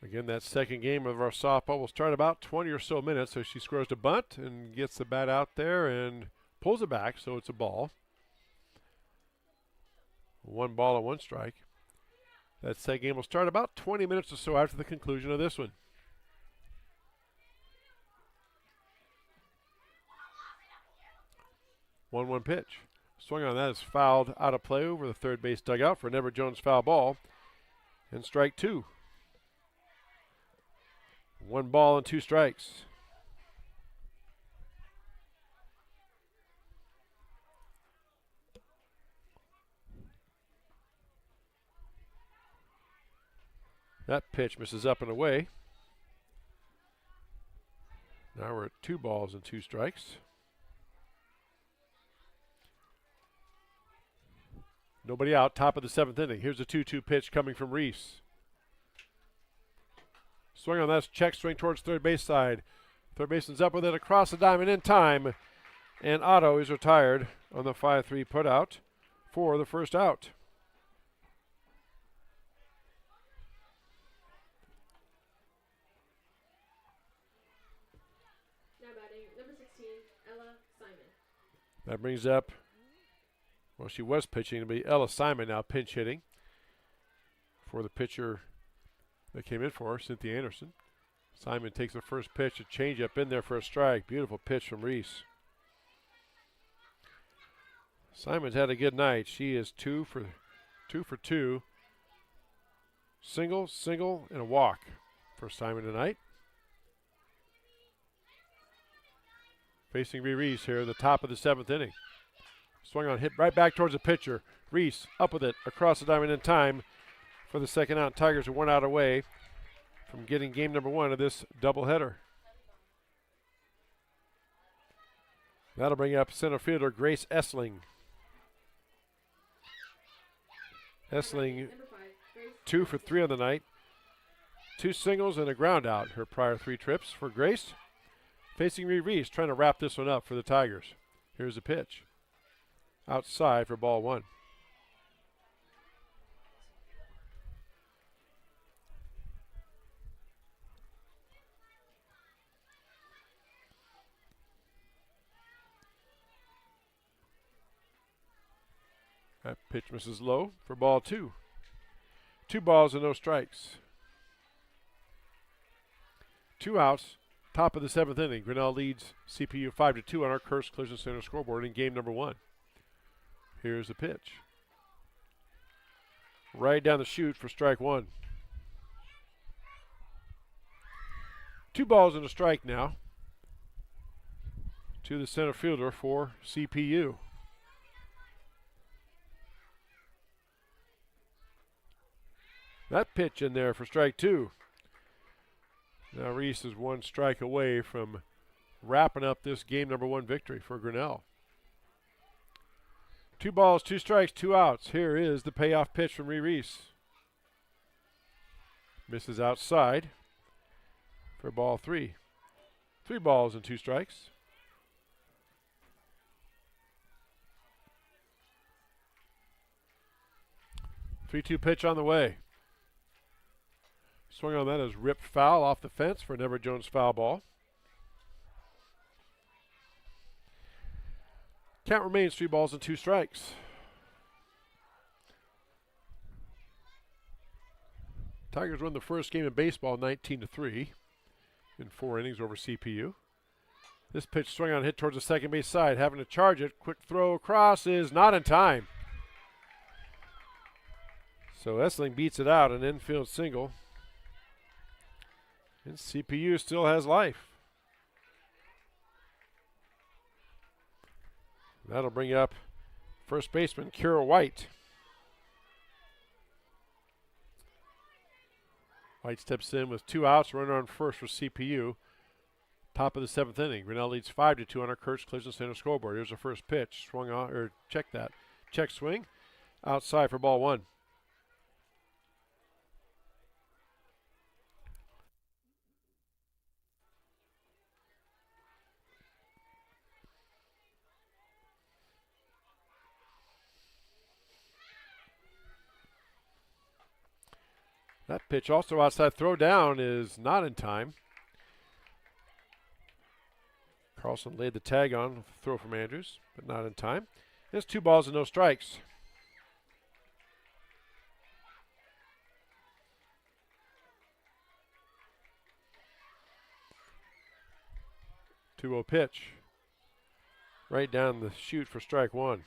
Again, that second game of our softball will start about 20 or so minutes. So she scores a bunt and gets the bat out there and pulls it back, so it's a ball. 1 ball and 1 strike. That second game will start about 20 minutes or so after the conclusion of this one. One pitch. Swung on that is fouled out of play over the third base dugout for an Everett Jones foul ball. And strike 2. 1 ball and 2 strikes. That pitch misses up and away. Now we're at 2 balls and 2 strikes. Nobody out, top of the 7th inning. Here's a 2-2 pitch coming from Reese. Swing on that, check swing towards third base side. Third baseman's up with it across the diamond in time. And Otto is retired on the 5-3 putout for the first out. Now batting, number 16, Ella Simon. That brings up, well, she was pitching. It'll be Ella Simon now pinch hitting for the pitcher that came in for her, Cynthia Anderson. Simon takes the first pitch, a changeup in there for a strike. Beautiful pitch from Reese. Simon's had a good night. She is 2 for 2. Single, and a walk for Simon tonight. Facing Reese here in the top of the 7th inning. Swung on, hit right back towards the pitcher. Reese up with it across the diamond in time for the second out. Tigers are 1 out away from getting game number 1 of this doubleheader. That'll bring up center fielder Grace Essling. Essling 2 for 3 on the night. 2 singles and a ground out her prior 3 trips for Grace. Facing Reese, trying to wrap this one up for the Tigers. Here's the pitch. Outside for ball 1. That pitch misses low for ball 2. 2 balls and no strikes. 2 outs. Top of the 7th inning. Grinnell leads CPU 5-2 on our Curse Collision Center scoreboard in game number 1. Here's the pitch. Right down the chute for strike 1. 2 balls and a strike now to the center fielder for CPU. That pitch in there for strike 2. Now Reese is 1 strike away from wrapping up this game number 1 victory for Grinnell. 2 balls, 2 strikes, 2 outs. Here is the payoff pitch from Reese. Misses outside for ball 3. 3 balls and 2 strikes. Three-two pitch on the way. Swing on that is ripped foul off the fence for an Everett Jones foul ball. Count remains 3 balls and 2 strikes. Tigers won the first game of baseball 19-3 in 4 innings over CPU. This pitch swung on, hit towards the second base side, having to charge it. Quick throw across is not in time. So Essling beats it out, an infield single. And CPU still has life. That'll bring up first baseman Kira White. White steps in with 2 outs, runner on first for CPU. Top of the 7th inning. Grinnell leads 5-2 on our Kurtz Collision Center scoreboard. Here's the first pitch. Swung on, or check that. Check swing. Outside for ball 1. That pitch also outside throw down is not in time. Carlson laid the tag on with a throw from Andrews, but not in time. There's 2 balls and no strikes. Two-0 pitch. Right down the chute for strike 1.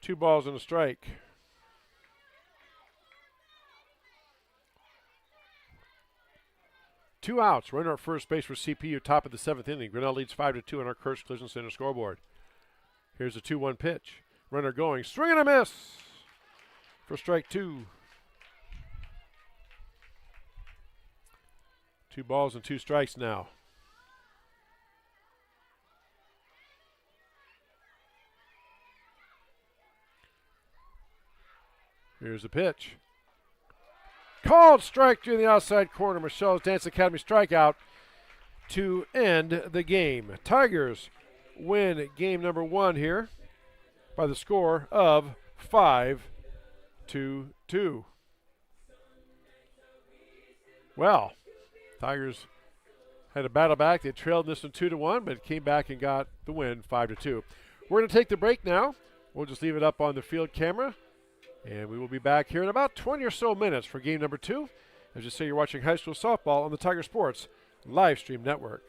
2 balls and a strike. Two outs. Runner at first base for CPU. Top of the 7th inning. Grinnell leads 5-2 on our Kurtz Collision Center scoreboard. Here's a 2-1 pitch. Runner going. Swing and a miss for strike 2. 2 balls and 2 strikes now. Here's the pitch. Called strike to the outside corner. Michelle's Dance Academy strikeout to end the game. Tigers win game number 1 here by the score of 5-2. Well, Tigers had a battle back. They trailed this one 2-1, but came back and got the win 5-2. We're going to take the break now. We'll just leave it up on the field camera. And we will be back here in about 20 or so minutes for game number 2. As you say, you're watching high school softball on the Tiger Sports live stream network.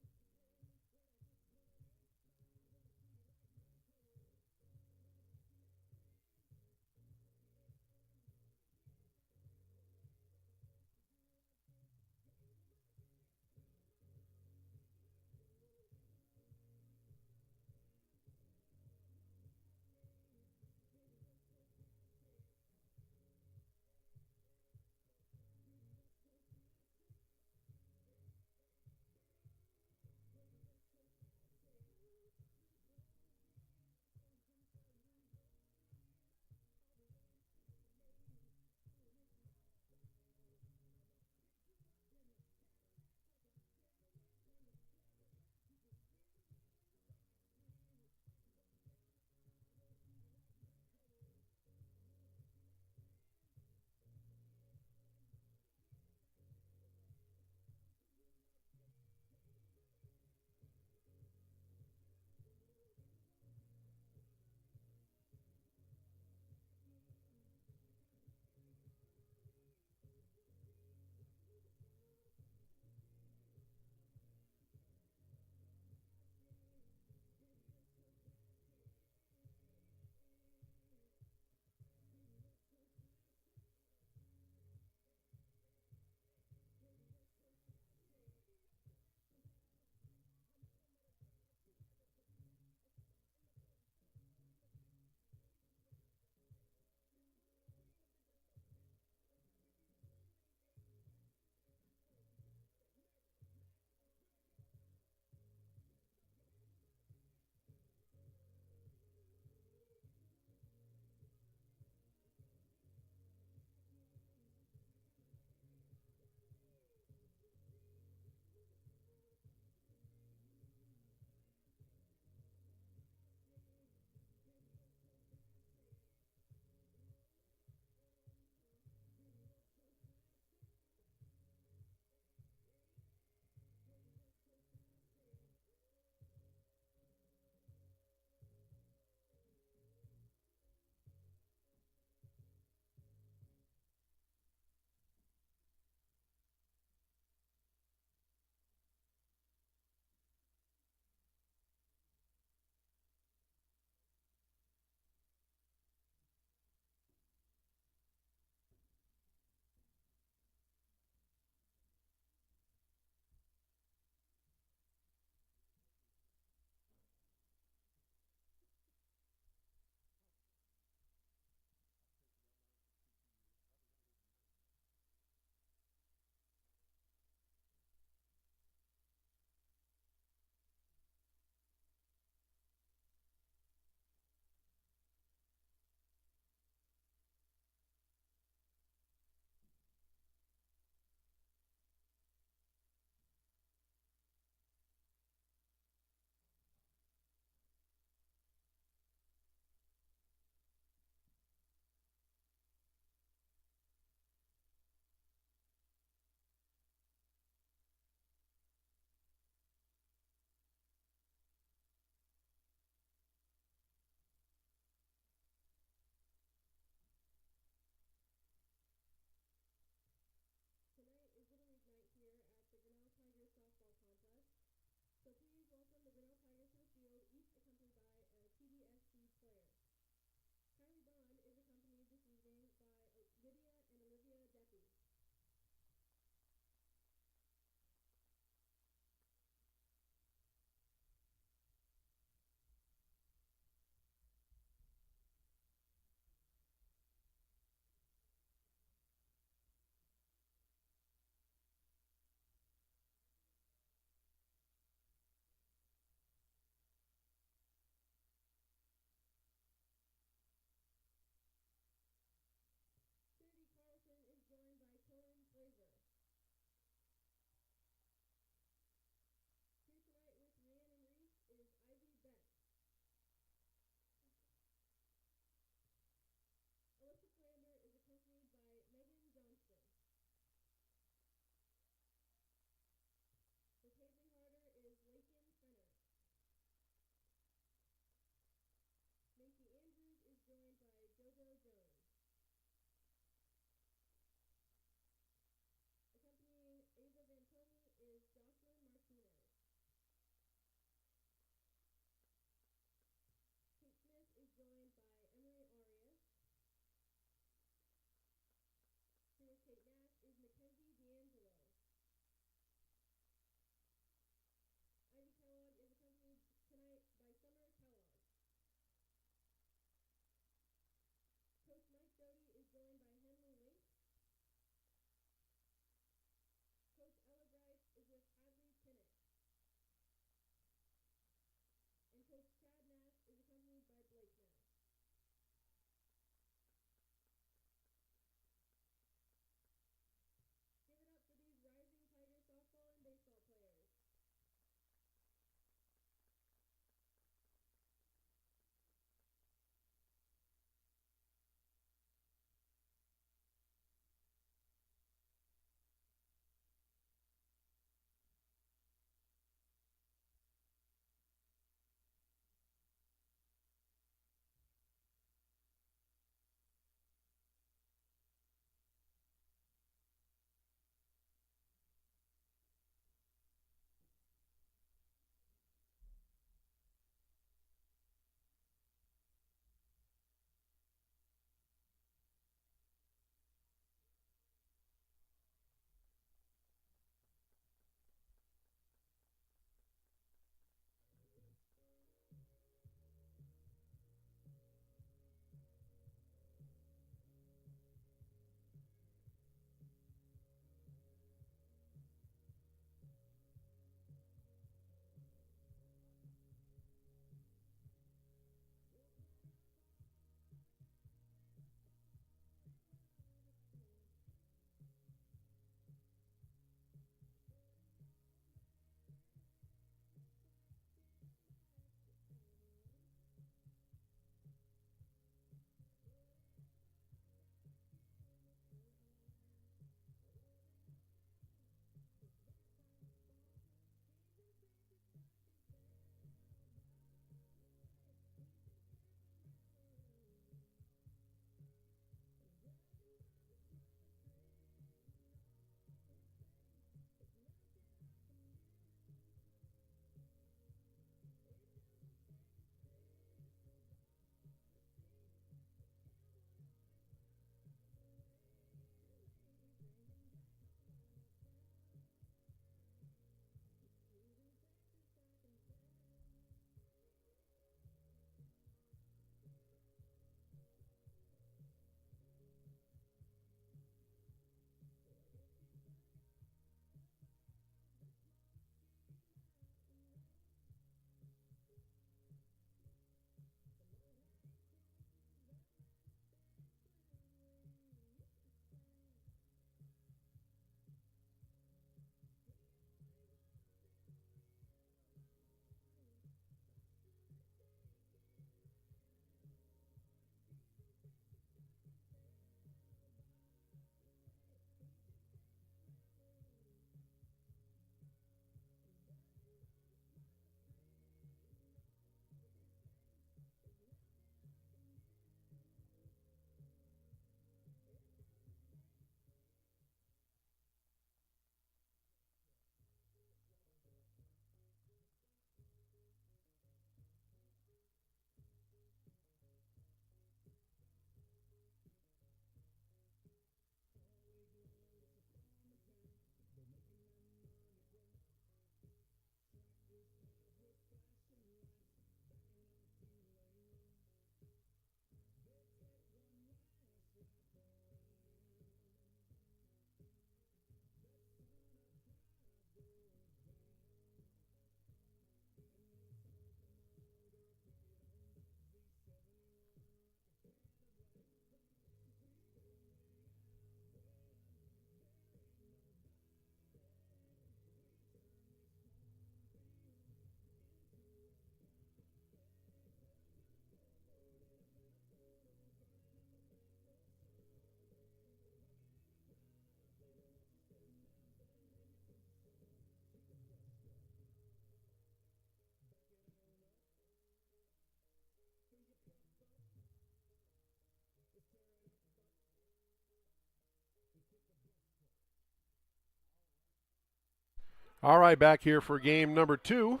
All right, back here for game number 2.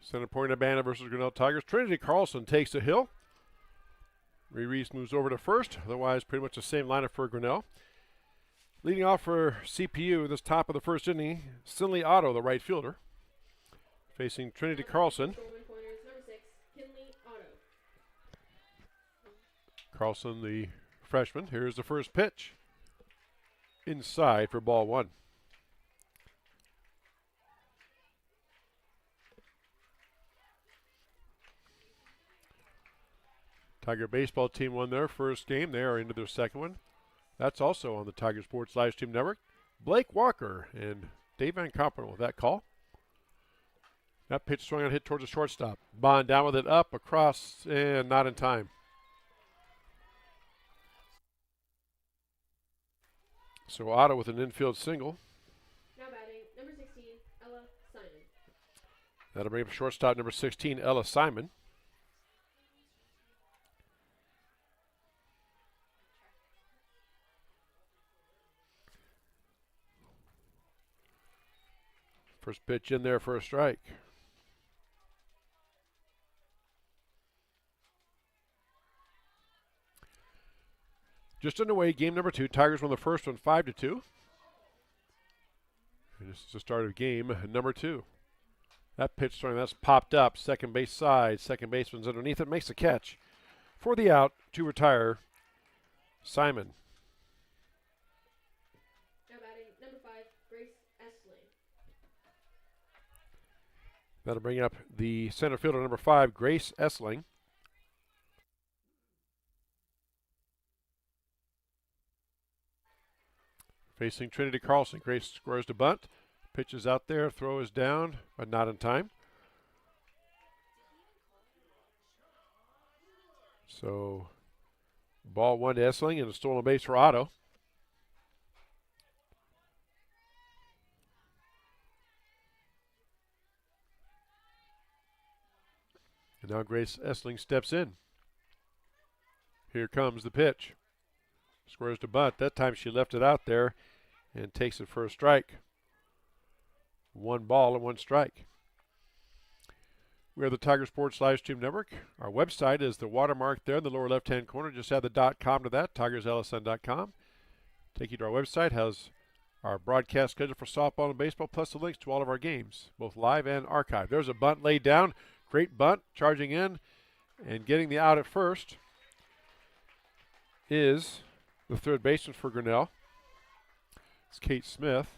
Center Point Urbana versus Grinnell Tigers. Trinity Carlson takes the hill. Reese moves over to first. Otherwise, pretty much the same lineup for Grinnell. Leading off for CPU, this top of the first inning, Sinley Otto, the right fielder, facing Trinity Carlson. Carlson, the freshman. Here's the first pitch. Inside for ball 1. Tiger baseball team won their first game. They are into their second one. That's also on the Tiger Sports Live Stream Network. Blake Walker and Dave Van Kampen with that call. That pitch swung on, hit towards the shortstop. Bond down with it, up, across, and not in time. So Otto with an infield single. Now batting, number 16, Ella Simon. That'll bring up shortstop number 16, Ella Simon. First pitch in there for a strike. Just underway, game number 2. Tigers won the first one 5-2. And this is the start of game number 2. That pitch swing, that's popped up. Second base side. Second baseman's underneath it. Makes the catch for the out to retire Simon. Now batting, number 5, Grace Essling. That'll bring up the center fielder, number 5, Grace Essling. Facing Trinity Carlson. Grace squares to bunt. Pitches out there. Throw is down, but not in time. So, ball 1 to Essling and a stolen base for Otto. And now Grace Essling steps in. Here comes the pitch. Squares to bunt. That time she left it out there and takes it for a strike. 1 ball and 1 strike. We are the Tiger Sports Live Stream Network. Our website is the watermark there in the lower left-hand corner. Just add the .com to that, tigerslsn.com. Take you to our website. Has our broadcast schedule for softball and baseball, plus the links to all of our games, both live and archived. There's a bunt laid down. Great bunt, charging in and getting the out at first is the third baseman for Grinnell. It's Kate Smith.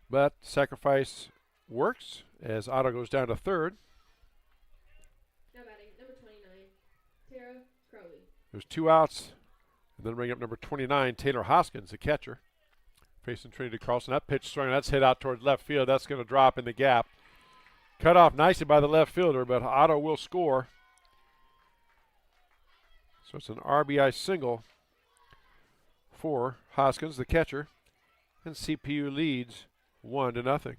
But sacrifice works as Otto goes down to third. Now batting, number 29, Tara Crowley. There's 2 outs. And then bring up number 29, Taylor Hoskins, the catcher. Facing Trinity Carlson. That pitch swung, that's hit out towards left field. That's going to drop in the gap. Cut off nicely by the left fielder, but Otto will score. So it's an RBI single for Hoskins, the catcher. And CPU leads 1-0.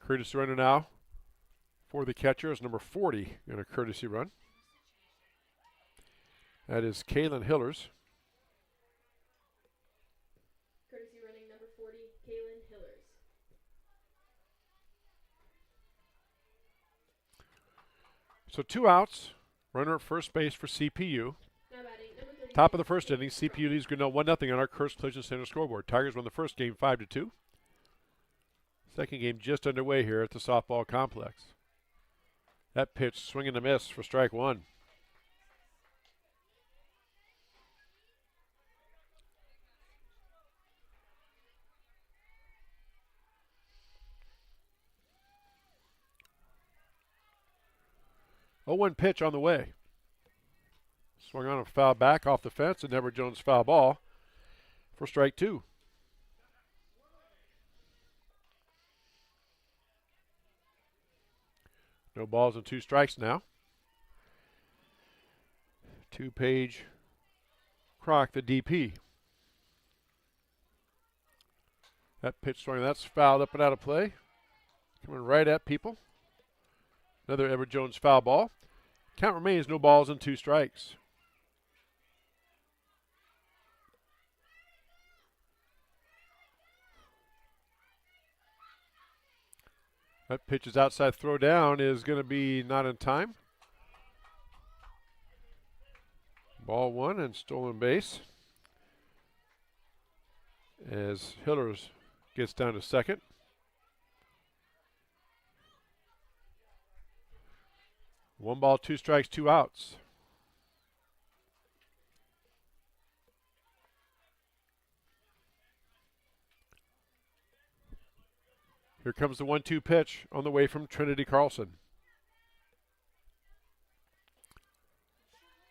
Courtesy runner now for the catcher is number 40 in a courtesy run. That is Kaylin Hillers. Courtesy running number 40, Kaylin Hillers. So 2 outs. Runner at first base for CPU. Now batting, number 30. Top of the first inning, CPU leads Grinnell 1-0 on our Curse Collision Center scoreboard. Tigers won the first game 5-2. Second game just underway here at the softball complex. That pitch swing and a miss for strike 1. Oh, 1 pitch on the way. Swung on a foul back off the fence, and Edward Jones foul ball for strike 2. No balls and 2 strikes now. 2-Page Croc, the DP. That pitch swing, that's fouled up and out of play. Coming right at people. Another Edward Jones foul ball. Count remains no balls and 2 strikes. That pitch is outside, throw down is going to be not in time. Ball 1 and stolen base. As Hillers gets down to second. One ball, 2 strikes, 2 outs. Here comes the 1-2 pitch on the way from Trinity Carlson.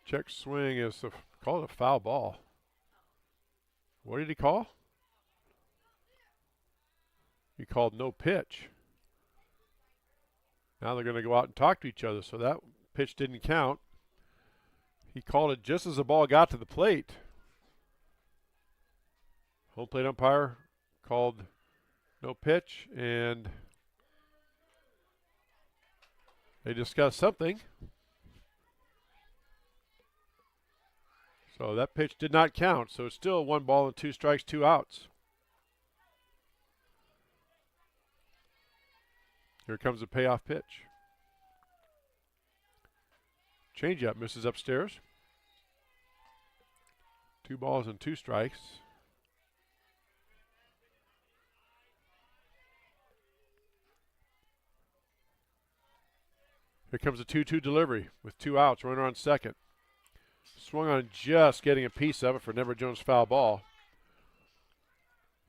Check swing is call it a foul ball. What did he call? He called no pitch. Now they're going to go out and talk to each other, so that pitch didn't count. He called it just as the ball got to the plate. Home plate umpire called no pitch, and they discussed something. So that pitch did not count, so it's still 1 ball and 2 strikes, 2 outs. Here comes the payoff pitch. Changeup misses upstairs. 2 balls and 2 strikes. Here comes a 2-2 delivery with 2 outs, runner on second. Swung on just getting a piece of it for Deborah Jones' foul ball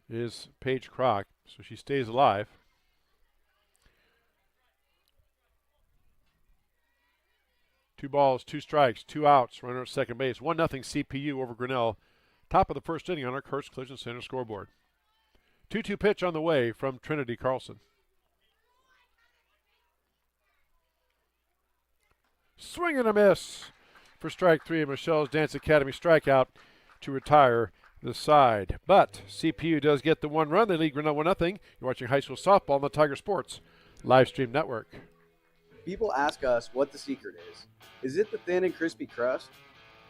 is Paige Kroc, so she stays alive. Two balls, 2 strikes, 2 outs, runner at second base. 1-0 CPU over Grinnell. Top of the first inning on our Kurtz Collision Center scoreboard. 2-2 pitch on the way from Trinity Carlson. Swing and a miss for strike 3 of Michelle's Dance Academy strikeout to retire the side. But CPU does get the 1 run. They lead Grinnell 1-0. You're watching high school softball on the Tiger Sports live stream network. People ask us what the secret is. Is it the thin and crispy crust?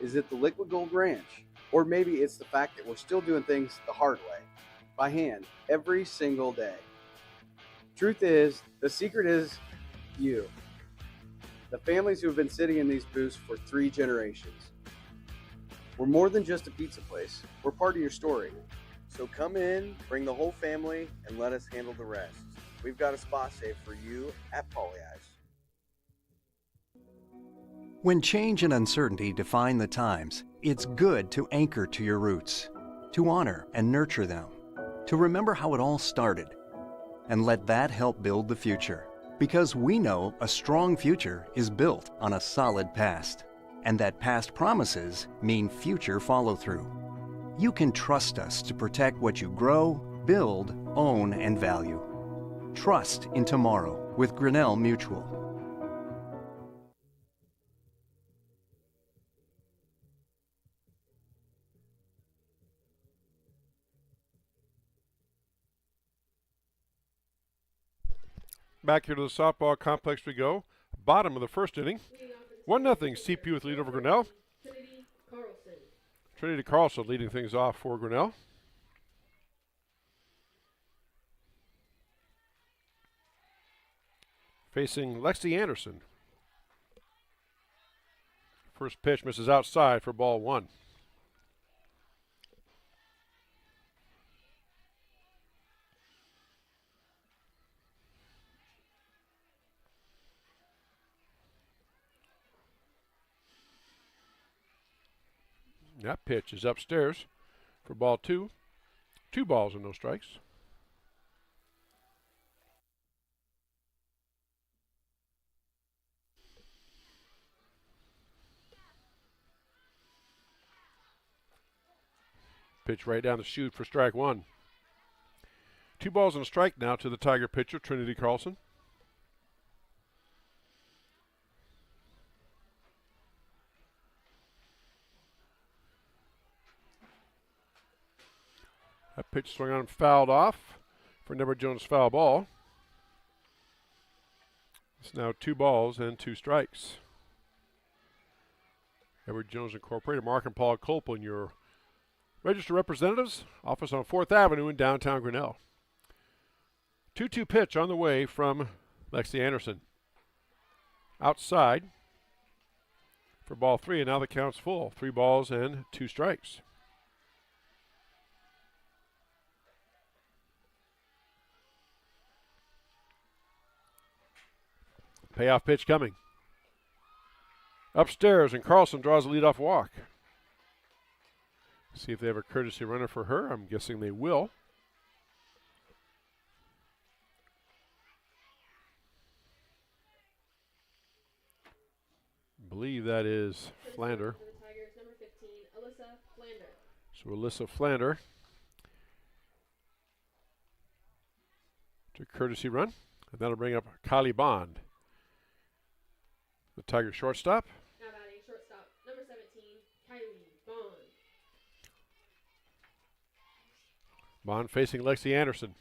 Is it the liquid gold ranch? Or maybe it's the fact that we're still doing things the hard way, by hand, every single day. Truth is, the secret is you. The families who have been sitting in these booths for 3 generations. We're more than just a pizza place. We're part of your story. So come in, bring the whole family, and let us handle the rest. We've got a spot saved for you at Polly Eyes. When change and uncertainty define the times, it's good to anchor to your roots, to honor and nurture them, to remember how it all started, and let that help build the future. Because we know a strong future is built on a solid past, and that past promises mean future follow-through. You can trust us to protect what you grow, build, own, and value. Trust in tomorrow with Grinnell Mutual. Back here to the softball complex we go. Bottom of the first inning. 1-0 CPU with lead over Grinnell. Trinity Carlson leading things off for Grinnell. Facing Lexi Anderson. First pitch misses outside for ball 1. That pitch is upstairs for ball 2. 2 balls and no strikes. Pitch right down the chute for strike 1. 2 balls and a strike now to the Tiger pitcher, Trinity Carlson. That pitch swung on and fouled off for Deborah Jones' foul ball. It's now 2 balls and 2 strikes. Edward Jones Incorporated, Mark and Paul Copeland, your registered representatives, office on 4th Avenue in downtown Grinnell. 2-2 pitch on the way from Lexi Anderson. Outside for ball 3, and now the count's full. 3 balls and 2 strikes. Payoff pitch coming. Upstairs, and Carlson draws a leadoff walk. See if they have a courtesy runner for her. I'm guessing they will. I believe that is Flander. So Alyssa Flander to courtesy run, and that'll bring up Kylie Bond, the Tiger shortstop. Now batting shortstop, number 17, Kylie Bond. Bond facing Lexi Anderson.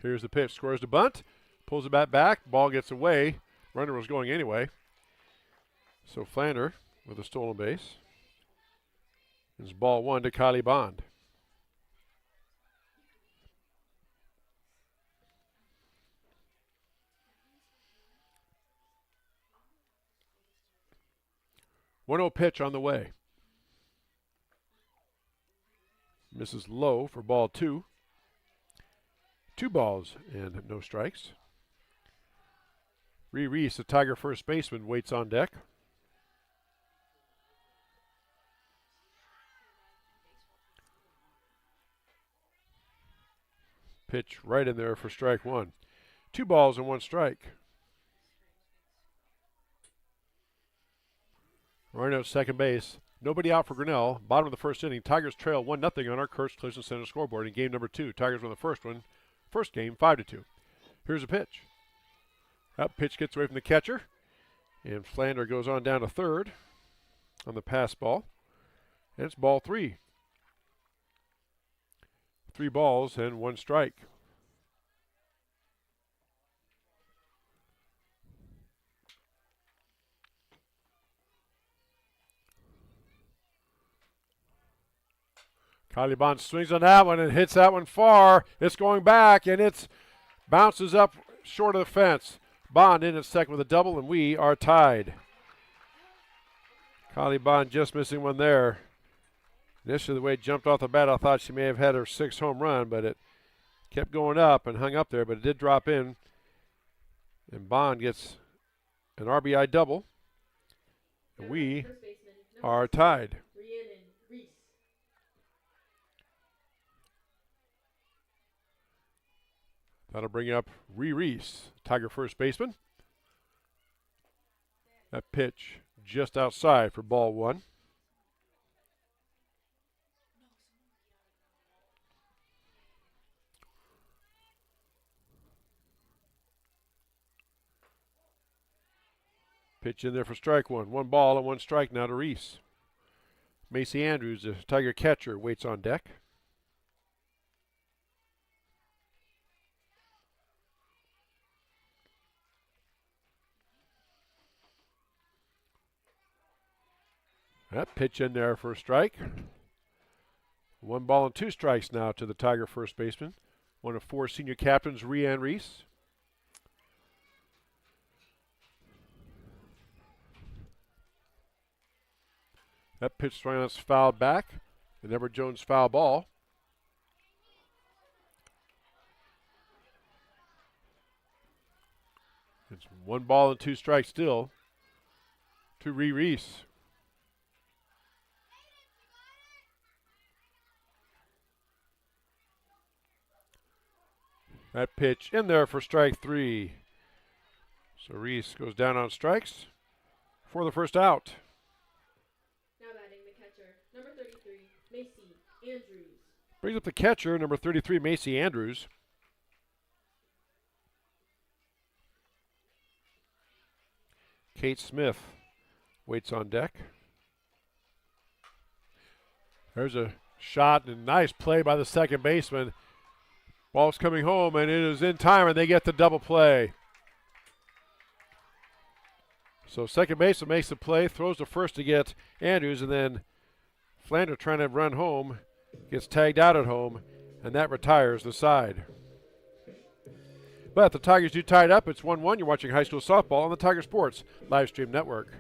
Here's the pitch, scores the bunt, pulls the bat back, ball gets away. Runner was going anyway. So Flander with a stolen base. It's ball 1 to Kylie Bond. One-0 pitch on the way. Misses low for ball 2. 2 balls and no strikes. Reese, the Tiger first baseman, waits on deck. Pitch right in there for strike 1. 2 balls and 1 strike. Running out second base. Nobody out for Grinnell. Bottom of the first inning. Tigers trail 1-0 on our Kurtz Collision Center scoreboard in game number 2. Tigers won the first one. First game 5-2. Here's a pitch. That pitch gets away from the catcher. And Flander goes on down to third on the pass ball. And it's ball 3. 3 balls and 1 strike. Kylie Bond swings on that one and hits that one far. It's going back, and it bounces up short of the fence. Bond in at second with a double, and we are tied. Kylie Bond just missing one there. Initially, the way it jumped off the bat, I thought she may have had her 6th home run, but it kept going up and hung up there, but it did drop in. And Bond gets an RBI double. And we are tied. That'll bring up Reese, Tiger first baseman. That pitch just outside for ball 1. Pitch in there for strike 1. 1 ball and 1 strike now to Reese. Macy Andrews, the Tiger catcher, waits on deck. That pitch in there for a strike. 1 ball and 2 strikes now to the Tiger first baseman. One of 4 senior captains, Reese. That pitch swung us fouled back. The Edward Jones foul ball. It's 1 ball and 2 strikes still to Reese. That pitch in there for strike 3. So Reese goes down on strikes for the first out. Now batting the catcher, number 33, Macy Andrews. Brings up the catcher, number 33, Macy Andrews. Kate Smith waits on deck. There's a shot and nice play by the second baseman. Ball's coming home, and it is in time, and they get the double play. So second baseman makes the play, throws to first to get Andrews, and then Flander trying to run home, gets tagged out at home, and that retires the side. But the Tigers do tie it up. It's 1-1. You're watching high school softball on the Tiger Sports live stream network.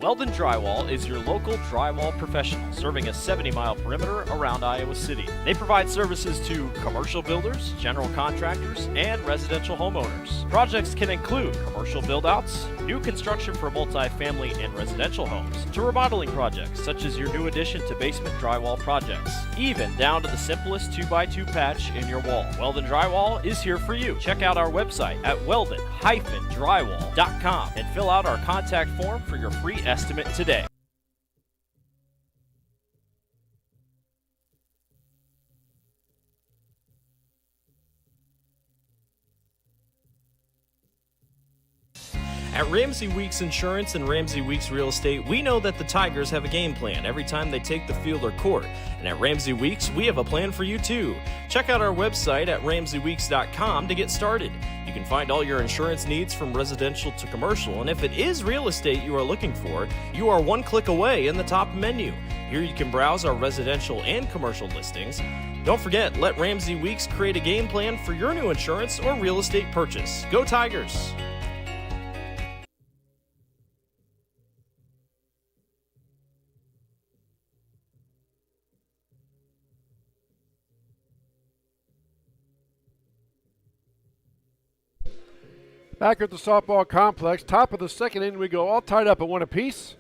Weldon Drywall is your local drywall professional, serving a 70-mile perimeter around Iowa City. They provide services to commercial builders, general contractors, and residential homeowners. Projects can include commercial build-outs, new construction for multi-family and residential homes, to remodeling projects such as your new addition to basement drywall projects, even down to the simplest 2x2 patch in your wall. Weldon Drywall is here for you. Check out our website at weldon-drywall.com and fill out our contact form for your free estimate today. At Ramsey Weeks Insurance and Ramsey Weeks Real Estate, we know that the Tigers have a game plan every time they take the field or court. And at Ramsey Weeks, we have a plan for you too. Check out our website at ramseyweeks.com to get started. You can find all your insurance needs from residential to commercial, and if it is real estate you are looking for, you are one click away in the top menu. Here you can browse our residential and commercial listings. Don't forget, let Ramsey Weeks create a game plan for your new insurance or real estate purchase. Go Tigers! Back at the softball complex, top of the second inning, we go all tied up at 1 apiece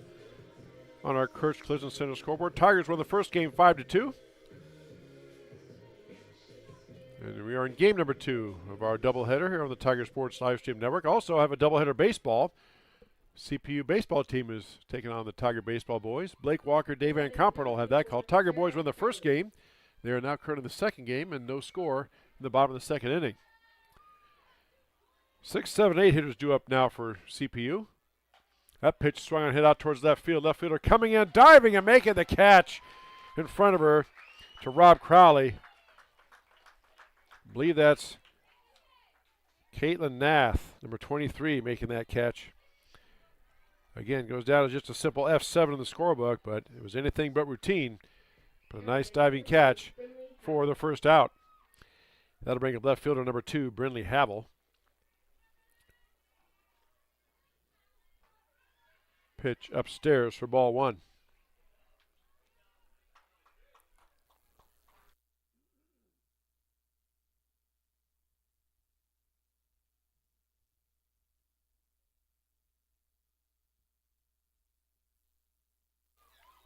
on our Kurtz Collision Center scoreboard. Tigers won the first game 5-2. And we are in game number 2 of our doubleheader here on the Tiger Sports live stream network. Also have a doubleheader baseball. CPU baseball team is taking on the Tiger baseball boys. Blake Walker, Dave Van Kampen will have that call. Tiger boys won the first game. They are now currently in the second game and no score in the bottom of the second inning. 6, 7, 8 hitters due up now for CPU. That pitch swung and hit out towards left field. Left fielder coming in, diving and making the catch in front of her to Rob Crowley. I believe that's Caitlin Nath, number 23, making that catch. Again, goes down as just a simple F7 in the scorebook, but it was anything but routine. But a nice diving catch for the first out. That'll bring up left fielder number 2, Brindley Havel. Pitch upstairs for ball 1.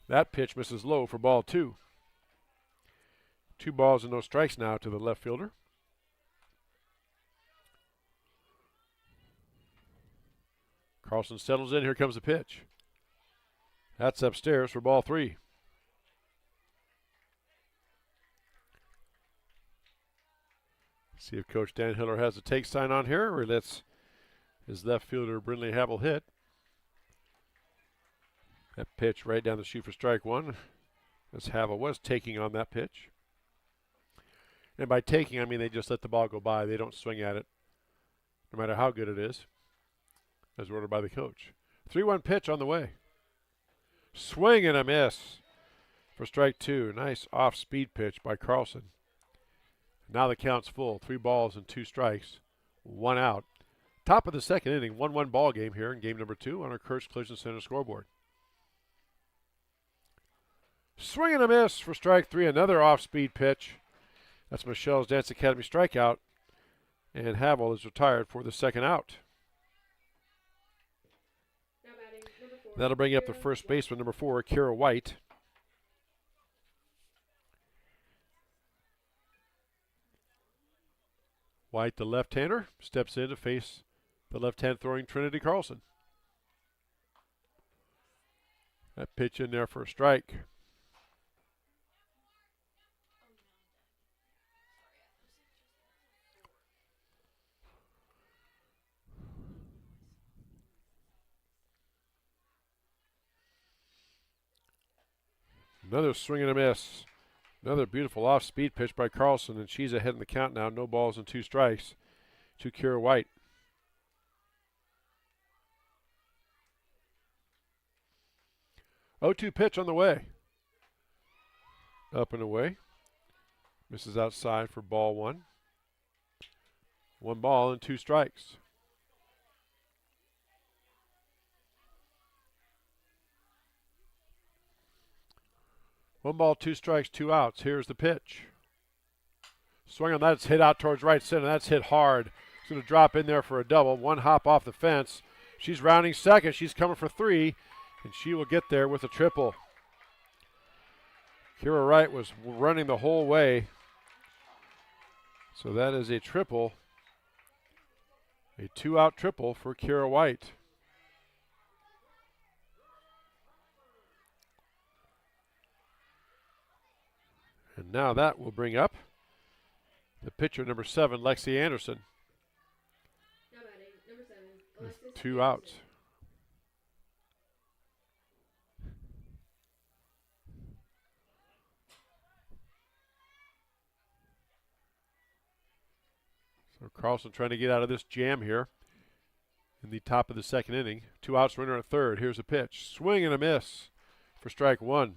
That pitch misses low for ball 2. 2 balls and no strikes now to the left fielder. Carlson settles in. Here comes the pitch. That's upstairs for ball 3. See if Coach Dan Hiller has a take sign on here, or he lets his left fielder Brindley Havel hit. That pitch right down the chute for strike 1. As Havel was taking on that pitch. And by taking, I mean they just let the ball go by. They don't swing at it, no matter how good it is, as ordered by the coach. 3-1 pitch on the way. Swing and a miss for strike 2. Nice off-speed pitch by Carlson. Now the count's full. 3 balls and 2 strikes. 1 out. Top of the second inning. 1-1 ball game here in game number 2 on our Kurtz Collision Center scoreboard. Swing and a miss for strike 3. Another off-speed pitch. That's Michelle's Dance Academy strikeout. And Havel is retired for the second out. That'll bring up the first baseman, number 4, Kara White. White, the left-hander, steps in to face the left-hand throwing Trinity Carlson. That pitch in there for a strike. Another swing and a miss. Another beautiful off-speed pitch by Carlson, and she's ahead in the count now. No balls and 2 strikes to Kira White. 0-2 pitch on the way. Up and away. Misses outside for ball one. 1 ball and 2 strikes. One ball, 2 strikes, 2 outs. Here's the pitch. Swing on that. It's hit out towards right center. That's hit hard. It's going to drop in there for a double. 1 hop off the fence. She's rounding second. She's coming for 3, and she will get there with a triple. Kira Wright was running the whole way. So that is a triple. A 2-out triple for Kira White. And now that will bring up the pitcher, number 7, Lexi Anderson. Now batting, number 7, Alexis 2 outs. So Carlson trying to get out of this jam here in the top of the second inning. 2 outs, runner at third. Here's a pitch. Swing and a miss for strike 1.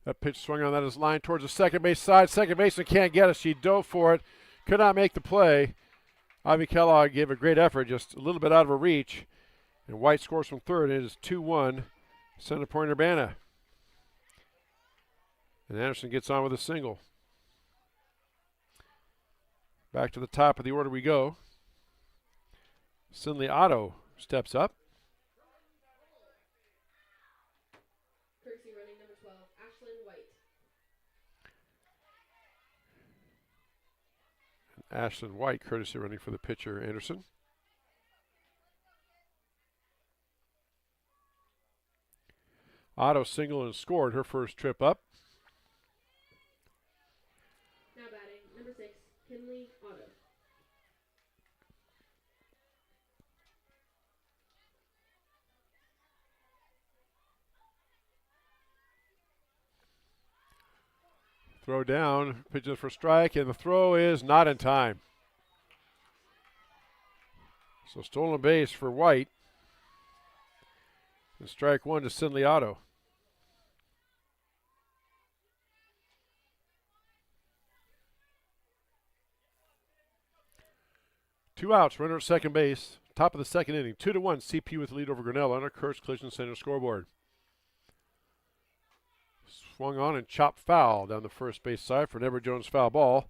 That pitch swung on that is line towards the second base side. Second baseman can't get it. She dove for it. Could not make the play. Ivy Kellogg gave a great effort, just a little bit out of her reach. And White scores from third. It is 2-1 Center Point Urbana. And Anderson gets on with a single. Back to the top of the order we go. Cindy Otto steps up. Courtesy running number 12, Ashlyn White. Ashlyn White, courtesy running for the pitcher, Anderson. Otto single and scored her first trip up. Now batting, number 6, Kinley Otto. Throw down, pitches for strike, and the throw is not in time. So stolen base for White. And strike 1 to Cindy Otto. Two outs, runner at second base. Top of the second inning. 2-1, CP with the lead over Grinnell on our Kurtz Collision Center scoreboard. Swung on and chopped foul down the first base side for an Edward Jones foul ball.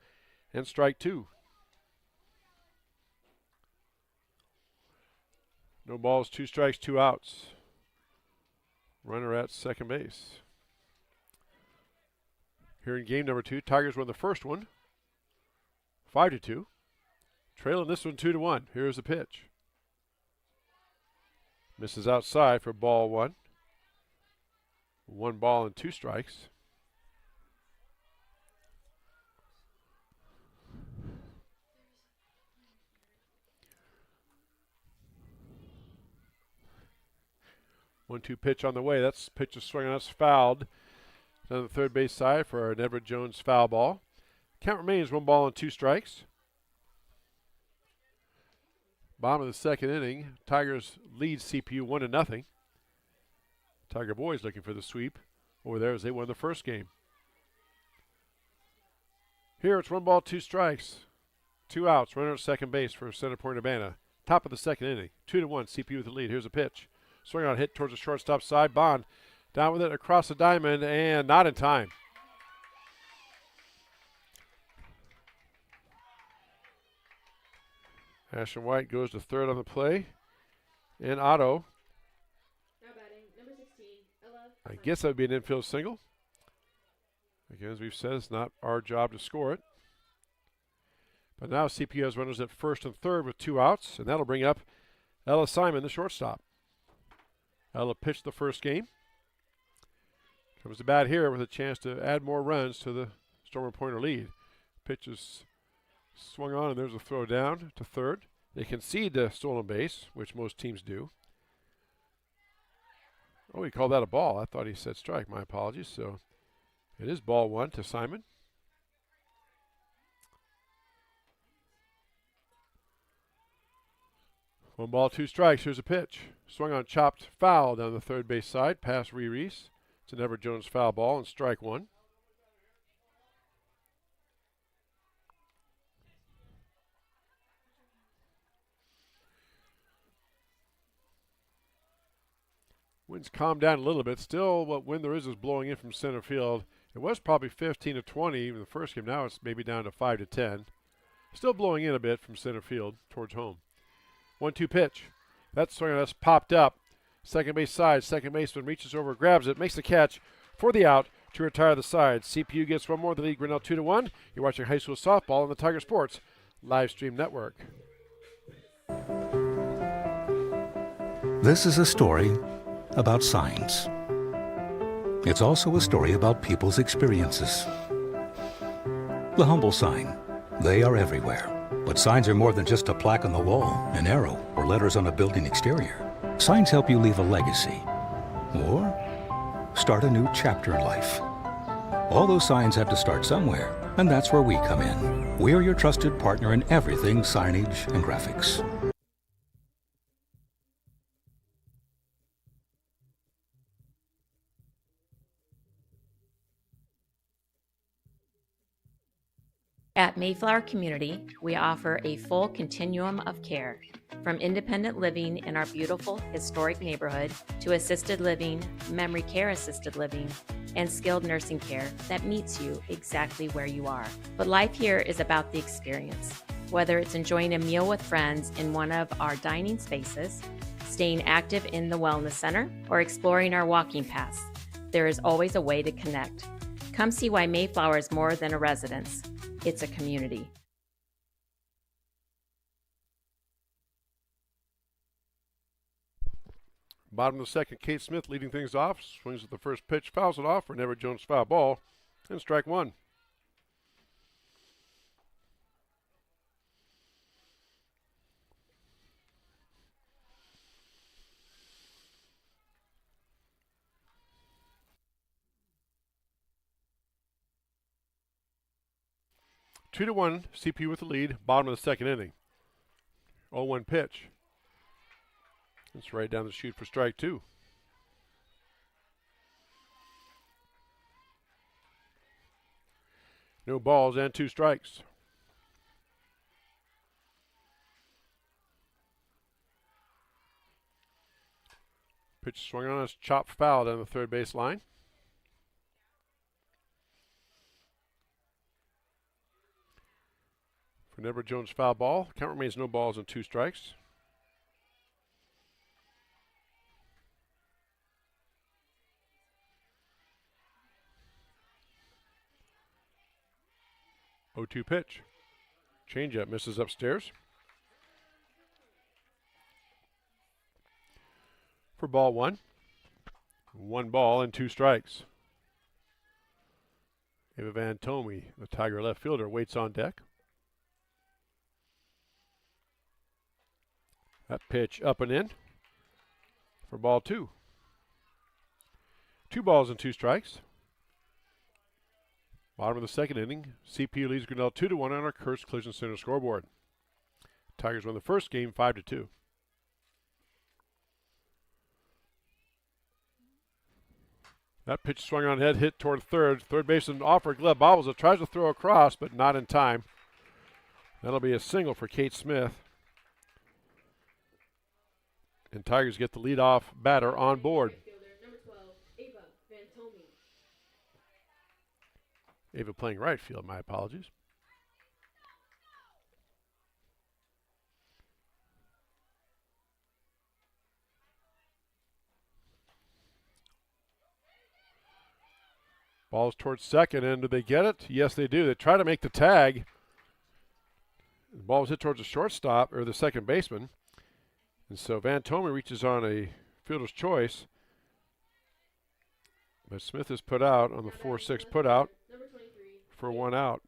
And strike 2. No balls, 2 strikes, 2 outs. Runner at second base. Here in game number 2, Tigers won the first one, 5-2. Trailing this one 2-1. Here's the pitch. Misses outside for ball 1. 1 ball and 2 strikes. One-two pitch on the way. That's pitch is swinging. That's fouled. On the third base side for an Edward Jones foul ball. Count remains 1 ball and 2 strikes. Bottom of the second inning. Tigers lead CPU 1-0. Tiger boys looking for the sweep over there as they won the first game. Here it's 1 ball, 2 strikes. 2 outs. Runner at second base for Center Point Urbana. Top of the second inning. 2-1. CPU with the lead. Here's a pitch. Swing on, hit towards the shortstop side. Bond down with it across the diamond and not in time. Ashlyn White goes to third on the play. And Otto, Now batting, number 16, Ella. I guess that would be an infield single. Again, as we've said, it's not our job to score it. But now CPU has runners at first and third with 2 outs, and that'll bring up Ella Simon, the shortstop. Ella pitched the first game. Comes to bat here with a chance to add more runs to the Stormer Pointer lead. Pitch is swung on, and there's a throw down to third. They concede the stolen base, which most teams do. Oh, he called that a ball. I thought he said strike. My apologies. So it is ball one to Simon. One ball, two strikes. Here's a pitch. Swung on, chopped, foul down the third base side, past Reese. It's an Everett Jones foul ball and strike one. Wind's calmed down a little bit. Still, what wind there is blowing in from center field. It was probably 15 to 20 in the first game. Now it's maybe down to 5 to 10. Still blowing in a bit from center field towards home. 1-2 pitch. That swing that's popped up. Second base side. Second baseman reaches over, grabs it, makes the catch for the out to retire the side. CPU gets one more. The lead Grinnell 2-1. You're watching high school softball on the Tiger Sports live stream network. This is a story about signs. It's also a story about people's experiences. The humble sign. They are everywhere. But signs are more than just a plaque on the wall, an arrow, or letters on a building exterior. Signs help you leave a legacy or start a new chapter in life. All those signs have to start somewhere, and that's where we come in. We are your trusted partner in everything signage and graphics. At Mayflower Community, we offer a full continuum of care, from independent living in our beautiful historic neighborhood to assisted living, memory care assisted living, and skilled nursing care that meets you exactly where you are. But life here is about the experience. Whether it's enjoying a meal with friends in one of our dining spaces, staying active in the wellness center, or exploring our walking paths, there is always a way to connect. Come see why Mayflower is more than a residence. It's a community. Bottom of the second, Kate Smith leading things off. Swings at the first pitch, fouls it off for an Everett Jones foul ball, and strike one. Two to 1, CP with the lead, bottom of the second inning. 0-1 pitch. It's right down the chute for strike two. No balls and two strikes. Pitch swung on, it's chopped foul down the third base line. For an Everett Jones foul ball, count remains no balls and two strikes. O2 pitch. Changeup misses upstairs. For ball one. One ball and two strikes. Ava Van Tomey, the Tiger left fielder, waits on deck. That pitch up and in for ball two. 2 balls and 2 strikes. Bottom of the second inning, CP leads Grinnell 2-1 on our Kurtz Collision Center scoreboard. Tigers won the first game 5-2. That pitch swung on head, hit toward third. Third baseman offered glove, bobbles it, tries to throw across, but not in time. That'll be a single for Kate Smith. And Tigers get the leadoff batter on board. Number 12, Ava Van Tomey. Ava playing right field, my apologies. Ball's towards second, and do they get it? Yes, they do. They try to make the tag. The ball was hit towards the shortstop, or the second baseman. And so Van Tomey reaches on a fielder's choice. But Smith is put out on the 4-6 put out for one out.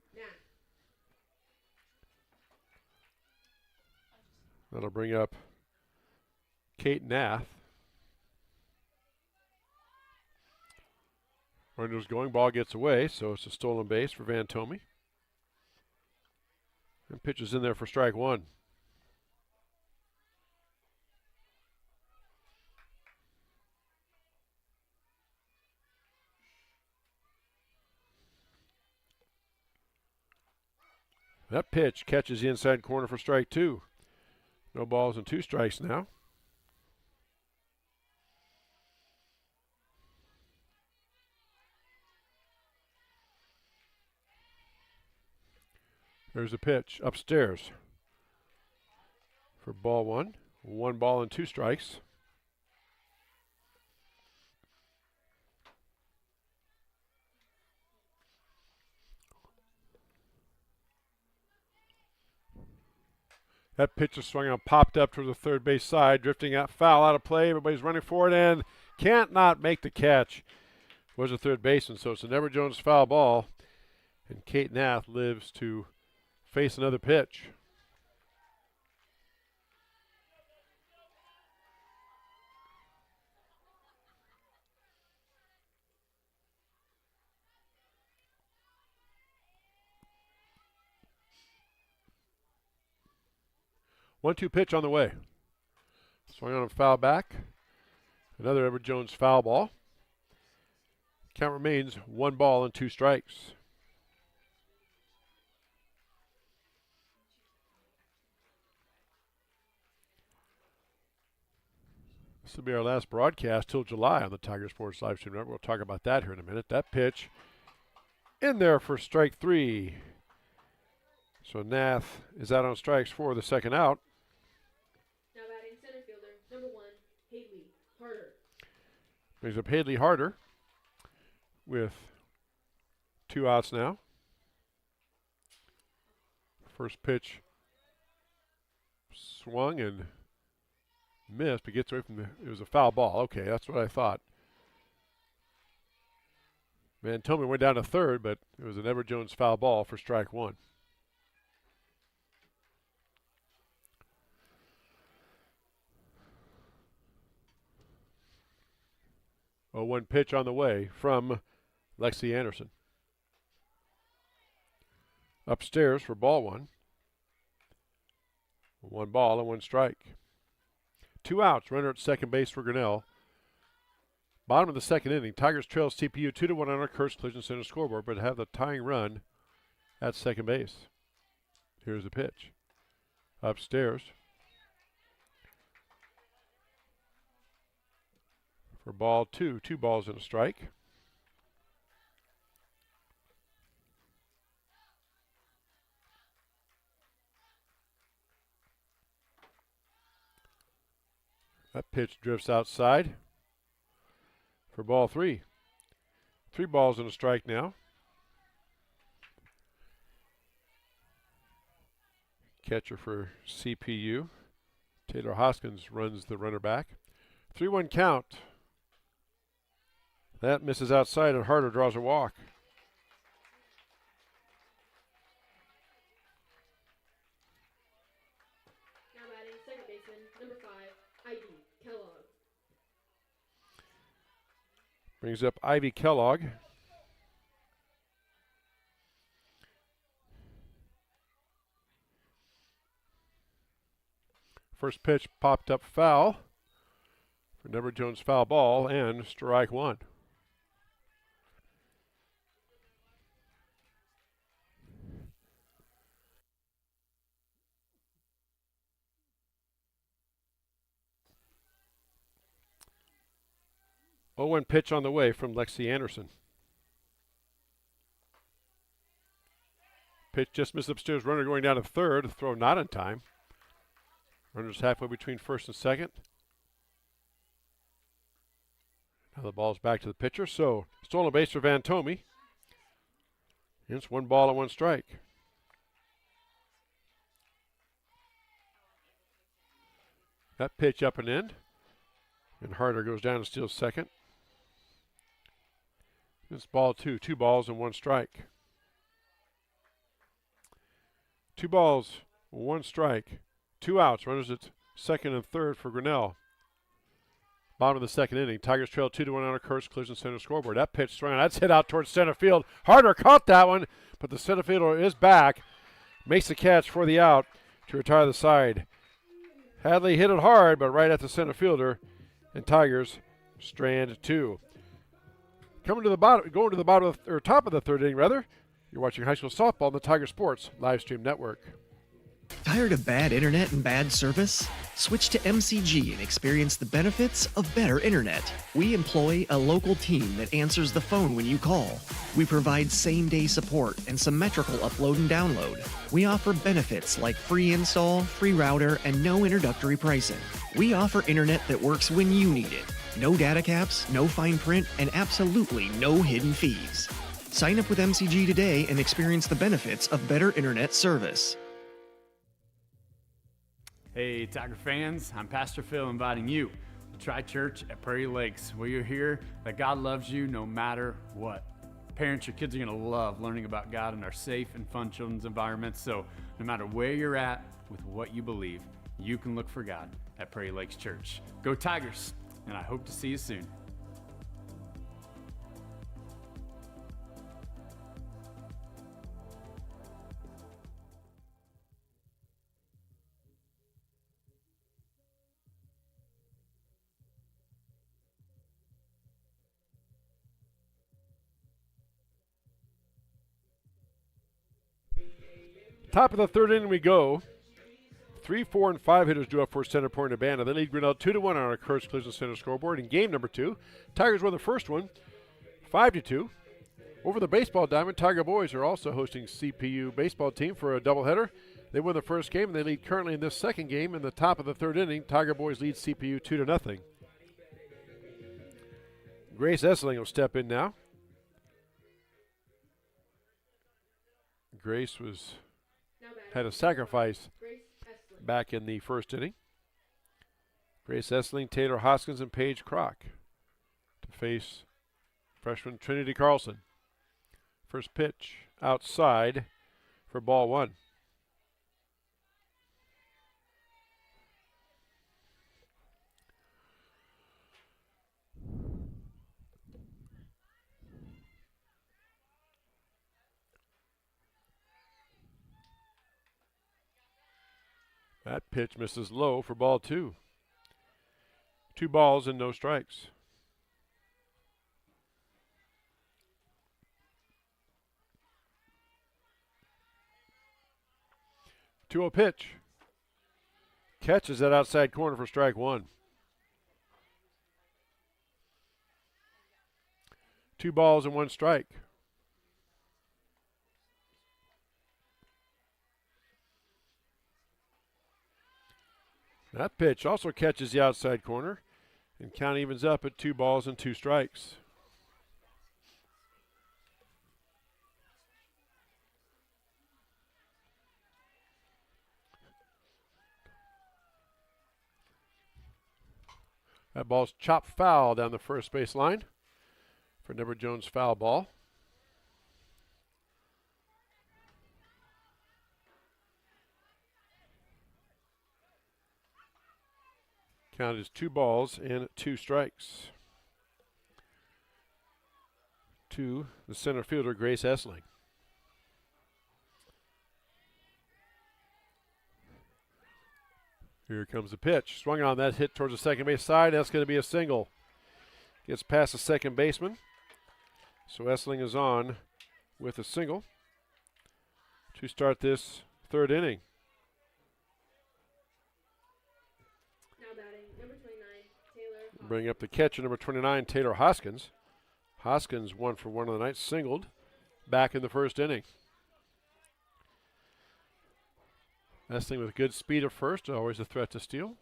That'll bring up Kate Nath. Runner's going, ball gets away, so it's a stolen base for Van Tomey. And pitch is in there for strike one. That pitch catches the inside corner for strike two. No balls and 2 strikes now. There's a pitch upstairs for ball one. 1 ball and 2 strikes. That pitch is swung on, popped up to the third base side, drifting out, foul out of play. Everybody's running for it and can't not make the catch. Was a third baseman, so it's an Everett Jones foul ball. And Kate Nath lives to face another pitch. One-two pitch on the way. Swung on a foul back. Another Everett Jones foul ball. Count remains 1 ball and 2 strikes. This will be our last broadcast till July on the Tiger Sports Live Stream Network. We'll talk about that here in a minute. That pitch in there for strike 3. So Nath is out on strikes for the second out. Now batting center fielder, number 1, Haley Harder. Brings up Haley Harder with 2 outs now. First pitch swung and missed, but gets away from it was a foul ball. Okay, that's what I thought. Van Tomey went down to third, but it was an Everett Jones foul ball for strike 1. 0-1 pitch on the way from Lexi Anderson. Upstairs for ball 1. 1 ball and 1 strike. 2 outs, runner at second base for Grinnell. Bottom of the second inning, Tigers trail CPU 2-1 on our Kurtz Collision Center scoreboard, but have the tying run at second base. Here's the pitch. Upstairs for ball 2. 2 balls and a strike. That pitch drifts outside for ball 3. 3 balls and a strike now. Catcher for CPU. Taylor Hoskins runs the runner back. 3-1 count. That misses outside and Harder draws a walk. Now batting second baseman, number 5, Ivy Kellogg. Brings up Ivy Kellogg. First pitch popped up foul for Everett Jones foul ball and strike 1. Oh, pitch on the way from Lexi Anderson. Pitch just missed upstairs. Runner going down to third. Throw not in time. Runner's halfway between first and second. Now the ball's back to the pitcher. So stolen base for Van Tomey. It's 1 ball and 1 strike. That pitch up and in. And Harder goes down and steals second. It's ball 2. 2 balls and 1 strike. 2 balls, 1 strike. 2 outs. Runners at second and third for Grinnell. Bottom of the second inning. Tigers trail 2-1 on a Kurtz Collision Center scoreboard. That pitch swung on. That's hit out towards center field. Harder caught that one, but the center fielder is back. Makes the catch for the out to retire the side. Hadley hit it hard, but right at the center fielder, and Tigers strand 2. Going to the bottom or top of the third inning, rather. You're watching high school softball on the Tiger Sports live stream network. Tired of bad internet and bad service? Switch to MCG and experience the benefits of better internet. We employ a local team that answers the phone when you call. We provide same-day support and symmetrical upload and download. We offer benefits like free install, free router, and no introductory pricing. We offer internet that works when you need it. No data caps, no fine print, and absolutely no hidden fees. Sign up with MCG today and experience the benefits of better internet service. Hey, Tiger fans, I'm Pastor Phil inviting you to try church at Prairie Lakes, where you'll hear that God loves you no matter what. Parents, your kids are going to love learning about God in our safe and fun children's environments, so no matter where you're at with what you believe, you can look for God at Prairie Lakes Church. Go Tigers, and I hope to see you soon. Top of the third inning we go. 3, 4, and 5 hitters due up for center point of Urbana. They lead Grinnell 2-1 on our Kurtz Collision Center scoreboard in game number 2. Tigers won the first one, 5-2. Over the baseball diamond, Tiger boys are also hosting CPU baseball team for a doubleheader. They won the first game, and they lead currently in this second game. In the top of the third inning, Tiger boys lead CPU 2-0. Grace Essling will step in now. Grace had a sacrifice back in the first inning. Grace Essling, Taylor Hoskins, and Paige Kroc to face freshman Trinity Carlson. First pitch outside for ball 1. That pitch misses low for ball 2. 2 balls and no strikes. 2-0 pitch. Catches that outside corner for strike 1. 2 balls and 1 strike. That pitch also catches the outside corner, and count evens up at 2 balls and 2 strikes. That ball's chopped foul down the first base line for Deborah Jones' foul ball. Count is 2 balls and 2 strikes to the center fielder, Grace Essling. Here comes the pitch. Swung on that hit towards the second base side. That's going to be a single. Gets past the second baseman. So Essling is on with a single to start this third inning. Bring up the catcher, number 29, Taylor Hoskins. Hoskins 1 for 1 of the night, singled back in the first inning. Essling with good speed at first, always a threat to steal.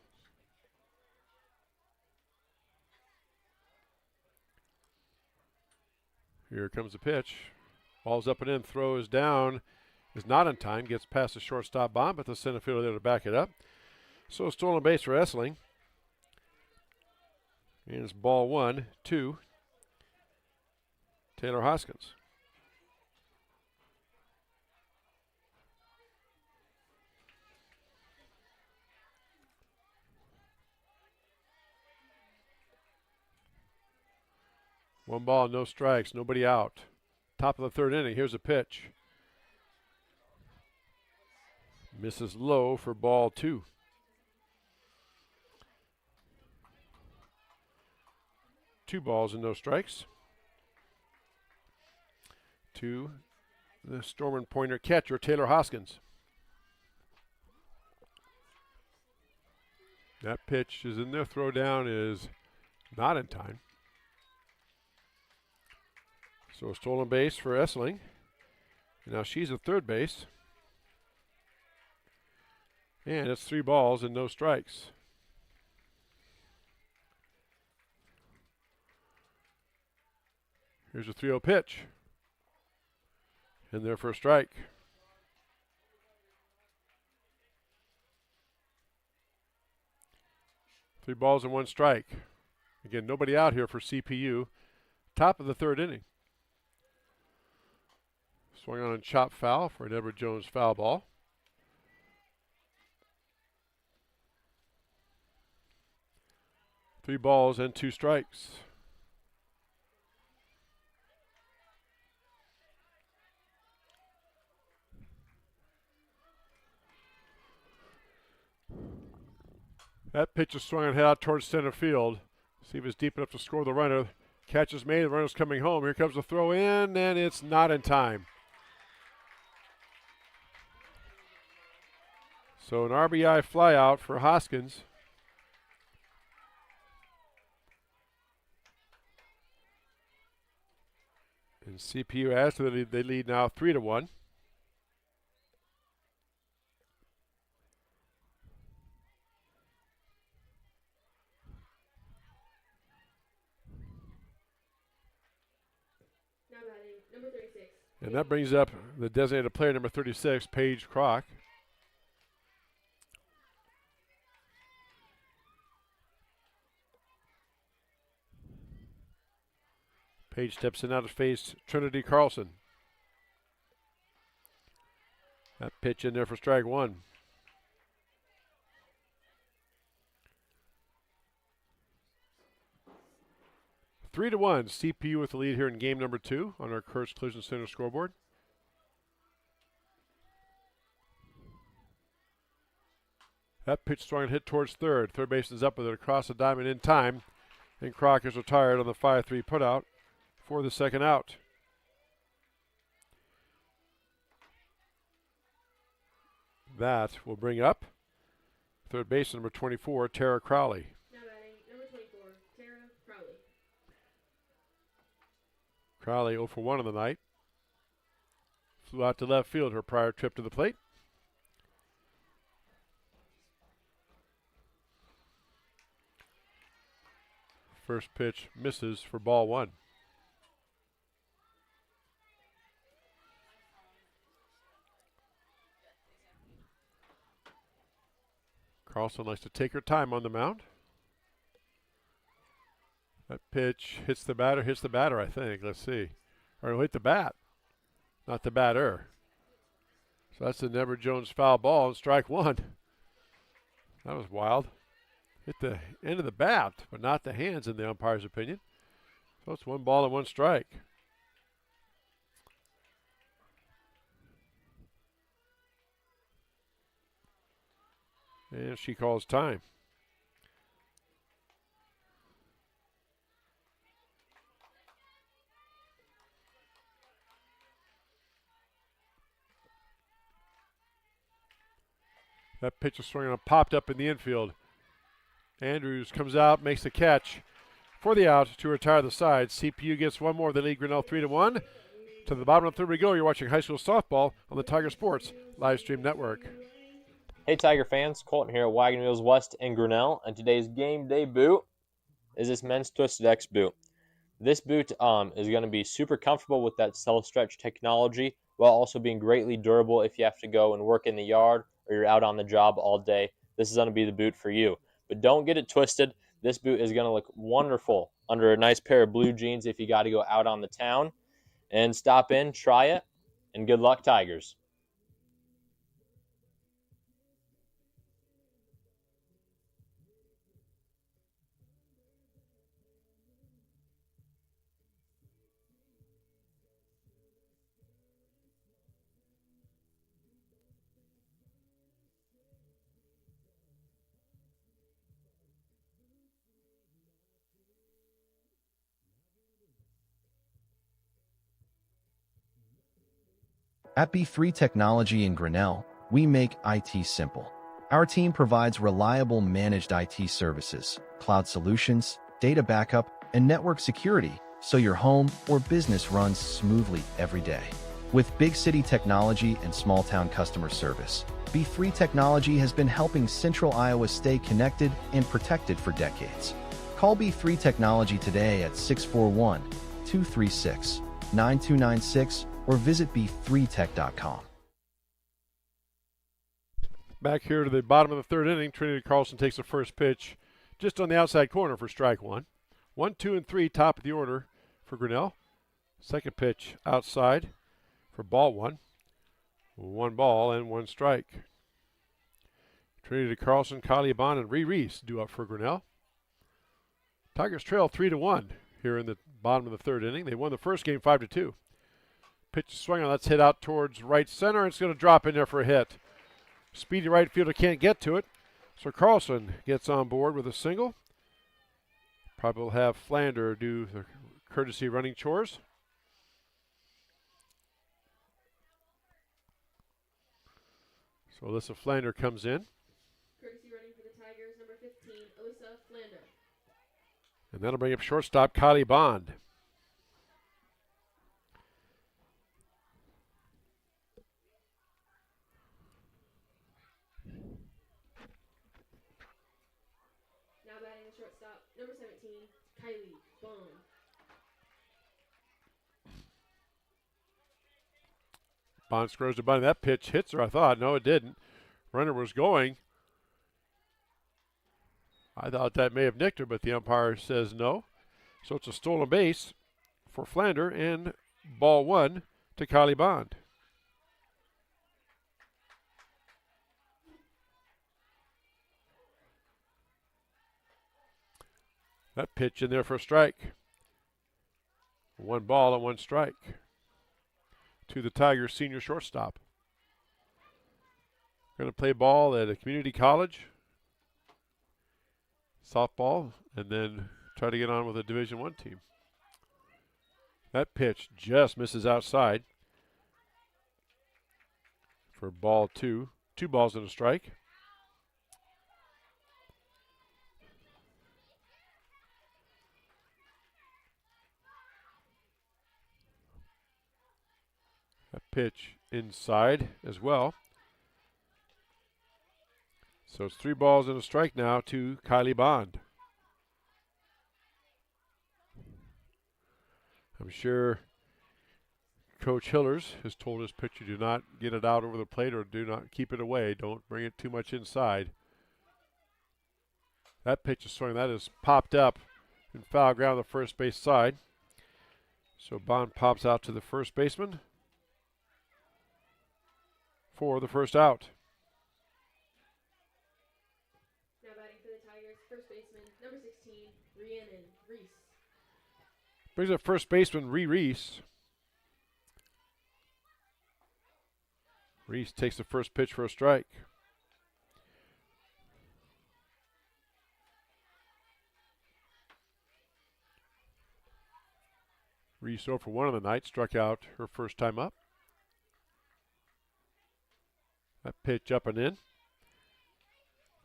Here comes the pitch. Ball's up and in, throw is down, is not in time, gets past the shortstop bomb, but the center fielder there to back it up. So a stolen base for Essling. And it's ball 1 to Taylor Hoskins. 1 ball, no strikes, nobody out. Top of the third inning. Here's a pitch. Misses low for ball 2. Two balls and no strikes. To the Storm and Pointer catcher, Taylor Hoskins. That pitch is in there. Throw down is not in time. So a stolen base for Essling. Now she's at third base. And it's 3 balls and no strikes. Here's a 3-0 pitch. In there for a strike. Three balls and 1 strike. Again, nobody out here for CPU. Top of the third inning. Swung on a chop foul for an Edward Jones foul ball. Three balls and 2 strikes. That pitch is swung and head out towards center field. See if it's deep enough to score the runner. Catch is made, the runner's coming home. Here comes the throw in, and it's not in time. So an RBI flyout for Hoskins. And CPU adds to the lead. They lead now 3-1. Number 36. And that brings up the designated player, number 36, Paige Kroc. Paige steps in now to face Trinity Carlson. That pitch in there for strike 1. Three to 1, CPU with the lead here in game number 2 on our Kurtz Collision Center scoreboard. That pitch swung and hit towards third. Third baseman's up with it across the diamond in time. And Kroc is retired on the 5-3 putout for the second out. That will bring up third baseman number 24, Tara Crowley. Now batting, number 24, Tara Crowley. Crowley 0 for 1 on the night. Flew out to left field her prior trip to the plate. First pitch misses for ball 1. Carlson likes to take her time on the mound. That pitch hits the batter, I think. Let's see. Or it'll hit the bat, not the batter. So that's the Edward Jones foul ball and strike 1. That was wild. Hit the end of the bat, but not the hands in the umpire's opinion. So it's 1 ball and 1 strike. And she calls time. That pitch is swung and popped up in the infield. Andrews comes out, makes the catch for the out to retire the side. CPU gets 1 more. They lead Grinnell 3-1. To the bottom of the third we go. You're watching high school softball on the Tiger Sports live stream network. Hey Tiger fans, Colton here at Wagon Wheels West in Grinnell, and today's game day boot is this men's Twisted X boot. This boot is going to be super comfortable with that self-stretch technology while also being greatly durable if you have to go and work in the yard or you're out on the job all day. This is going to be the boot for you. But don't get it twisted. This boot is going to look wonderful under a nice pair of blue jeans if you got to go out on the town. And stop in, try it, and good luck, Tigers. At B3 Technology in Grinnell, we make IT simple. Our team provides reliable managed IT services, cloud solutions, data backup, and network security so your home or business runs smoothly every day. With big city technology and small town customer service, B3 Technology has been helping Central Iowa stay connected and protected for decades. Call B3 Technology today at 641-236-9296 or visit b3tech.com. Back here to the bottom of the third inning, Trinity Carlson takes the first pitch just on the outside corner for strike one. 1, 2, and 3, top of the order for Grinnell. Second pitch outside for ball one. 1 ball and 1 strike. Trinity Carlson, Kylie Bond, and Reese due up for Grinnell. Tigers trail 3-1 here in the bottom of the third inning. They won the first game 5-2. Pitch swung on, that's hit out towards right center. It's going to drop in there for a hit. Speedy right fielder can't get to it, so Carlson gets on board with a single. Probably will have Flander do the courtesy running chores. So Alyssa Flander comes in. Courtesy running for the Tigers, number 15, Alyssa Flander. And that'll bring up shortstop Kylie Bond. Now batting the shortstop, number 17, Kylie Bond. Bond scores the bunt. That pitch hits her, I thought. No, it didn't. Runner was going. I thought that may have nicked her, but the umpire says no. So it's a stolen base for Flander and ball one to Kylie Bond. That pitch in there for a strike. 1 ball and 1 strike to the Tigers senior shortstop. Going to play ball at a community college, softball, and then try to get on with a Division I team. That pitch just misses outside for ball 2. 2 balls and a strike. That pitch inside as well. So it's 3 balls and a strike now to Kylie Bond. I'm sure Coach Hillers has told his pitcher, do not get it out over the plate or do not keep it away. Don't bring it too much inside. That pitch is swung. That is popped up in foul ground on the first base side. So Bond pops out to the first baseman for the first out. Now batting for the Tigers, first baseman, number 16, Rhiannon Reese. Brings up first baseman Reese. Reese takes the first pitch for a strike. Reese 0 for 1 on the night, struck out her first time up. That pitch up and in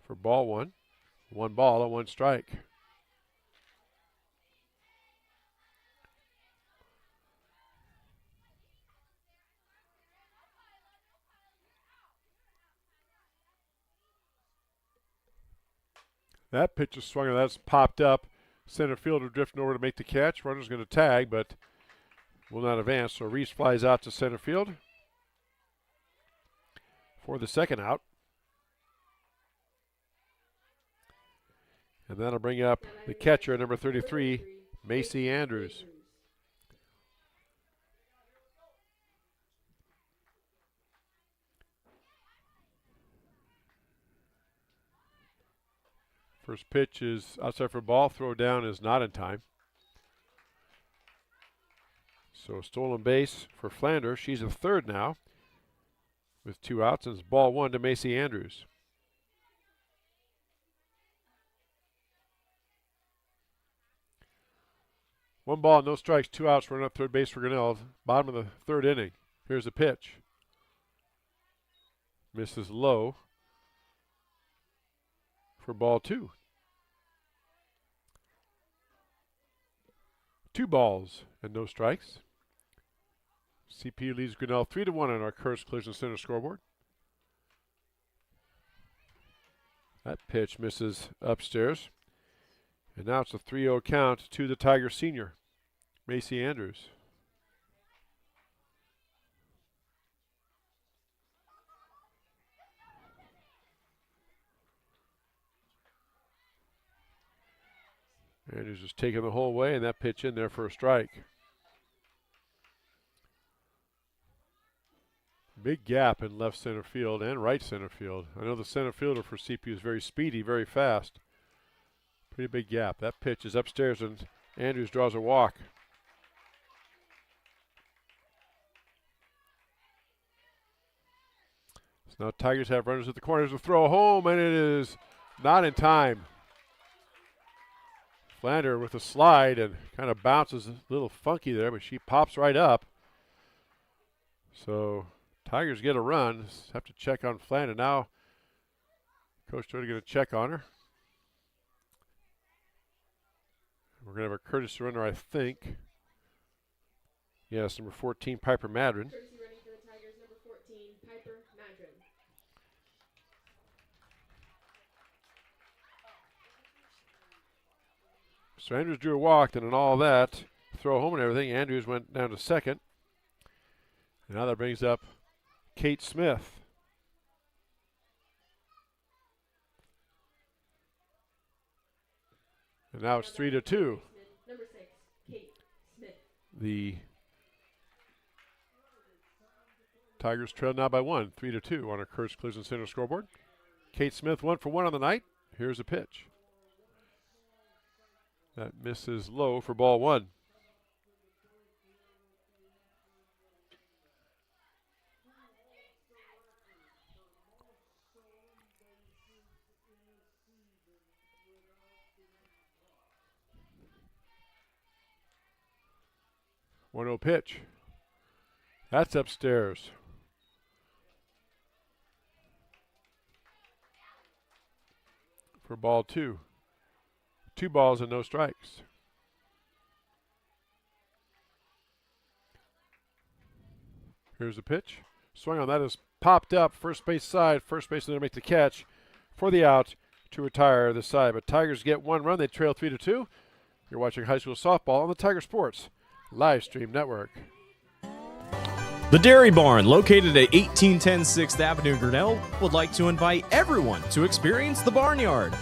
for ball 1. 1 ball and 1 strike. That pitch is swung and that's popped up. Center fielder drifting over to make the catch. Runner's going to tag, but will not advance. So Reese flies out to center field for the second out. And that'll bring up the catcher, number 33, Macy Andrews. First pitch is outside for a ball. Throw down is not in time. So stolen base for Flander. She's a third now with 2 outs, and it's ball 1 to Macy Andrews. One ball, no strikes, 2 outs, running up third base for Grinnell. Bottom of the third inning. Here's the pitch. Misses low for ball 2. 2 balls and no strikes. CPU leads Grinnell 3-1 on our Curtis Collision Center scoreboard. That pitch misses upstairs. And now it's a 3-0 count to the Tiger senior, Macy Andrews. Andrews is taking the whole way, and that pitch in there for a strike. Big gap in left center field and right center field. I know the center fielder for CPU is very speedy, very fast. Pretty big gap. That pitch is upstairs, and Andrews draws a walk. So now Tigers have runners at the corners to throw home, and it is not in time. Flander with a slide and kind of bounces a little funky there, but she pops right up. So Tigers get a run. Just have to check on Flander. Now Coach Doty going to check on her. We're going to have a courtesy runner, I think. Yes, number 14, Piper Madron. Courtesy running for the Tigers, number 14, Piper Madron. So Andrews drew a walk, and in all that, throw home and everything, Andrews went down to second. And now that brings up Kate Smith. And now it's 3-2. Number 6, Kate Smith. The Tigers trail now by 1, 3-2 on our Curtis Collision Center scoreboard. Kate Smith 1 for 1 on the night. Here's a pitch. That misses low for ball 1. One 0 pitch. That's upstairs. For ball 2. 2 balls and no strikes. Here's the pitch. Swing on that is popped up. First base side. First baseman to make the catch for the out to retire the side. But Tigers get 1 run. They trail 3-2. You're watching high school softball on the Tiger Sports Live Stream Network. The Dairy Barn, located at 1810 6th Avenue, Grinnell, would like to invite everyone to experience the Barnyard.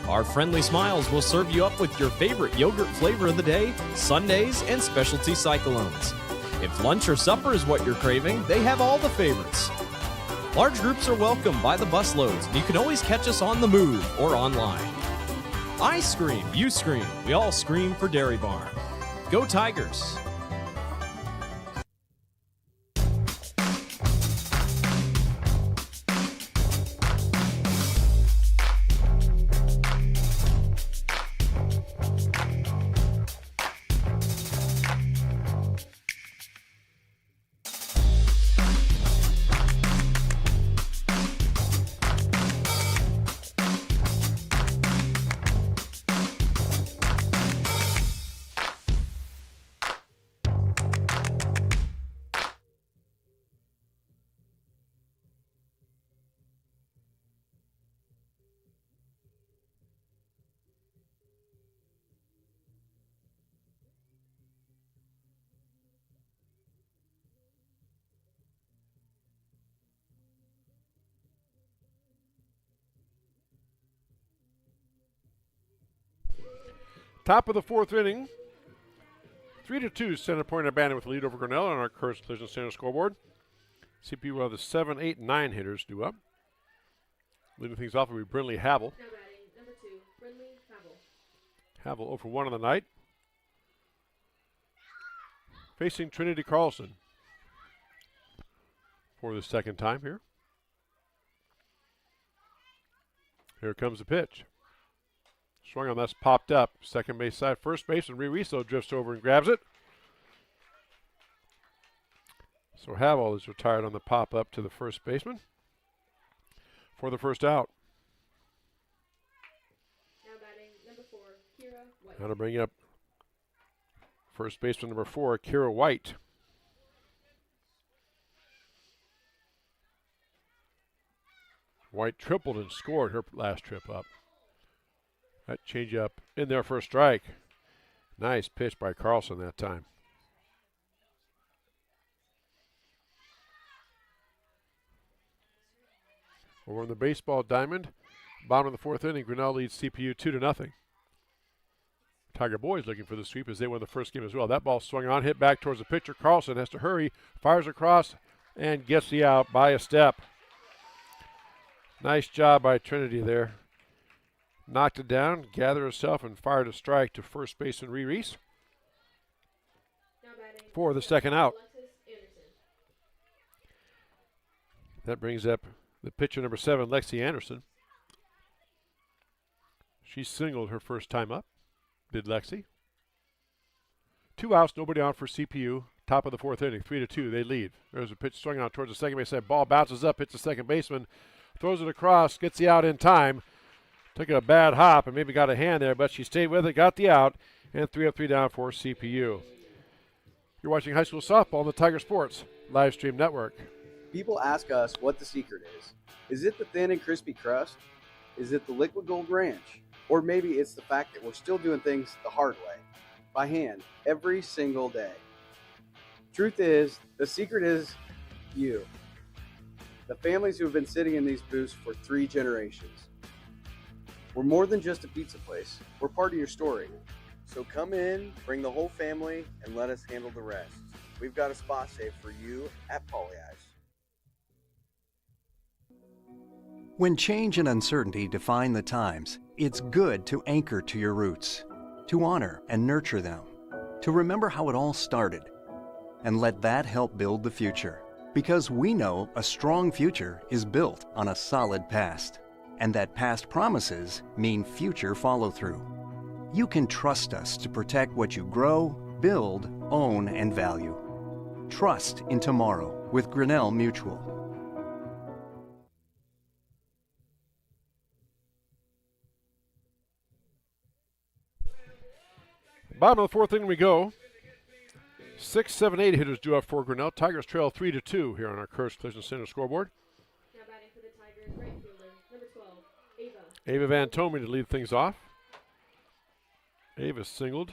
Our friendly smiles will serve you up with your favorite yogurt flavor of the day, sundaes, and specialty cyclones. If lunch or supper is what you're craving, they have all the favorites. Large groups are welcome by the busloads, and you can always catch us on the move or online. I scream, you scream, we all scream for Dairy Barn. Go Tigers! Top of the 4th inning. 3-2 Center Point Urbana with the lead over Grinnell on our Curtis Collision Center scoreboard. CPU will have the 7, 8, 9 hitters due up. Leading things off will be Brinley Havel. Now batting, number 2, Brinley Havel. Havel 0 for 1 on the night. Facing Trinity Carlson for the second time here. Here comes the pitch. Swung on, that's popped up. Second base side, first base, and Riso drifts over and grabs it. So Havel is retired on the pop up to the first baseman. for the first out. Now batting number 4, Kira White. Now to bring up first baseman number 4, Kira White. White tripled and scored her last trip up. That changeup in there for a strike. Nice pitch by Carlson that time. Over in the baseball diamond, bottom of the 4th inning, Grinnell leads CPU 2-0. Tiger boys looking for the sweep as they won the first game as well. That ball swung on, hit back towards the pitcher. Carlson has to hurry, fires across, and gets the out by a step. Nice job by Trinity there. Knocked it down, gathered herself, and fired a strike to first baseman Reese for the second out. That brings up the pitcher number 7, Lexi Anderson. She singled her first time up, did Lexi. 2 outs, nobody on for CPU. Top of the 4th inning, 3-2, they lead. There's a pitch swung out towards the second base. That ball bounces up, hits the second baseman, throws it across, gets the out in time. Took a bad hop and maybe got a hand there, but she stayed with it, got the out, and 3 up, 3 down for CPU. You're watching high school softball on the Tiger Sports live stream network. People ask us what the secret is. Is it the thin and crispy crust? Is it the liquid gold ranch? Or maybe it's the fact that we're still doing things the hard way, by hand, every single day. Truth is, the secret is you. The families who have been sitting in these booths for 3 generations. We're more than just a pizza place. We're part of your story. So come in, bring the whole family, and let us handle the rest. We've got a spot saved for you at Polly Eyes. When change and uncertainty define the times, it's good to anchor to your roots, to honor and nurture them, to remember how it all started, and let that help build the future. Because we know a strong future is built on a solid past, and that past promises mean future follow-through. You can trust us to protect what you grow, build, own, and value. Trust in tomorrow with Grinnell Mutual. Bottom of the 4th inning we go. 6, 7, 8 hitters due up for Grinnell. Tigers trail 3-2 here on our Curtis Collision Center scoreboard. Now batting for the Tigers, right fielder, number 12, Ava. Ava Van Tomey to lead things off. Ava singled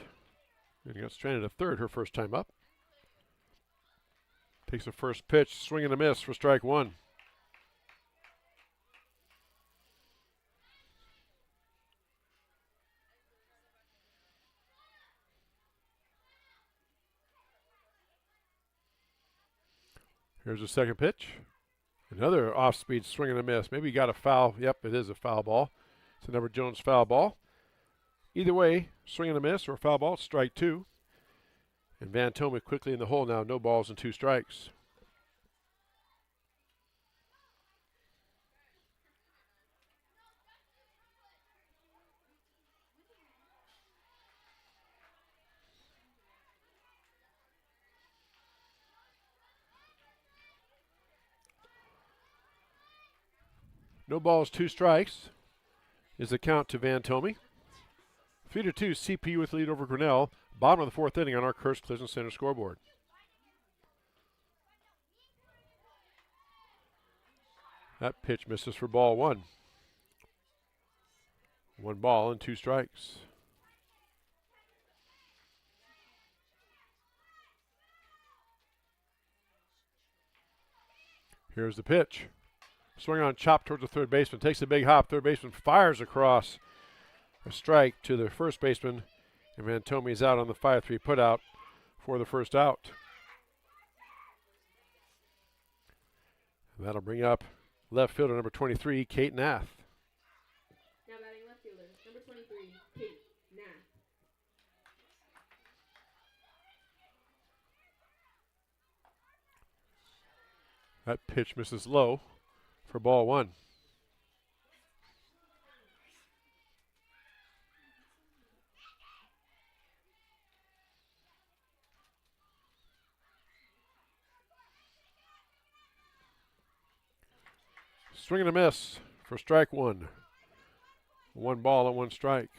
and got stranded at third her first time up. Takes the first pitch, swing and a miss for strike 1. Here's the second pitch. Another off-speed swing and a miss. Maybe he got a foul. Yep, it is a foul ball. It's a number Jones foul ball. Either way, swing and a miss or foul ball, strike 2. And Van Tomey quickly in the hole now. No balls and 2 strikes. No balls, 2 strikes is the count to Van Tomey. 3-2, CPU with lead over Grinnell. Bottom of the 4th inning on our Curtis Collision Center scoreboard. That pitch misses for ball 1. 1 ball and 2 strikes. Here's the pitch. Swing on, chop towards the third baseman. Takes a big hop. Third baseman fires across. A strike to the first baseman. And Van Tomey is out on the 5-3 putout for the first out. And that'll bring up left fielder number 23, Kate Nath. Now batting left fielder, number 23, Kate Nath. That pitch misses low for ball 1. Swing and a miss for strike one. 1 ball and 1 strike.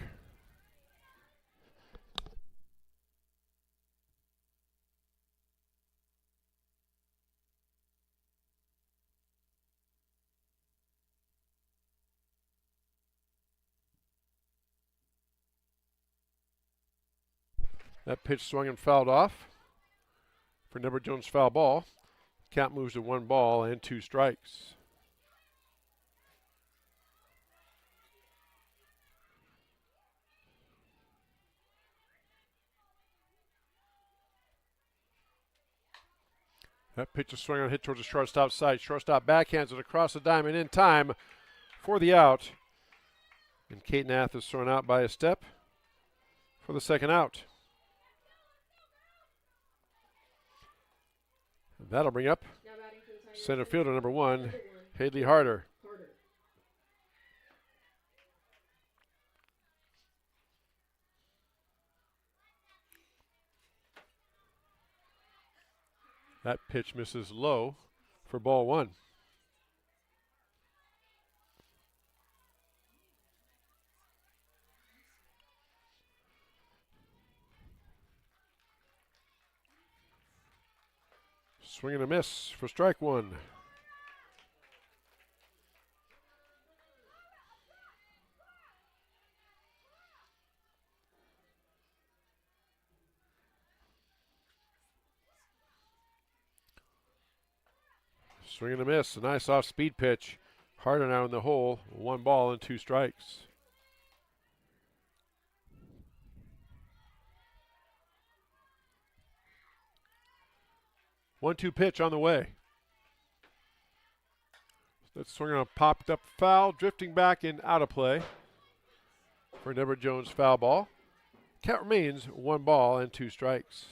That pitch swung and fouled off for Deborah Jones foul ball. Count moves to 1 ball and 2 strikes. That pitch is swung on, hit towards the shortstop side. Shortstop backhands it across the diamond in time for the out. And Kate Nath is thrown out by a step for the second out. And that'll bring up center fielder number 1, Haley Harder. That pitch misses low for ball 1. Swing and a miss for strike 1. Swing and a miss. A nice off-speed pitch. Harder now in the hole. 1 ball and 2 strikes. One-two pitch on the way. That swing on a popped up foul, drifting back and out of play for Deborah Jones foul ball. Count remains 1 ball and 2 strikes.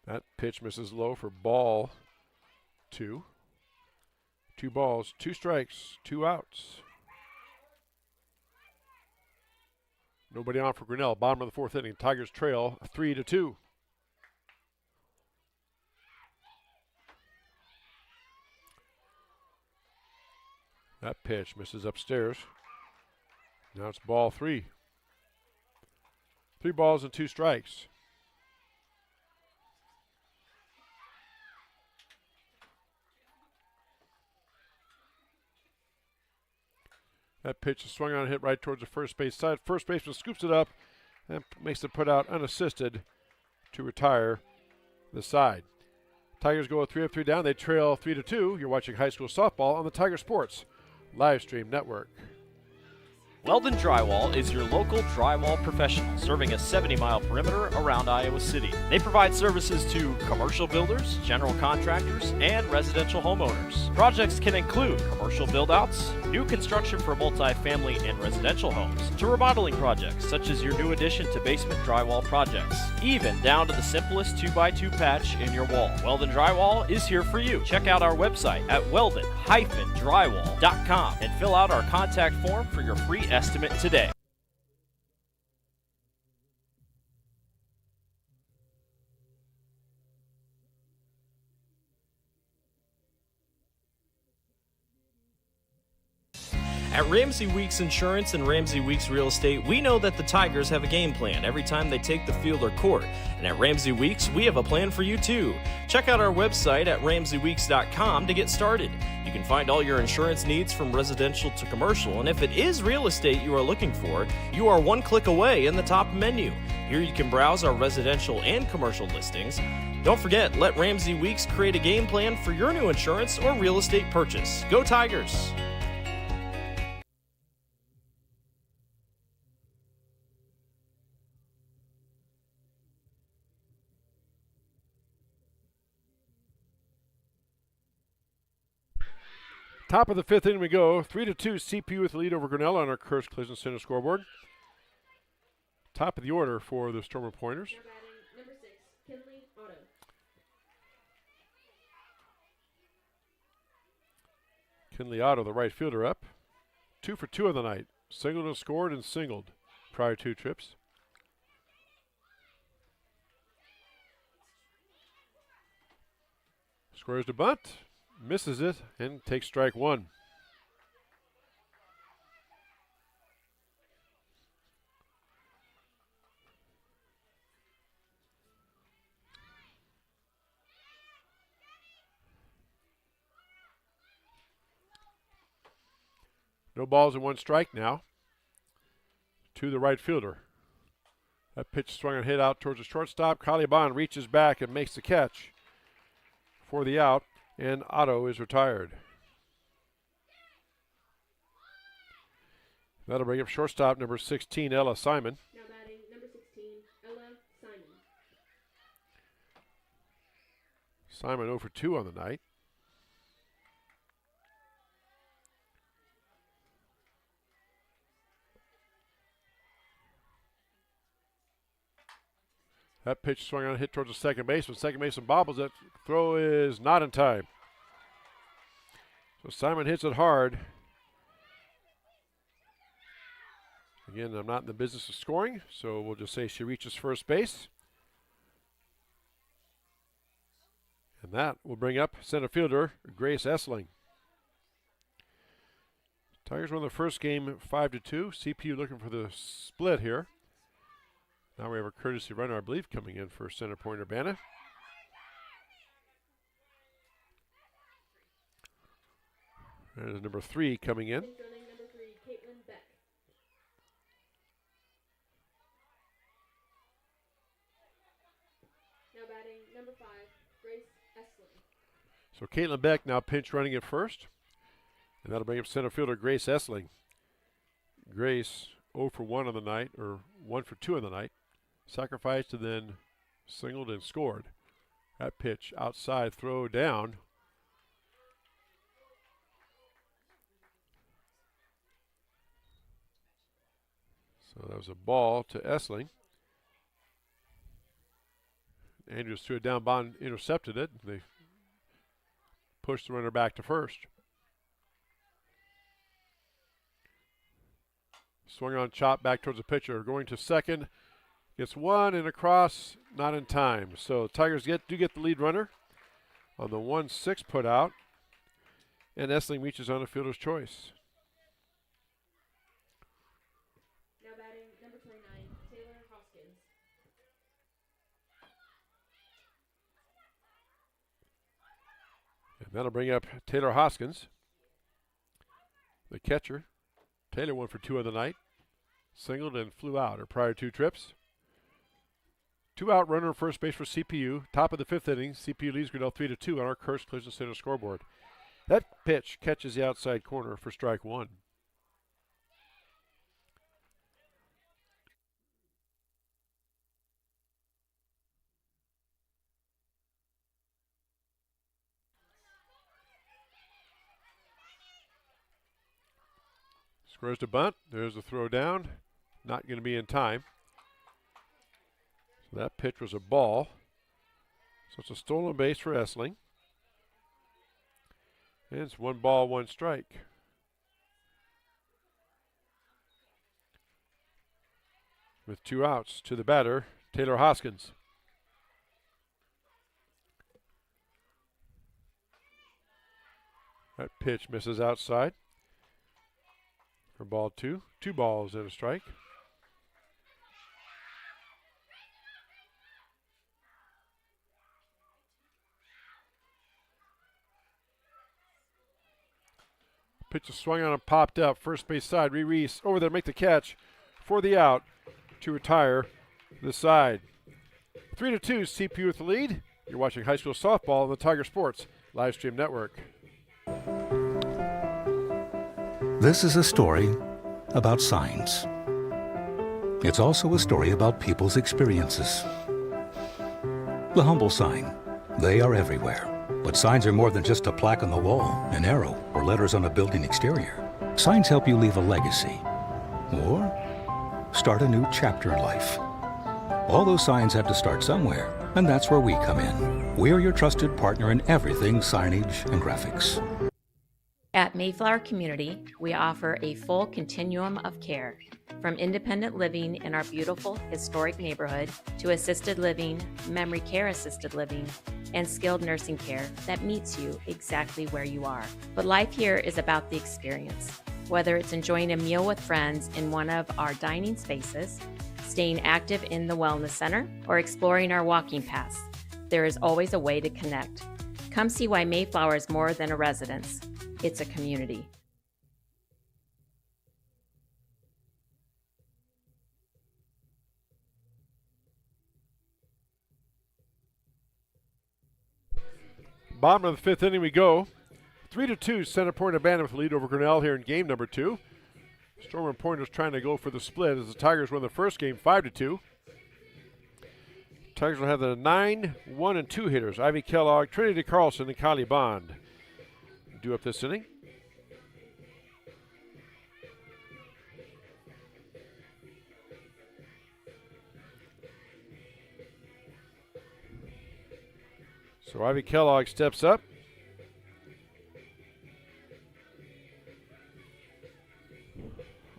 That pitch misses low for ball 2. 2 balls, 2 strikes, 2 outs. Nobody on for Grinnell. Bottom of the 4th inning. Tigers trail 3-2. That pitch misses upstairs. Now it's ball 3. 3 balls and 2 strikes. That pitch is swung on and hit right towards the first base side. First baseman scoops it up and makes the put out unassisted to retire the side. Tigers go with 3 up, 3 down. They trail 3-2. You're watching high school softball on the Tiger Sports Live Stream Network. Weldon Drywall is your local drywall professional, serving a 70-mile perimeter around Iowa City. They provide services to commercial builders, general contractors, and residential homeowners. Projects can include commercial build-outs, new construction for multi-family and residential homes, to remodeling projects such as your new addition to basement drywall projects, even down to the simplest 2x2 patch in your wall. Weldon Drywall is here for you. Check out our website at weldon-drywall.com and fill out our contact form for your free estimate today. At Ramsey Weeks Insurance and Ramsey Weeks Real Estate, we know that the Tigers have a game plan every time they take the field or court. And at Ramsey Weeks, we have a plan for you too. Check out our website at ramseyweeks.com to get started. You can find all your insurance needs from residential to commercial, and if it is real estate you are looking for, you are 1 click away in the top menu. Here you can browse our residential and commercial listings. Don't forget, let Ramsey Weeks create a game plan for your new insurance or real estate purchase. Go Tigers! Top of the 5th inning we go. 3-2 CP with the lead over Grinnell on our Curse Collision Center scoreboard. Top of the order for the Stormer Pointers. Now batting number 6, Kinley Otto. Kinley Otto, the right fielder, up. 2 for 2 on the night. Singled and scored and singled prior 2 trips. Squares to bunt, misses it, and takes strike 1. No balls and 1 strike now to the right fielder. That pitch swung and hit out towards the shortstop. Caliban reaches back and makes the catch for the out, and Otto is retired. That'll bring up shortstop number 16, Ella Simon. Now batting number 16, Ella Simon. Simon 0 for 2 on the night. That pitch swung on a hit towards the second baseman. Second baseman bobbles. That throw is not in time. So Simon hits it hard. Again, I'm not in the business of scoring, so we'll just say she reaches first base. And that will bring up center fielder Grace Essling. Tigers won the first game 5-2. CPU looking for the split here. Now we have a courtesy runner, I believe, coming in for Center Point Urbana. There's number 3 coming in. Number 3, Caitlin Beck. Now batting number 5, Grace Essling. So Caitlin Beck now pinch running at first. And that'll bring up center fielder Grace Essling. Grace 0 for 1 on the night, or 1 for 2 on the night. Sacrificed and then singled and scored. That pitch outside, throw down. So that was a ball to Essling. Andrews threw it down, Bond intercepted it. They pushed the runner back to first. Swung on, chop back towards the pitcher. Going to second. Gets 1 and across, not in time. So Tigers do get the lead runner on the 1-6 put out. And Essling reaches on a fielder's choice. Now batting number 29, Taylor Hoskins. And that'll bring up Taylor Hoskins, the catcher. Taylor 1 for 2 on the night. Singled and flew out her prior 2 trips. 2 out runner at first base for CPU. Top of the 5th inning. CPU leads Grinnell 3-2 on our Curse Collision Center scoreboard. That pitch catches the outside corner for strike 1. Squares to bunt. There's a throw down. Not going to be in time. So that pitch was a ball. So it's a stolen base for Essling. And it's 1 ball, 1 strike. With 2 outs to the batter, Taylor Hoskins. That pitch misses outside. For ball 2. 2 balls and a strike. Pitch is swung on and popped up. First base side. Reese over there, make the catch for the out to retire the side. 3-2, CPU with the lead. You're watching high school softball on the Tiger Sports Live Stream Network. This is a story about signs. It's also a story about people's experiences. The humble sign. They are everywhere. But signs are more than just a plaque on the wall, an arrow, or letters on a building exterior. Signs help you leave a legacy or start a new chapter in life. All those signs have to start somewhere, and that's where we come in. We're your trusted partner in everything signage and graphics. At Mayflower Community, we offer a full continuum of care, from independent living in our beautiful historic neighborhood to assisted living, memory care assisted living, and skilled nursing care that meets you exactly where you are. But life here is about the experience. Whether it's enjoying a meal with friends in one of our dining spaces, staying active in the wellness center, or exploring our walking paths, there is always a way to connect. Come see why Mayflower is more than a residence. It's a community. Bottom of the fifth inning we go. 3-2, Center Point Urbana with the lead over Grinnell here in game number 2. Storm and Pointers trying to go for the split as the Tigers won the first game 5-2. Tigers will have the 9, 1, and 2 hitters. Ivy Kellogg, Trinity Carlson, and Kylie Bond due up this inning. So Ivy Kellogg steps up.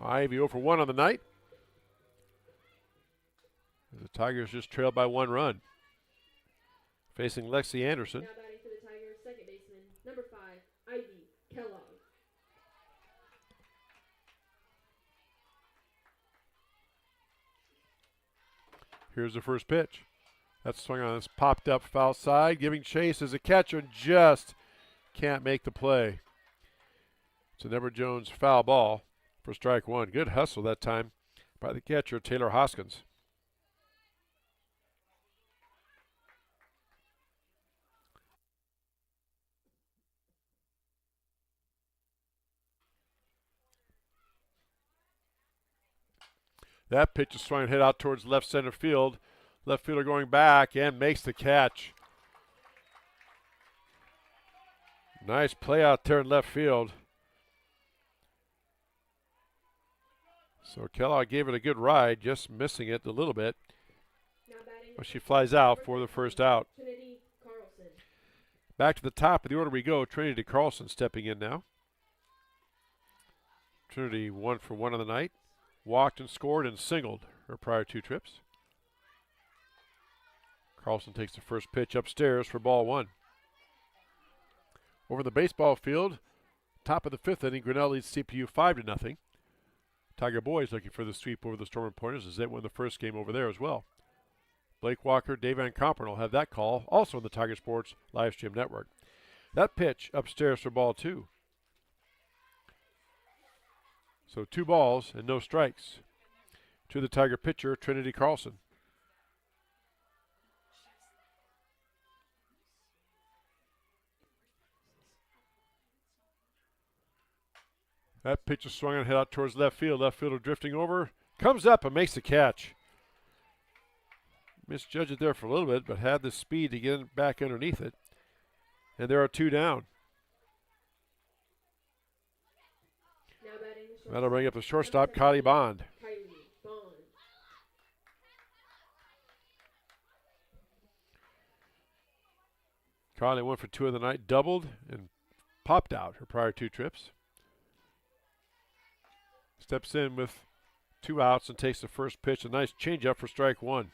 Ivy 0 for 1 on the night. The Tigers just trailed by 1 run. Facing Lexi Anderson. Now batting for the Tigers, second baseman, number 5, Ivy Kellogg. Here's the first pitch. That swung on this popped up foul side, giving chase as a catcher and just can't make the play. It's a Never Jones foul ball for strike 1. Good hustle that time by the catcher, Taylor Hoskins. That pitch is swung and hit out towards left center field. Left fielder going back and makes the catch. Nice play out there in left field. So Kellogg gave it a good ride, just missing it a little bit. But she flies out for the first out. Trinity Carlson. Back to the top of the order we go. Trinity Carlson stepping in now. Trinity 1 for 1 on the night. Walked and scored and singled her prior 2 trips. Carlson takes the first pitch upstairs for ball 1. Over the baseball field, top of the 5th inning, Grinnell leads CPU 5-0. Tiger boys looking for the sweep over the Storm and Pointers as they won the first game over there as well. Blake Walker, Dave Van Compen will have that call, also on the Tiger Sports live stream network. That pitch upstairs for ball 2. So 2 balls and no strikes to the Tiger pitcher, Trinity Carlson. That pitch is swung and hit out towards left field. Left fielder drifting over, comes up and makes the catch. Misjudged it there for a little bit, but had the speed to get back underneath it. And there are 2 down. That'll bring up the shortstop, Kylie Bond. Kylie 1 for 2 of the night, doubled and popped out her prior 2 trips. Steps in with 2 outs and takes the first pitch. A nice changeup for strike 1.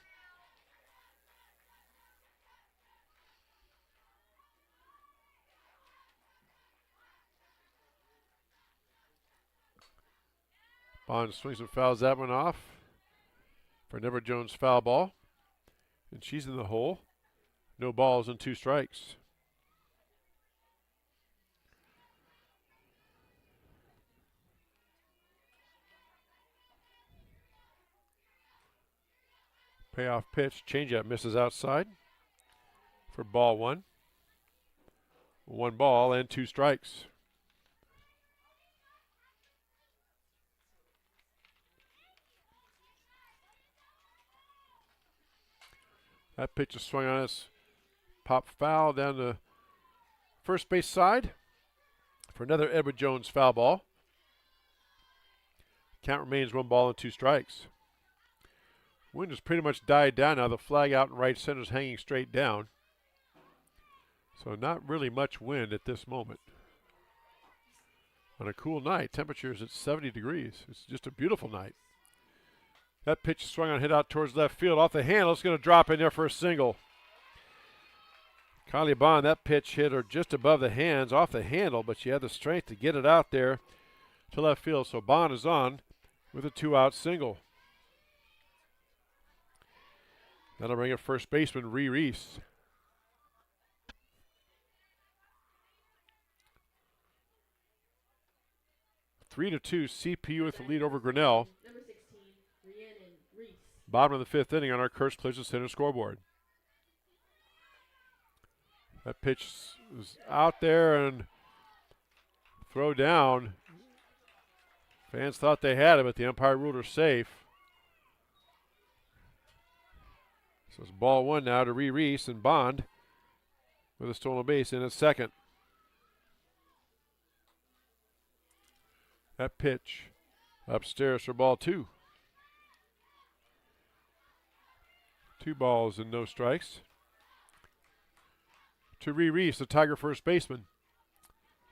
Bond swings and fouls that one off for Never Jones foul ball. And she's in the hole. No balls and 2 strikes. Payoff pitch, changeup misses outside for ball 1. 1 ball and 2 strikes. That pitch is swung on us. Pop foul down the first base side for another Edward Jones foul ball. Count remains 1 ball and 2 strikes. Wind has pretty much died down now. The flag out in right center is hanging straight down. So not really much wind at this moment. on a cool night. Temperatures at 70 degrees. It's just a beautiful night. That pitch swung on, hit out towards left field. Off the handle, it's going to drop in there for a single. Kylie Bond, that pitch hit her just above the hands, off the handle, but she had the strength to get it out there to left field. So Bond is on with a 2-out single. That'll bring up first baseman Ree Reese. Three to two, CPU with the lead over Grinnell. Number 16, Rhiannon Reese. Bottom of the fifth inning on our Kurtz Collision Center scoreboard. That pitch is out there and throw down. Fans thought they had it, but the umpire ruled her safe. So it's ball one now to Ree Reese, and Bond with a stolen base in at second. That pitch upstairs for ball two. 2 balls and no strikes. To Ree Reese, the Tiger first baseman.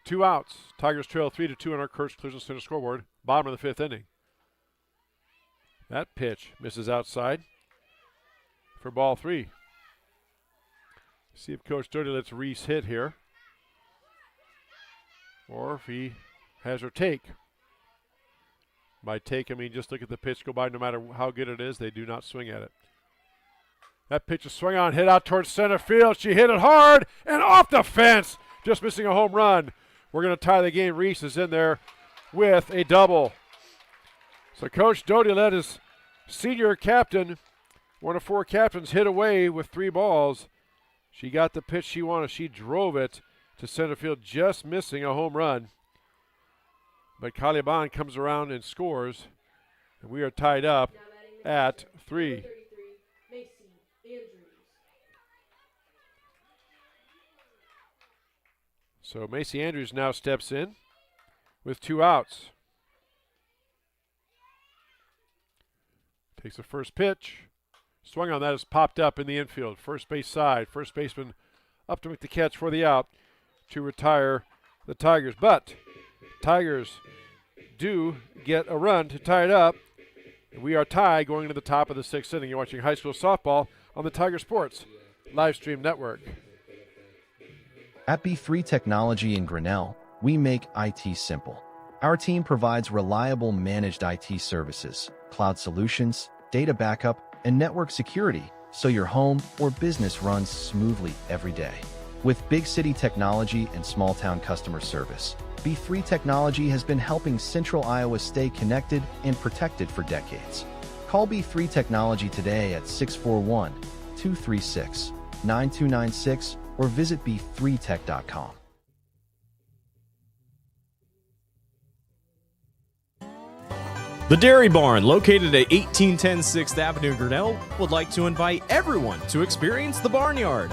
2 outs. Tigers trail 3-2 on our Kurtz Collision Center scoreboard. Bottom of the fifth inning. That pitch misses outside for ball 3. See if Coach Doty lets Reese hit here, or if he has her take. By take, I mean just look at the pitch go by. No matter how good it is, they do not swing at it. That pitch is swung on, hit out towards center field. She hit it hard and off the fence, just missing a home run. We're going to tie the game. Reese is in there with a double. So Coach Doty let his senior captain, one of 4 captains, hit away with 3 balls. She got the pitch she wanted. She drove it to center field, just missing a home run. But Kylie Bond comes around and scores, and we are tied up at 3. So Macy Andrews now steps in with 2 outs. Takes the first pitch. Swung on that, is popped up in the infield. First base side. First baseman up to make the catch for the out to retire the Tigers. But Tigers do get a run to tie it up. We are tied going into the top of the 6th inning. You're watching high school softball on the Tiger Sports live stream network. At B3 Technology in Grinnell, we make IT simple. Our team provides reliable managed IT services, cloud solutions, data backup, and network security so your home or business runs smoothly every day. With big city technology and small town customer service, B3 Technology has been helping Central Iowa stay connected and protected for decades. Call B3 Technology today at 641-236-9296 or visit b3tech.com. The Dairy Barn, located at 1810 6th Avenue, Grinnell, would like to invite everyone to experience the Barnyard.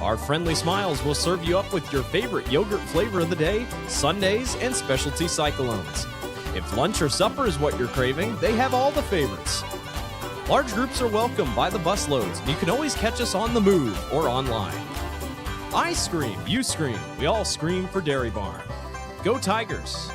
Our friendly smiles will serve you up with your favorite yogurt flavor of the day, sundaes, and specialty cyclones. If lunch or supper is what you're craving, they have all the favorites. Large groups are welcome by the busloads, and you can always catch us on the move or online. I scream, you scream, we all scream for Dairy Barn. Go Tigers!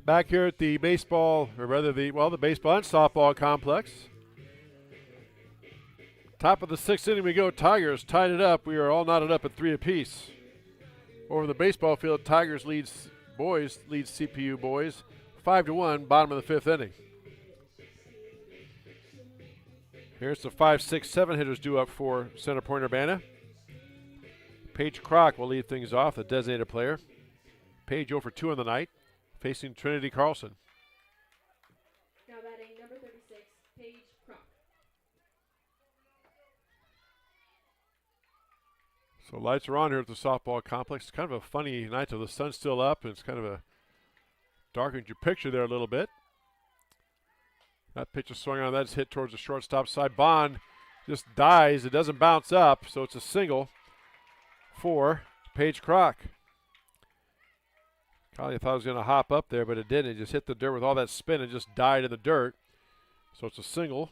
Back here at the baseball, or rather the baseball and softball complex. Top of the 6th inning we go. Tigers tied it up. We are all knotted up at 3 apiece. Over the baseball field, Tigers leads CPU boys 5-1, bottom of the 5th inning. Here's the 5, 6, 7 hitters due up for Center Point Urbana. Paige Kroc will lead things off, the designated player. Paige 0 for 2 on the night, facing Trinity Carlson. Now batting number 36, Paige Kroc. So lights are on here at the softball complex. It's kind of a funny night, though. The sun's still up, and it's kind of a darkened your picture there a little bit. That pitch is swung on. That's hit towards the shortstop side. Bond just dies. It doesn't bounce up, so it's a single for Paige Crock. Kylie thought it was going to hop up there, but it didn't. It just hit the dirt with all that spin and just died in the dirt. So it's a single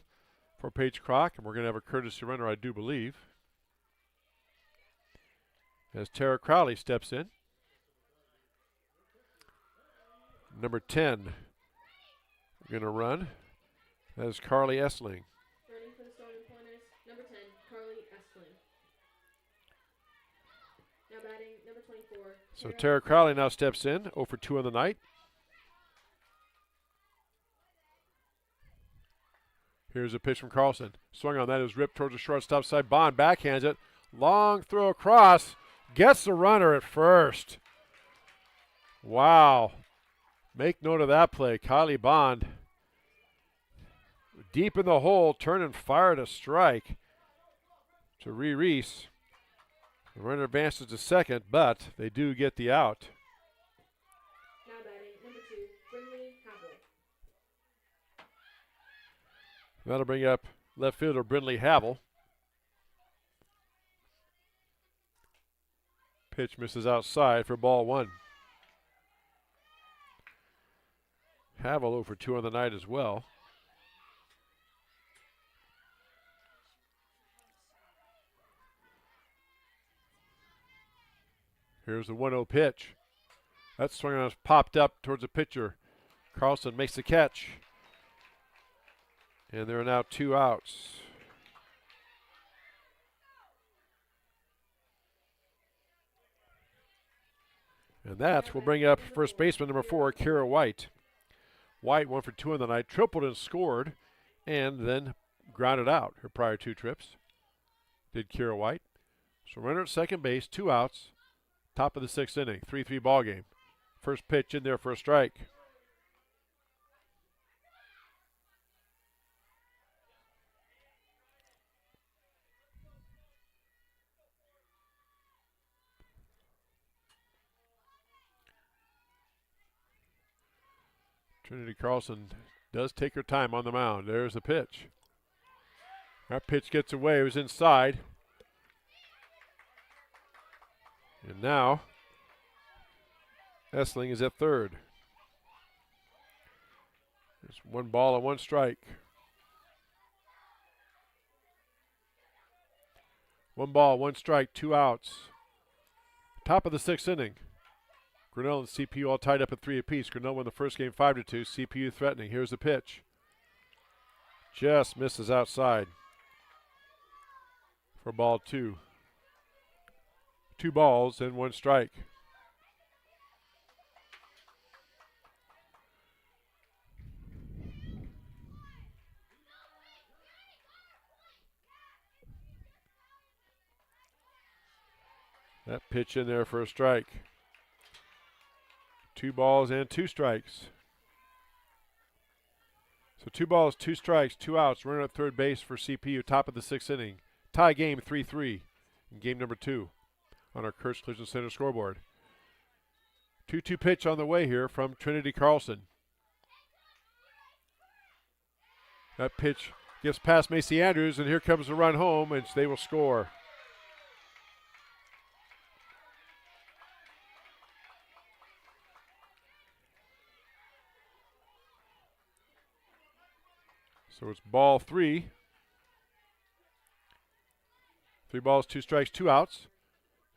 for Paige Crock, and we're going to have a courtesy runner, I do believe, as Tara Crowley steps in. Number 10 going to run. That is Carly Essling. Running for the Storming Pointers, number 10, Carly Essling. Now batting, number 24. So Tara Crowley now steps in, 0 for 2 on the night. Here's a pitch from Carlson. Swung on that, is ripped towards the shortstop side. Bond backhands it. Long throw across. Gets the runner at first. Wow. Make note of that play. Kylie Bond deep in the hole, turn and fire to strike to Reese. The runner advances to second, but they do get the out. Now batting, number 2, Brinley Havel. That'll bring up left fielder Brindley Havel. Pitch misses outside for ball 1. Havel 0 for 2 on the night as well. Here's the 1-0 pitch. That swing on, popped up towards the pitcher. Carlson makes the catch. And there are now 2 outs. And that will bring up first baseman number 4, Kara White. White 1 for 2 on the night, tripled and scored, and then grounded out her prior 2 trips. Did Kara White. So runner at second base, 2 outs. Top of the 6th inning, 3-3 ball game. First pitch in there for a strike. Trinity Carlson does take her time on the mound. There's the pitch. That pitch gets away. It was inside. And now, Essling is at third. There's 1 ball and 1 strike. 1 ball, 1 strike, 2 outs. Top of the 6th inning. Grinnell and CPU all tied up at 3 apiece. Grinnell won the first game 5-2. CPU threatening. Here's the pitch. Just misses outside for ball 2. 2 balls and 1 strike. That pitch in there for a strike. 2 balls and 2 strikes. So 2 balls, 2 strikes, 2 outs. Runner at third base for CPU, top of the 6th inning. Tie game 3-3 in game number 2 on our Kurtz Collision Center scoreboard. 2-2 pitch on the way here from Trinity Carlson. That pitch gets past Macy Andrews, and here comes the run home, and they will score. So it's ball 3. 3 balls, 2 strikes, 2 outs.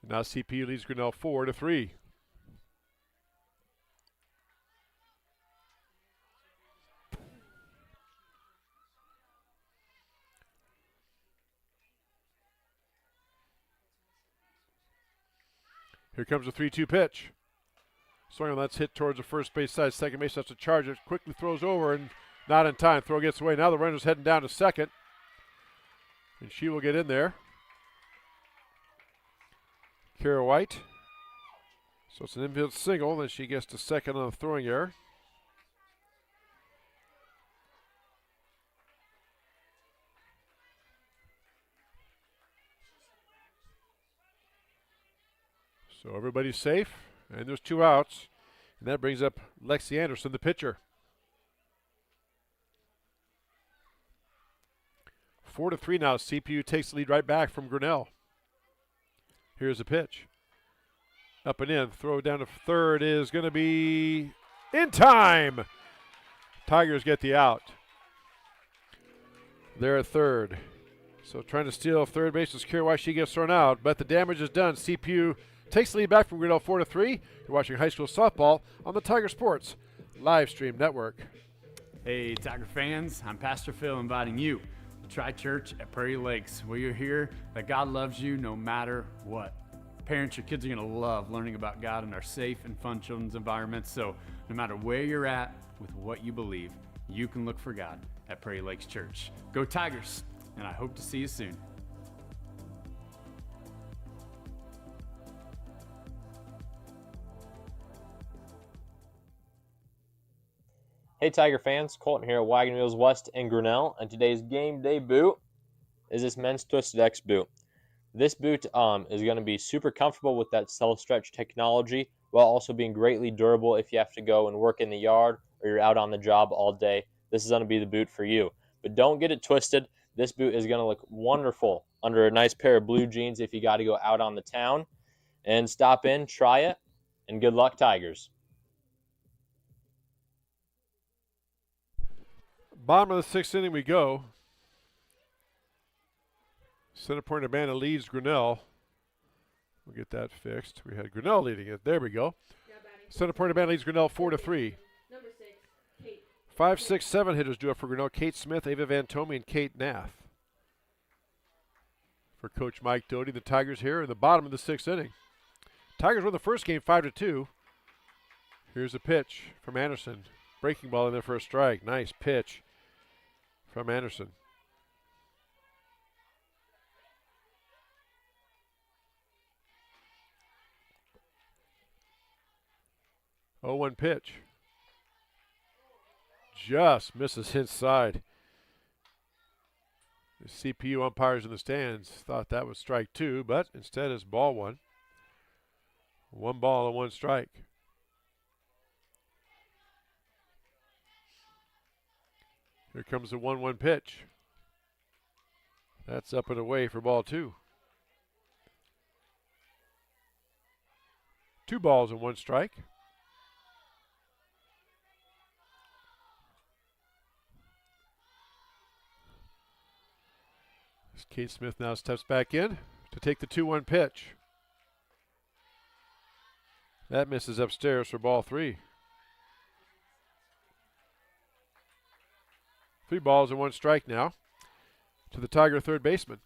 And now CPU leads Grinnell 4-3. Here comes the 3-2 pitch. Swing on that's hit towards the first base side. Second base has to charge it. Quickly throws over and not in time. Throw gets away. Now the runner's heading down to second. And she will get in there. Kara White. So it's an infield single. Then she gets to second on the throwing error. So everybody's safe. And there's 2 outs. And that brings up Lexi Anderson, the pitcher. 4-3 now. CPU takes the lead right back from Grinnell. Here's the pitch. Up and in. Throw down to third is going to be in time. Tigers get the out. They're at third. So trying to steal third base is secure why she gets thrown out. But the damage is done. CPU takes the lead back from Grinnell 4-3. You're watching high school softball on the Tiger Sports live stream network. Hey, Tiger fans, I'm Pastor Phil inviting you to Tri Church at Prairie Lakes, where you'll hear that God loves you no matter what. Parents, your kids are going to love learning about God in our safe and fun children's environments. So no matter where you're at with what you believe, you can look for God at Prairie Lakes Church. Go Tigers, and I hope to see you soon. Hey Tiger fans, Colton here at Wagon Wheels West in Grinnell, and today's game day boot is this men's Twisted X boot. This boot is going to be super comfortable with that self-stretch technology while also being greatly durable if you have to go and work in the yard or you're out on the job all day. This is going to be the boot for you. But don't get it twisted. This boot is going to look wonderful under a nice pair of blue jeans if you got to go out on the town. And stop in, try it, and good luck Tigers. Bottom of the sixth inning we go. Center Point Urbana leads Grinnell. We'll get that fixed. We had Grinnell leading it. There we go. Center Point Urbana leads Grinnell 4-3. 5, 6, 7 hitters do it for Grinnell. Kate Smith, Ava Van Tomey, and Kate Nath. For Coach Mike Doty, the Tigers here in the bottom of the sixth inning. Tigers won the first game 5-2. Here's a pitch from Anderson. Breaking ball in there for a strike. Nice pitch from Anderson. Oh, 1 pitch. Just misses inside. The CPU umpires in the stands thought that was strike 2, but instead it's ball 1. 1 ball and 1 strike. Here comes the 1-1 pitch. That's up and away for ball 2. 2 balls and 1 strike. Kate Smith now steps back in to take the 2-1 pitch. That misses upstairs for ball 3. 3 balls and 1 strike now to the Tiger third baseman.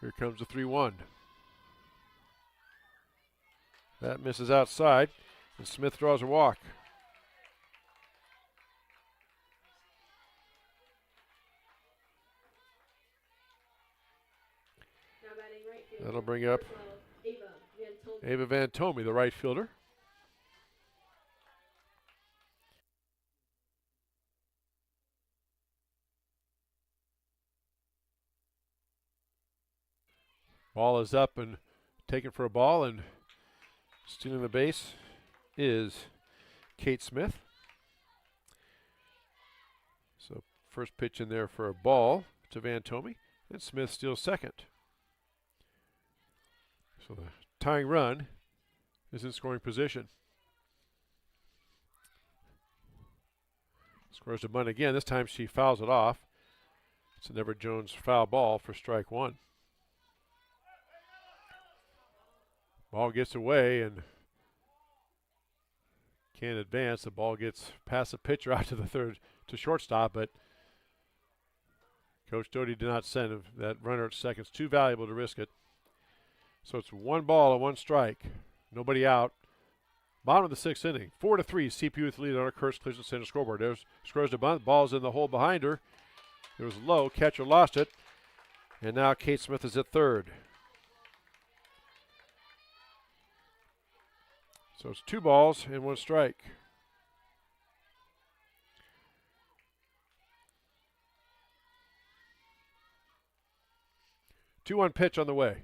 Here comes the 3-1. That misses outside, and Smith draws a walk. That'll bring up Ava Van Tomey, the right fielder. Ball is up and taken for a ball, and stealing the base is Kate Smith. So first pitch in there for a ball to Van Tomey, and Smith steals second. So the tying run is in scoring position. Scores a bunt again. This time she fouls it off. It's an Everett Jones foul ball for strike 1. Ball gets away and can't advance. The ball gets past the pitcher out to the third to shortstop, but Coach Doty did not send him. That runner at second. It's too valuable to risk it. So it's 1 ball and 1 strike. Nobody out. Bottom of the sixth inning. 4-3. CPU with the lead on her. Kurtz clears the center scoreboard. There's scores the bunt. Ball's in the hole behind her. It was low. Catcher lost it. And now Kate Smith is at third. So it's 2 balls and 1 strike. Two-one pitch on the way.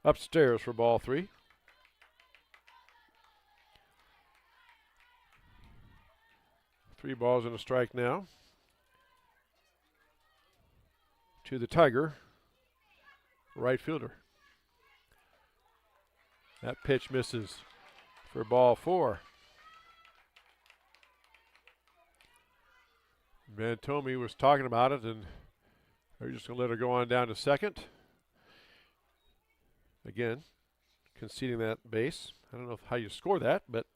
Upstairs for ball 3. 3 balls and a strike now to the Tiger right fielder. That pitch misses for ball 4. Van Tomey was talking about it, and they're just going to let her go on down to second. Again, conceding that base. I don't know how you score that, but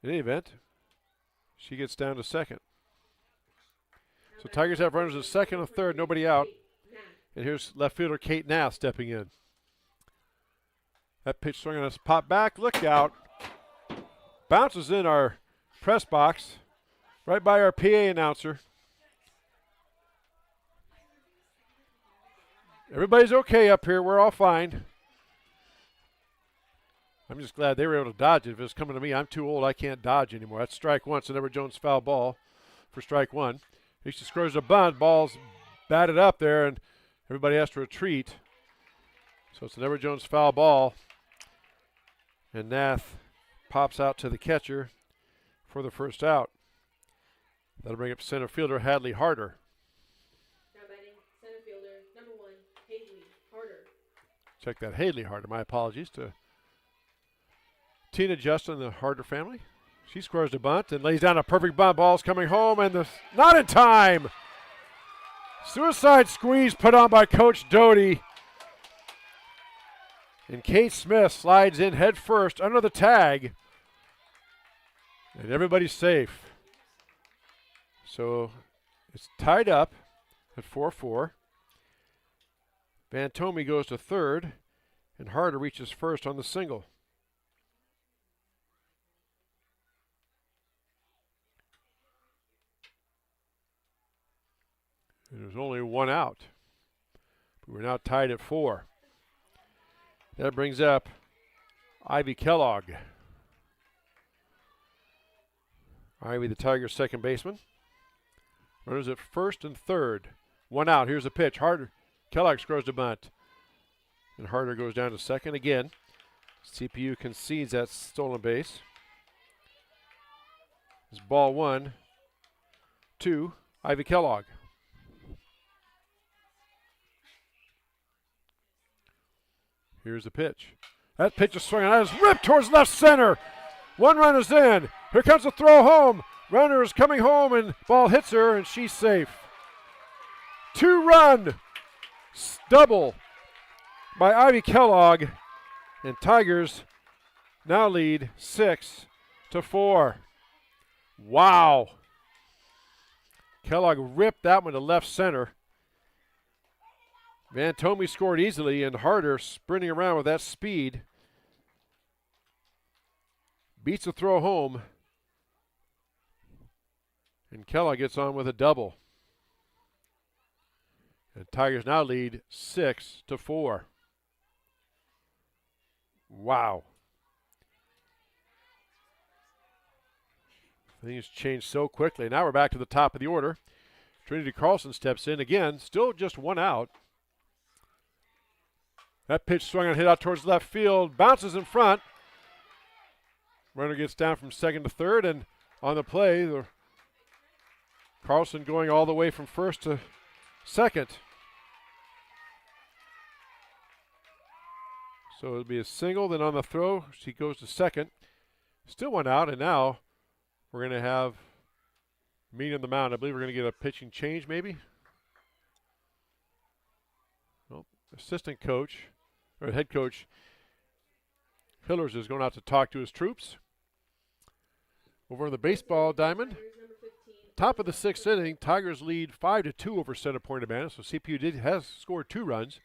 in any event, she gets down to second. So Tigers have runners at second and third, nobody out. And here's left fielder Kate Nath stepping in. That pitch swing on us, pop back, look out. Bounces in our press box, right by our PA announcer. Everybody's okay up here, we're all fine. I'm just glad they were able to dodge it. If it was coming to me, I'm too old, I can't dodge anymore. That's strike 1, so Edward Jones foul ball for strike 1. He scores a bunt, ball's batted up there, and everybody has to retreat. So it's an Edward Jones foul ball. And Nath pops out to the catcher for the first out. That'll bring up center fielder Hadley Harder. Now batting center fielder, number 1, Haley Harder. Check that, Haley Harder. My apologies to Tina Justin, the Harder family. She scores the bunt and lays down a perfect bunt. Ball's coming home, and not in time. Suicide squeeze put on by Coach Doty. And Kate Smith slides in head first under the tag. And everybody's safe. So it's tied up at 4-4. Van Tomey goes to third, and Harder reaches first on the single. There's only 1 out. We're now tied at 4. That brings up Ivy Kellogg. Ivy, the Tigers' second baseman. Runners at first and third. 1 out. Here's the pitch. Harder. Kellogg scores the bunt. And Harder goes down to second again. CPU concedes that stolen base. It's ball 1 to Ivy Kellogg. Here's the pitch. That pitch is swinging. That is ripped towards left center. 1 run is in. Here comes the throw home. Runner is coming home, and ball hits her, and she's safe. 2-run double by Ivy Kellogg, and Tigers now lead 6-4. Wow. Kellogg ripped that one to left center. Van Tomey scored easily, and Harder sprinting around with that speed. Beats the throw home. And Kellogg gets on with a double. And Tigers now lead 6-4. Wow. Things changed so quickly. Now we're back to the top of the order. Trinity Carlson steps in again, still just 1 out. That pitch swung and hit out towards left field, bounces in front. Runner gets down from second to third, and on the play, Carlson going all the way from first to second. So it'll be a single, then on the throw, she goes to second. Still 1 out, and now we're going to have meeting on the mound. I believe we're going to get a pitching change maybe. Well, assistant coach, or head coach, Hillers is going out to talk to his troops. Over on the baseball diamond, top of the 6th inning, Tigers lead 5-2 over Center Point Urbana. So CPU has scored 2 runs.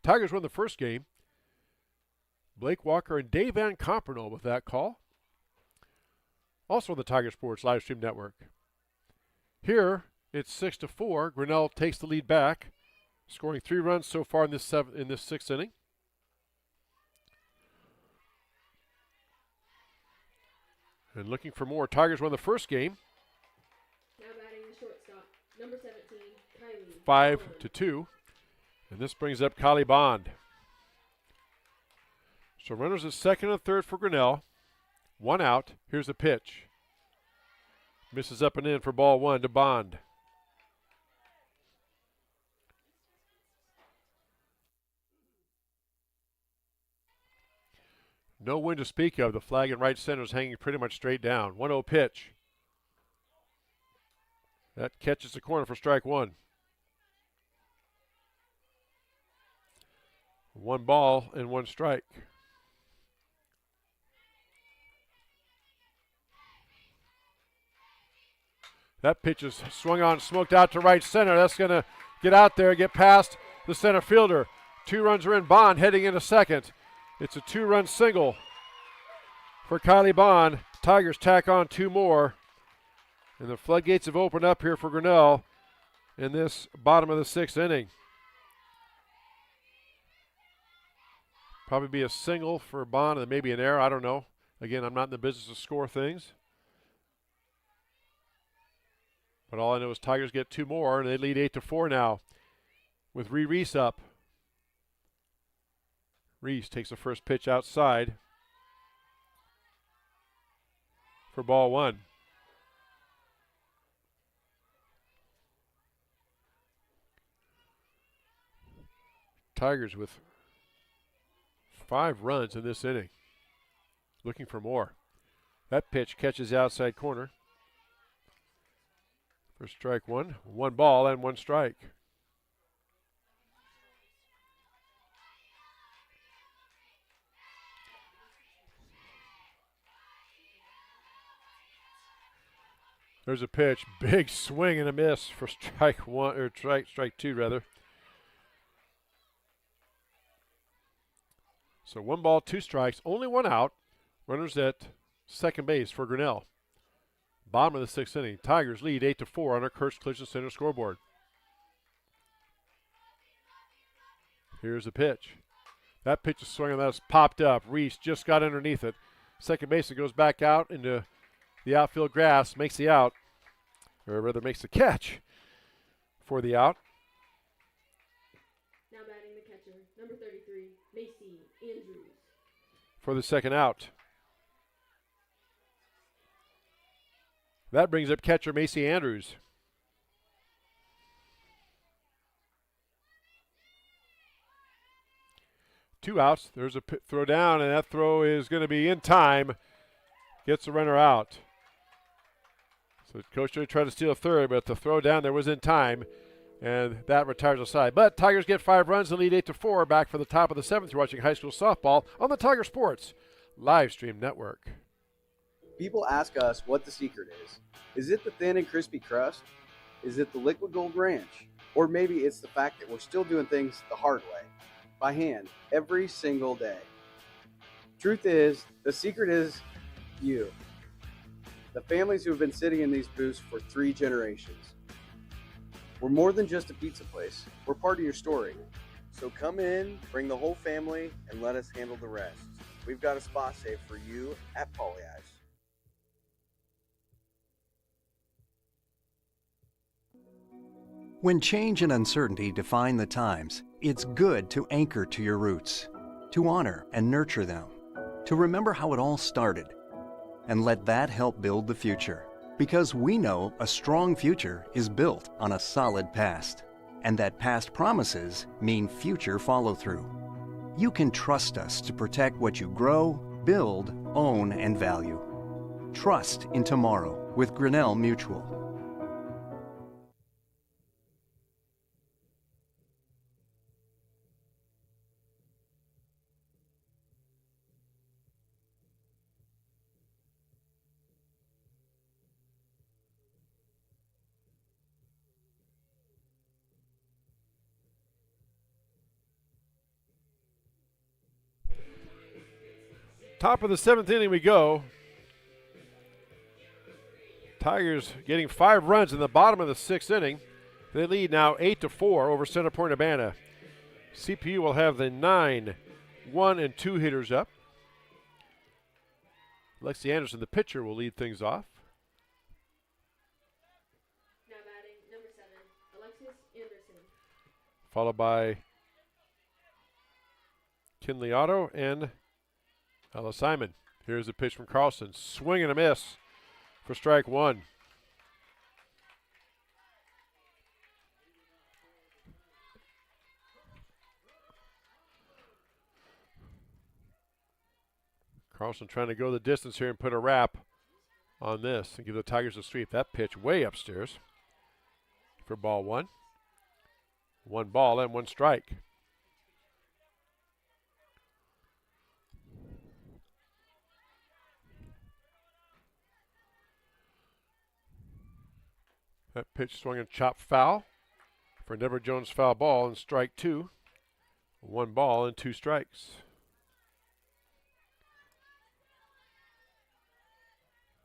Tigers won the first game. Blake Walker and Dave Van Compernol with that call. Also on the Tiger Sports live stream network. Here it's 6-4. Grinnell takes the lead back, scoring 3 runs so far in this 6th inning. And looking for more. Tigers won the first game. Now batting the shortstop, number 17, Kylie. 5-2. And this brings up Kylie Bond. So runners at second and third for Grinnell. 1 out. Here's the pitch. Misses up and in for ball one to Bond. No wind to speak of. The flag in right center is hanging pretty much straight down. 1-0 pitch. That catches the corner for strike one. 1 ball and 1 strike. That pitch is swung on, smoked out to right center. That's going to get out there, get past the center fielder. 2 runs are in. Bond heading into second. It's a 2-run single for Kylie Bond. Tigers tack on 2 more. And the floodgates have opened up here for Grinnell in this bottom of the 6th inning. Probably be a single for Bond and maybe an error. I don't know. Again, I'm not in the business of score things. But all I know is Tigers get 2 more, and they lead 8-4 now with Reese up. Reese takes the first pitch outside for ball one. Tigers with 5 runs in this inning. Looking for more. That pitch catches the outside corner for strike one. 1 ball and 1 strike. There's a pitch, big swing and a miss for strike one, or strike two rather. So 1 ball, 2 strikes, only 1 out. Runners at second base for Grinnell. Bottom of the 6th inning. Tigers lead 8-4 on our Kurtz Collision Center scoreboard. Here's the pitch. That pitch is swinging, that's popped up. Reese just got underneath it. Second baseman goes back out into the outfield grass, makes the out, or rather makes the catch for the out. Now batting the catcher, number 33, Macy Andrews. For the second out. That brings up catcher Macy Andrews. Two outs. There's a throw down, and that throw is going to be in time. Gets the runner out. So Coach Joey tried to steal a third, but the throw down there was in time, and that retires the side. But Tigers get 5 runs and lead 8-4. Back for the top of the 7th. You're watching high school softball on the Tiger Sports live stream network. People ask us what the secret is. Is it the thin and crispy crust? Is it the liquid gold ranch? Or maybe it's the fact that we're still doing things the hard way, by hand, every single day. Truth is, the secret is you. The families who have been sitting in these booths for 3 generations. We're more than just a pizza place. We're part of your story. So come in, bring the whole family, and let us handle the rest. We've got a spot saved for you at Polly Eyes. When change and uncertainty define the times, it's good to anchor to your roots, to honor and nurture them, to remember how it all started, and let that help build the future. Because we know a strong future is built on a solid past, and that past promises mean future follow-through. You can trust us to protect what you grow, build, own, and value. Trust in tomorrow with Grinnell Mutual. Top of the 7th inning we go. Tigers getting 5 runs in the bottom of the 6th inning. They lead now 8-4 over Center Point Urbana. CPU will have the 9, 1, and 2 hitters up. Lexi Anderson, the pitcher, will lead things off. Now batting number 7, Alexis Anderson. Followed by Kinley Otto and Ella Simon. Here's the pitch from Carlson. Swing and a miss for strike one. Carlson trying to go the distance here and put a wrap on this and give the Tigers a sweep. That pitch way upstairs for ball one. 1 ball and 1 strike. That pitch swung and chopped foul for Never Jones foul ball and strike 2. 1 ball and 2 strikes.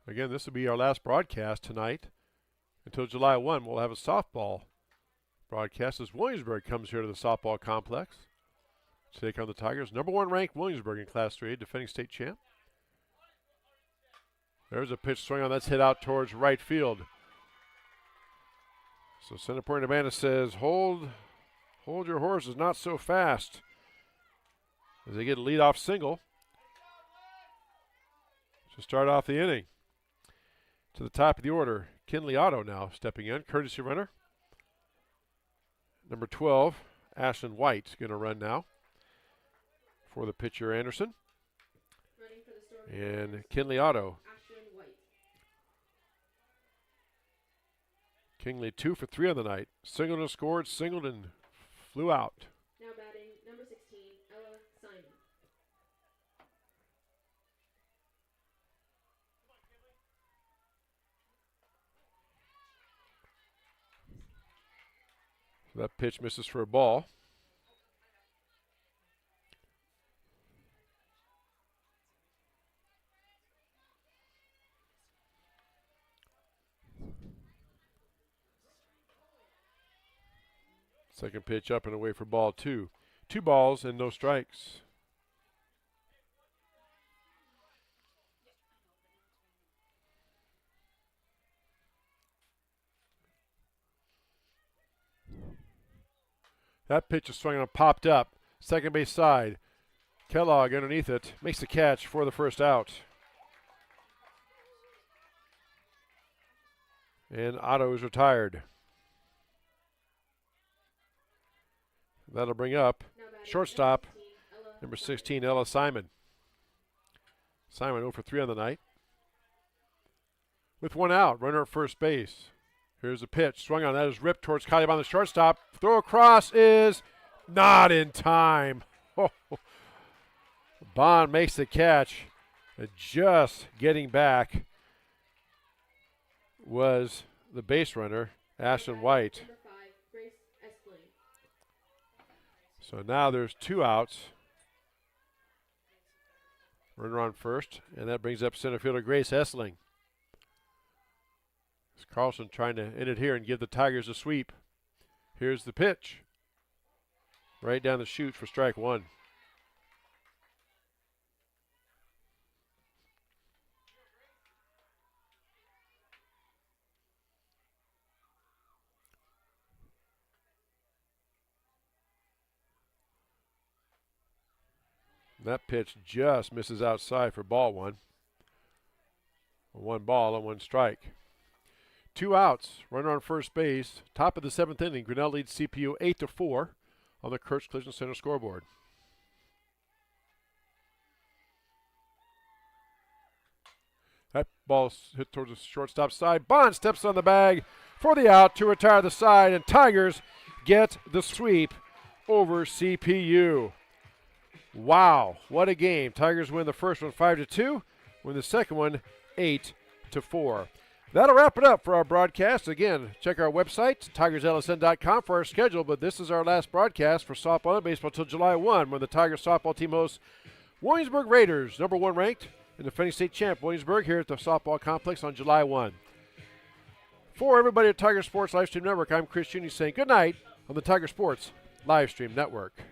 Again, this will be our last broadcast tonight. Until July 1, we'll have a softball broadcast as Williamsburg comes here to the softball complex to take on the Tigers. Number 1 ranked Williamsburg in Class 3A, defending state champ. There's a pitch swing on. That's hit out towards right field. So Center Point Urbana says, hold your horses, not so fast. As they get a leadoff single to start off the inning. To the top of the order, Kinley Otto now stepping in, courtesy runner. Number 12, Ashton White, going to run now for the pitcher Anderson. And Kinley Otto. Kinley 2 for 3 on the night. Singleton scored, Singleton flew out. Now batting, number 16, Ella Simon. So that pitch misses for a ball. Second pitch up and away for ball 2. 2 balls and no strikes. That pitch is swung and popped up. Second base side. Kellogg underneath it. Makes the catch for the first out. And Otto is retired. That'll bring up shortstop, number 16, Ella Simon. Simon 0 for 3 on the night. With 1 out, runner at first base. Here's the pitch, swung on, that is ripped towards Kylie on the shortstop. Throw across is not in time. Bond makes the catch. Just getting back was the base runner, Ashton White. So now there's 2 outs. Runner on first, and that brings up center fielder Grace Essling. It's Carlson trying to end it here and give the Tigers a sweep. Here's the pitch. Right down the chute for strike 1. That pitch just misses outside for ball 1. 1 ball and 1 strike. 2 outs. Runner on first base. Top of the 7th inning. Grinnell leads CPU 8-4 on the Kurtz Collision Center scoreboard. That ball hit towards the shortstop side. Bond steps on the bag for the out to retire the side, and Tigers get the sweep over CPU. Wow, what a game. Tigers win the first one 5-2, win the second one 8-4. That'll wrap it up for our broadcast. Again, check our website, tigerslsn.com, for our schedule, but this is our last broadcast for softball and baseball until July 1, when the Tigers softball team hosts Williamsburg Raiders, number 1 ranked, and defending state champ Williamsburg, here at the softball complex on July 1. For everybody at Tiger Sports Livestream Network, I'm Chris Juni saying good night on the Tiger Sports Livestream Network.